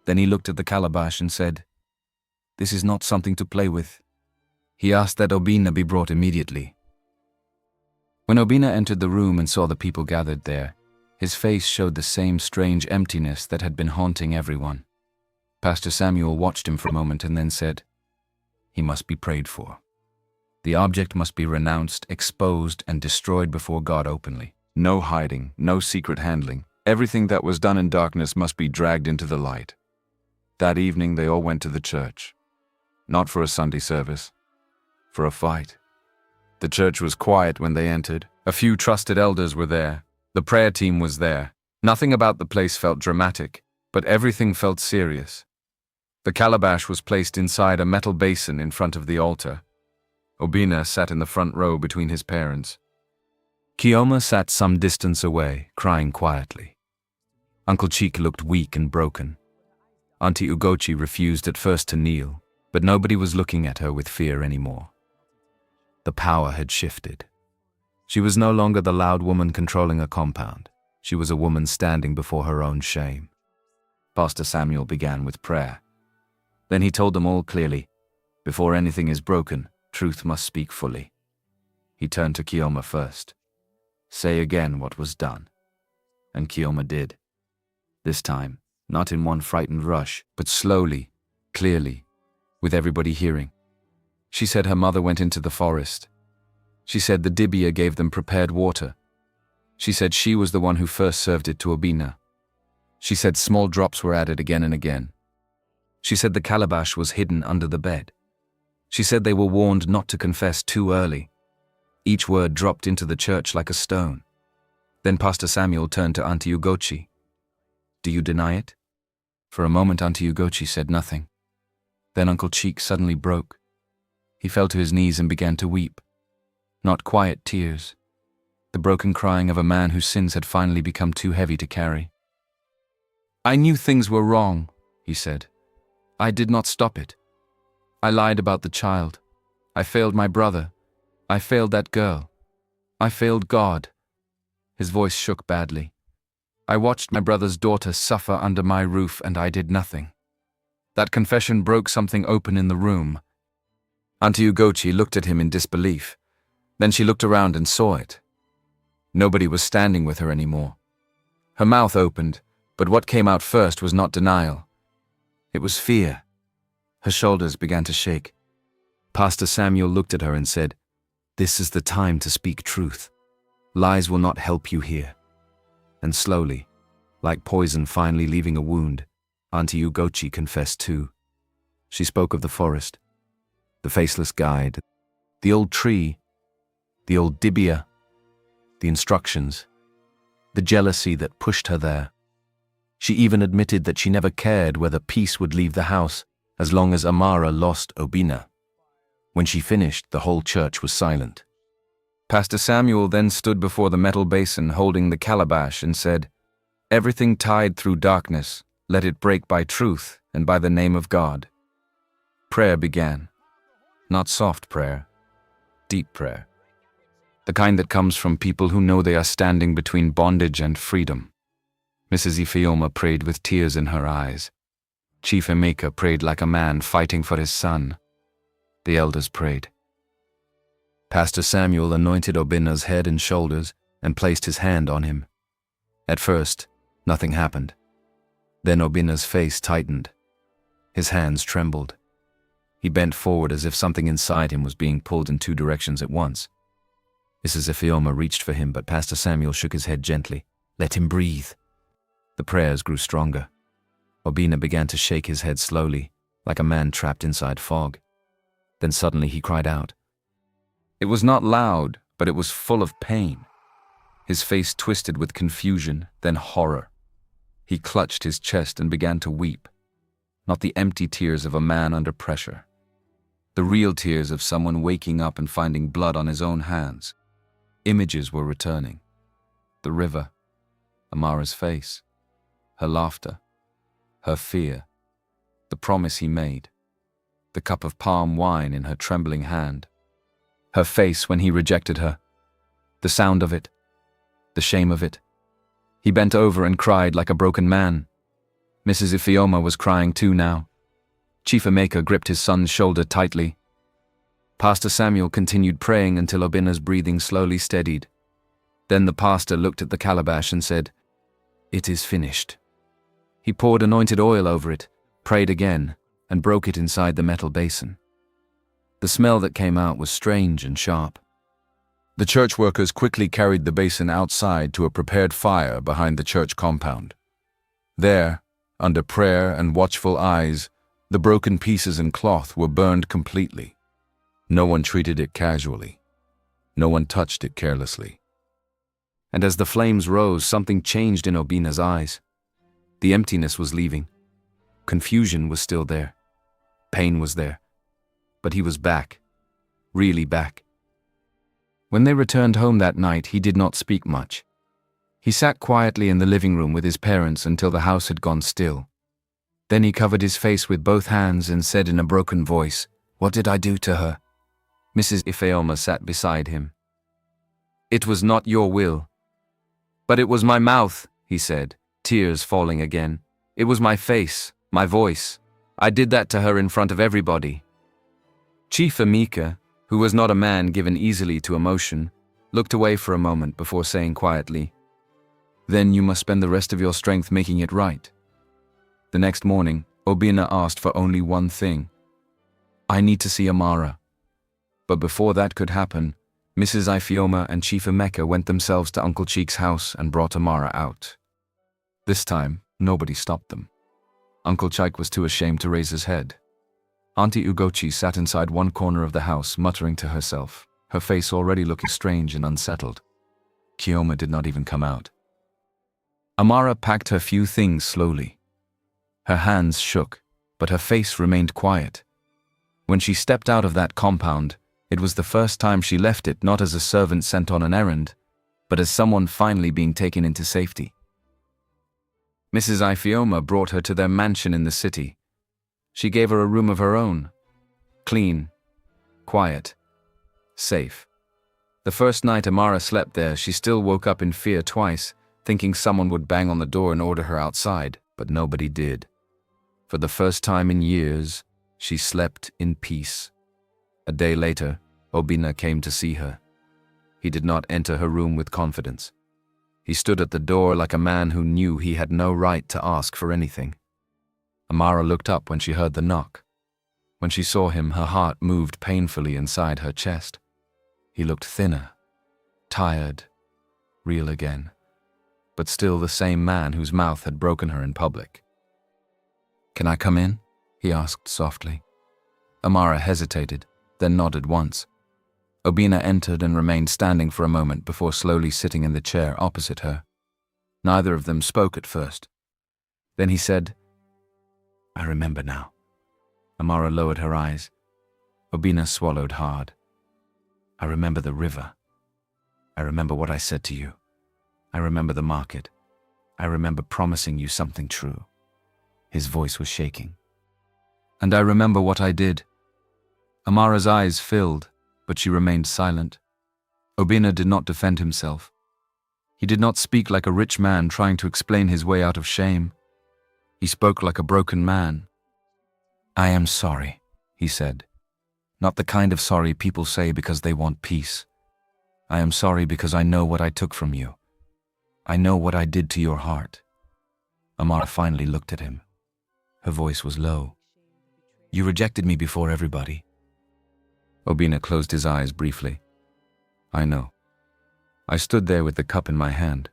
Then he looked at the calabash and said, "This is not something to play with." He asked that Obinna be brought immediately. When Obinna entered the room and saw the people gathered there, his face showed the same strange emptiness that had been haunting everyone. Pastor Samuel watched him for a moment and then said, "He must be prayed for. The object must be renounced, exposed, and destroyed before God openly. No hiding, no secret handling. Everything that was done in darkness must be dragged into the light." That evening they all went to the church. Not for a Sunday service, for a fight. The church was quiet when they entered. A few trusted elders were there. The prayer team was there. Nothing about the place felt dramatic, but everything felt serious. The calabash was placed inside a metal basin in front of the altar. Obinna sat in the front row between his parents. Kioma sat some distance away, crying quietly. Uncle Cheek looked weak and broken. Auntie Ugochi refused at first to kneel, but nobody was looking at her with fear anymore. The power had shifted. She was no longer the loud woman controlling a compound. She was a woman standing before her own shame. Pastor Samuel began with prayer. Then he told them all clearly, before anything is broken, truth must speak fully. He turned to Kioma first. "Say again what was done." And Kioma did. This time, not in one frightened rush, but slowly, clearly, with everybody hearing. She said her mother went into the forest. She said the dibia gave them prepared water. She said she was the one who first served it to Obinna. She said small drops were added again and again. She said the calabash was hidden under the bed. She said they were warned not to confess too early. Each word dropped into the church like a stone. Then Pastor Samuel turned to Auntie Ugochi. "Do you deny it?" For a moment Auntie Ugochi said nothing. Then Uncle Cheek suddenly broke. He fell to his knees and began to weep. Not quiet tears. The broken crying of a man whose sins had finally become too heavy to carry. "I knew things were wrong," he said. "I did not stop it. I lied about the child. I failed my brother. I failed that girl. I failed God." His voice shook badly. "I watched my brother's daughter suffer under my roof and I did nothing." That confession broke something open in the room. Auntie Ugochi looked at him in disbelief. Then she looked around and saw it. Nobody was standing with her anymore. Her mouth opened, but what came out first was not denial. It was fear. Her shoulders began to shake. Pastor Samuel looked at her and said, "This is the time to speak truth. Lies will not help you here." And slowly, like poison finally leaving a wound, Auntie Ugochi confessed too. She spoke of the forest, the faceless guide, the old tree, the old dibia, the instructions, the jealousy that pushed her there. She even admitted that she never cared whether peace would leave the house as long as Amara lost Obinna. When she finished, the whole church was silent. Pastor Samuel then stood before the metal basin holding the calabash and said, "Everything tied through darkness, let it break by truth and by the name of God." Prayer began. Not soft prayer, deep prayer. The kind that comes from people who know they are standing between bondage and freedom. Mrs. Ifeoma prayed with tears in her eyes. Chief Emeka prayed like a man fighting for his son. The elders prayed. Pastor Samuel anointed Obinna's head and shoulders and placed his hand on him. At first, nothing happened. Then Obinna's face tightened. His hands trembled. He bent forward as if something inside him was being pulled in two directions at once. Mrs. Ifeoma reached for him, but Pastor Samuel shook his head gently. Let him breathe. The prayers grew stronger. Obinna began to shake his head slowly, like a man trapped inside fog. Then suddenly he cried out. It was not loud, but it was full of pain. His face twisted with confusion, then horror. He clutched his chest and began to weep. Not the empty tears of a man under pressure. The real tears of someone waking up and finding blood on his own hands. Images were returning. The river, Amara's face, her laughter, her fear, the promise he made, the cup of palm wine in her trembling hand, her face when he rejected her, the sound of it, the shame of it. He bent over and cried like a broken man. Mrs. Ifeoma was crying too now. Chief Emeka gripped his son's shoulder tightly. Pastor Samuel continued praying until Obinna's breathing slowly steadied. Then the pastor looked at the calabash and said, "It is finished." He poured anointed oil over it, prayed again, and broke it inside the metal basin. The smell that came out was strange and sharp. The church workers quickly carried the basin outside to a prepared fire behind the church compound. There, under prayer and watchful eyes, the broken pieces and cloth were burned completely. No one treated it casually. No one touched it carelessly. And as the flames rose, something changed in Obinna's eyes. The emptiness was leaving. Confusion was still there. Pain was there. But he was back. Really back. When they returned home that night, he did not speak much. He sat quietly in the living room with his parents until the house had gone still. Then he covered his face with both hands and said in a broken voice, "What did I do to her?" Mrs. Ifeoma sat beside him. "It was not your will." "But it was my mouth," he said, tears falling again. "It was my face, my voice. I did that to her in front of everybody." Chief Emeka, who was not a man given easily to emotion, looked away for a moment before saying quietly, "Then you must spend the rest of your strength making it right." The next morning, Obinna asked for only one thing. "I need to see Amara." But before that could happen, Mrs. Ifeoma and Chief Emeka went themselves to Uncle Cheek's house and brought Amara out. This time, nobody stopped them. Uncle Chike was too ashamed to raise his head. Auntie Ugochi sat inside one corner of the house, muttering to herself, her face already looking strange and unsettled. Kioma did not even come out. Amara packed her few things slowly. Her hands shook, but her face remained quiet. When she stepped out of that compound, it was the first time she left it not as a servant sent on an errand, but as someone finally being taken into safety. Mrs. Ifeoma brought her to their mansion in the city. She gave her a room of her own. Clean, quiet, safe. The first night Amara slept there, she still woke up in fear twice, thinking someone would bang on the door and order her outside, but nobody did. For the first time in years, she slept in peace. A day later, Obinna came to see her. He did not enter her room with confidence. He stood at the door like a man who knew he had no right to ask for anything. Amara looked up when she heard the knock. When she saw him, her heart moved painfully inside her chest. He looked thinner, tired, real again, but still the same man whose mouth had broken her in public. "Can I come in?" he asked softly. Amara hesitated, then nodded once. Obinna entered and remained standing for a moment before slowly sitting in the chair opposite her. Neither of them spoke at first. Then he said, "I remember now." Amara lowered her eyes. Obinna swallowed hard. "I remember the river. I remember what I said to you. I remember the market. I remember promising you something true." His voice was shaking. "And I remember what I did." Amara's eyes filled, but she remained silent. Obinna did not defend himself. He did not speak like a rich man trying to explain his way out of shame. He spoke like a broken man. "I am sorry," he said. "Not the kind of sorry people say because they want peace. I am sorry because I know what I took from you. I know what I did to your heart." Amara finally looked at him. Her voice was low. "You rejected me before everybody." Obinna closed his eyes briefly. "I know." I stood there with the cup in my hand.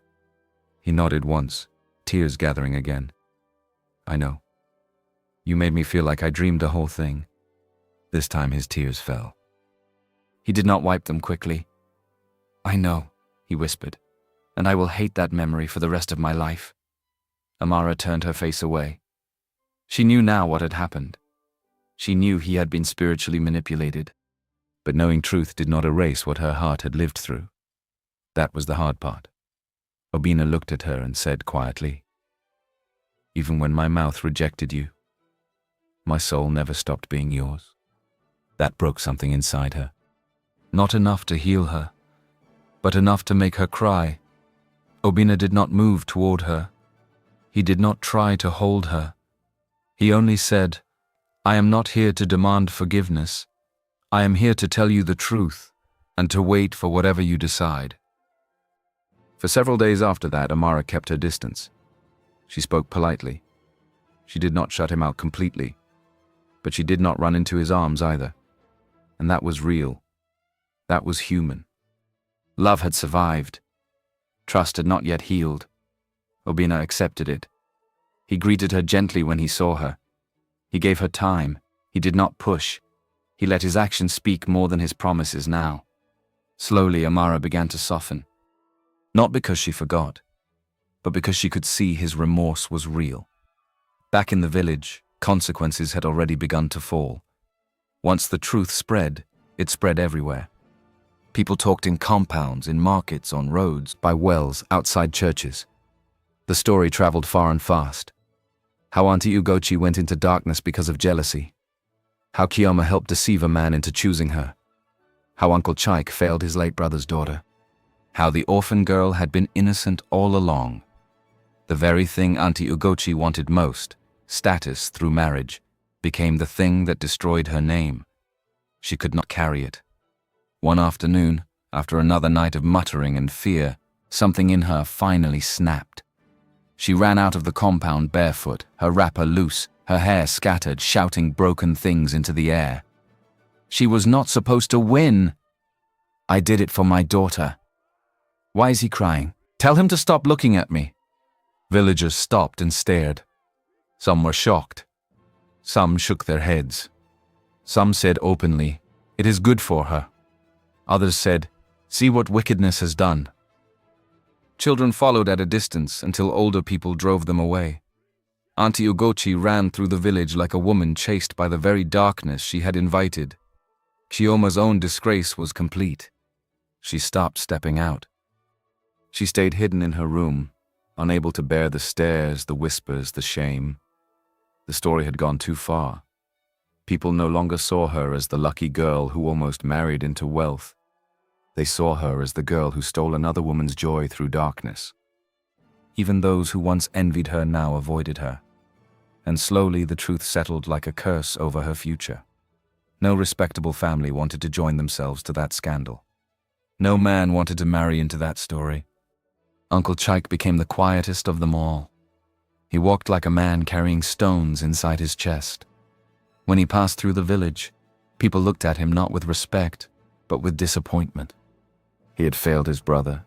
He nodded once, tears gathering again. "I know. You made me feel like I dreamed the whole thing." This time his tears fell. He did not wipe them quickly. "I know," he whispered, "and I will hate that memory for the rest of my life." Amara turned her face away. She knew now what had happened. She knew he had been spiritually manipulated. But knowing truth did not erase what her heart had lived through. That was the hard part. Obinna looked at her and said quietly, "Even when my mouth rejected you, my soul never stopped being yours." That broke something inside her. Not enough to heal her, but enough to make her cry. Obinna did not move toward her. He did not try to hold her. He only said, "I am not here to demand forgiveness. I am here to tell you the truth, and to wait for whatever you decide." For several days after that, Amara kept her distance. She spoke politely. She did not shut him out completely, but she did not run into his arms either. And that was real. That was human. Love had survived. Trust had not yet healed. Obinna accepted it. He greeted her gently when he saw her. He gave her time. He did not push. He let his actions speak more than his promises now. Slowly, Amara began to soften. Not because she forgot, but because she could see his remorse was real. Back in the village, consequences had already begun to fall. Once the truth spread, it spread everywhere. People talked in compounds, in markets, on roads, by wells, outside churches. The story traveled far and fast. How Auntie Ugochi went into darkness because of jealousy. How Kioma helped deceive a man into choosing her. How Uncle Chaik failed his late brother's daughter. How the orphan girl had been innocent all along. The very thing Auntie Ugochi wanted most, status through marriage, became the thing that destroyed her name. She could not carry it. One afternoon, after another night of muttering and fear, something in her finally snapped. She ran out of the compound barefoot, her wrapper loose, her hair scattered, shouting broken things into the air. She was not supposed to win. "I did it for my daughter." "Why is he crying? Tell him to stop looking at me." Villagers stopped and stared. Some were shocked. Some shook their heads. Some said openly, "It is good for her." Others said, "See what wickedness has done." Children followed at a distance until older people drove them away. Auntie Ugochi ran through the village like a woman chased by the very darkness she had invited. Kioma's own disgrace was complete. She stopped stepping out. She stayed hidden in her room, unable to bear the stares, the whispers, the shame. The story had gone too far. People no longer saw her as the lucky girl who almost married into wealth. They saw her as the girl who stole another woman's joy through darkness. Even those who once envied her now avoided her. And slowly the truth settled like a curse over her future. No respectable family wanted to join themselves to that scandal. No man wanted to marry into that story. Uncle Chaik became the quietest of them all. He walked like a man carrying stones inside his chest. When he passed through the village, people looked at him not with respect, but with disappointment. He had failed his brother.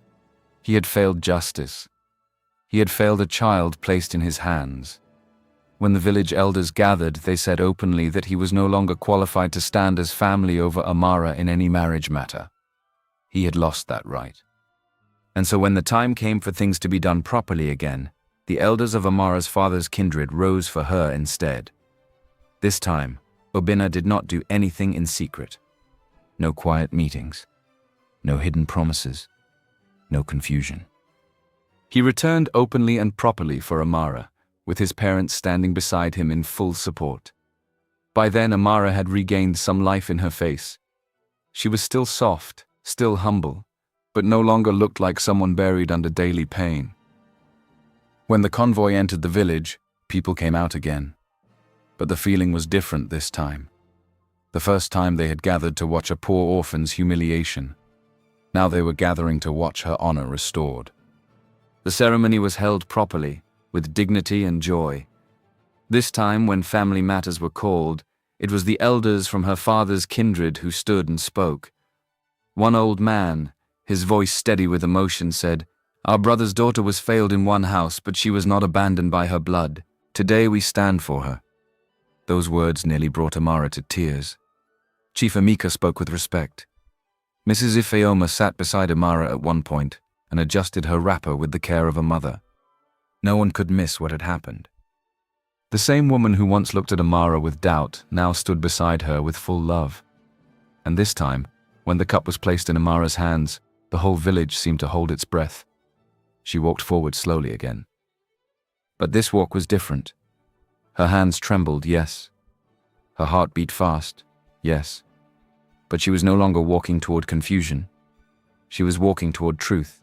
He had failed justice. He had failed a child placed in his hands. When the village elders gathered, they said openly that he was no longer qualified to stand as family over Amara in any marriage matter. He had lost that right. And so when the time came for things to be done properly again, the elders of Amara's father's kindred rose for her instead. This time, Obinna did not do anything in secret. No quiet meetings. No hidden promises. no confusion. He returned openly and properly for Amara, with his parents standing beside him in full support. By then Amara had regained some life in her face. She was still soft, still humble, but no longer looked like someone buried under daily pain. When the convoy entered the village, people came out again. But the feeling was different this time. The first time they had gathered to watch a poor orphan's humiliation. Now they were gathering to watch her honor restored. The ceremony was held properly, with dignity and joy. This time, when family matters were called, it was the elders from her father's kindred who stood and spoke. One old man, his voice steady with emotion, said, "Our brother's daughter was failed in one house, but she was not abandoned by her blood. Today we stand for her." Those words nearly brought Amara to tears. Chief Amika spoke with respect. Mrs. Ifeoma sat beside Amara at one point and adjusted her wrapper with the care of a mother. No one could miss what had happened. The same woman who once looked at Amara with doubt now stood beside her with full love. And this time, when the cup was placed in Amara's hands, the whole village seemed to hold its breath. She walked forward slowly again. But this walk was different. Her hands trembled, yes. Her heart beat fast, yes. But she was no longer walking toward confusion. She was walking toward truth.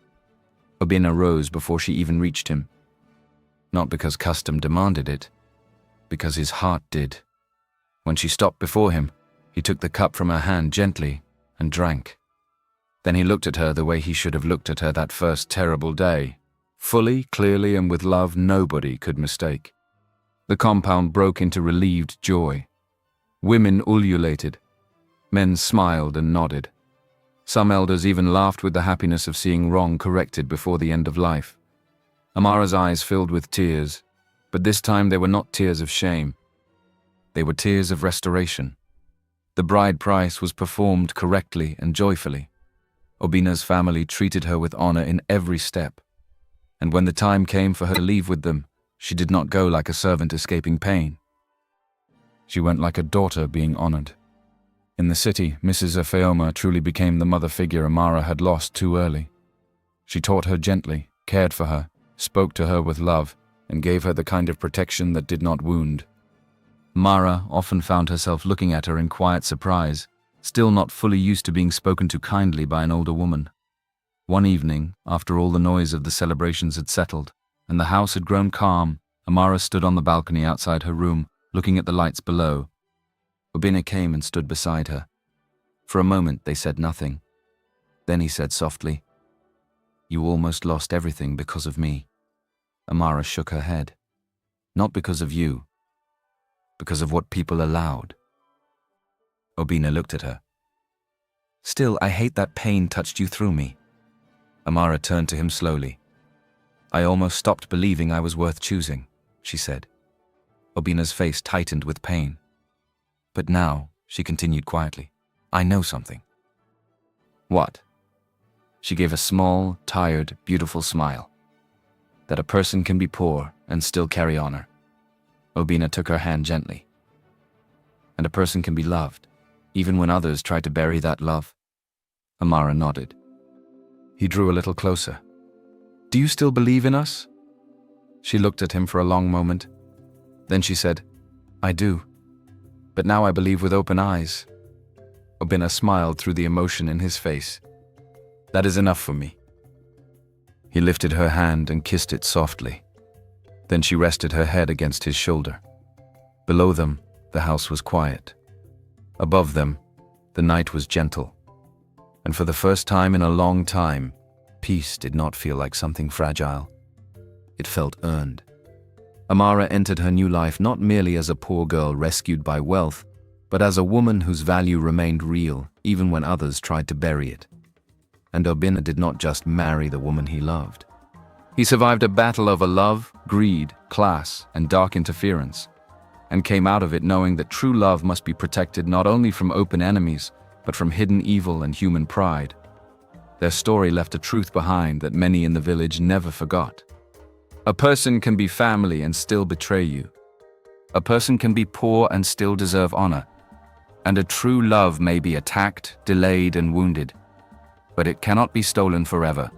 Obinna rose before she even reached him. Not because custom demanded it, because his heart did. When she stopped before him, he took the cup from her hand gently and drank. Then he looked at her the way he should have looked at her that first terrible day. Fully, clearly, and with love nobody could mistake. The compound broke into relieved joy. Women ululated. Men smiled and nodded. Some elders even laughed with the happiness of seeing wrong corrected before the end of life. Amara's eyes filled with tears, but this time they were not tears of shame. They were tears of restoration. The bride price was performed correctly and joyfully. Obinna's family treated her with honor in every step. And when the time came for her to leave with them, she did not go like a servant escaping pain. She went like a daughter being honored. In the city, Mrs. Ifeoma truly became the mother figure Amara had lost too early. She taught her gently, cared for her, spoke to her with love, and gave her the kind of protection that did not wound. Amara often found herself looking at her in quiet surprise, still not fully used to being spoken to kindly by an older woman. One evening, after all the noise of the celebrations had settled, and the house had grown calm, Amara stood on the balcony outside her room, looking at the lights below. Obinna came and stood beside her. For a moment they said nothing. Then he said softly, "You almost lost everything because of me." Amara shook her head. "Not because of you. Because of what people allowed." Obinna looked at her. "Still, I hate that pain touched you through me." Amara turned to him slowly. "I almost stopped believing I was worth choosing," she said. Obinna's face tightened with pain. "But now," she continued quietly, "I know something." "What?" She gave a small, tired, beautiful smile. "That a person can be poor and still carry honor." Obinna took her hand gently. "And a person can be loved, even when others try to bury that love." Amara nodded. He drew a little closer. "Do you still believe in us?" She looked at him for a long moment. Then she said, "I do. But now I believe with open eyes." Obinna smiled through the emotion in his face. "That is enough for me." He lifted her hand and kissed it softly. Then she rested her head against his shoulder. Below them, the house was quiet. Above them, the night was gentle. And for the first time in a long time, peace did not feel like something fragile. It felt earned. Amara entered her new life not merely as a poor girl rescued by wealth, but as a woman whose value remained real even when others tried to bury it. And Obinna did not just marry the woman he loved. He survived a battle over love, greed, class, and dark interference, and came out of it knowing that true love must be protected not only from open enemies, but from hidden evil and human pride. Their story left a truth behind that many in the village never forgot. A person can be family and still betray you. A person can be poor and still deserve honor. And a true love may be attacked, delayed, and wounded, but it cannot be stolen forever.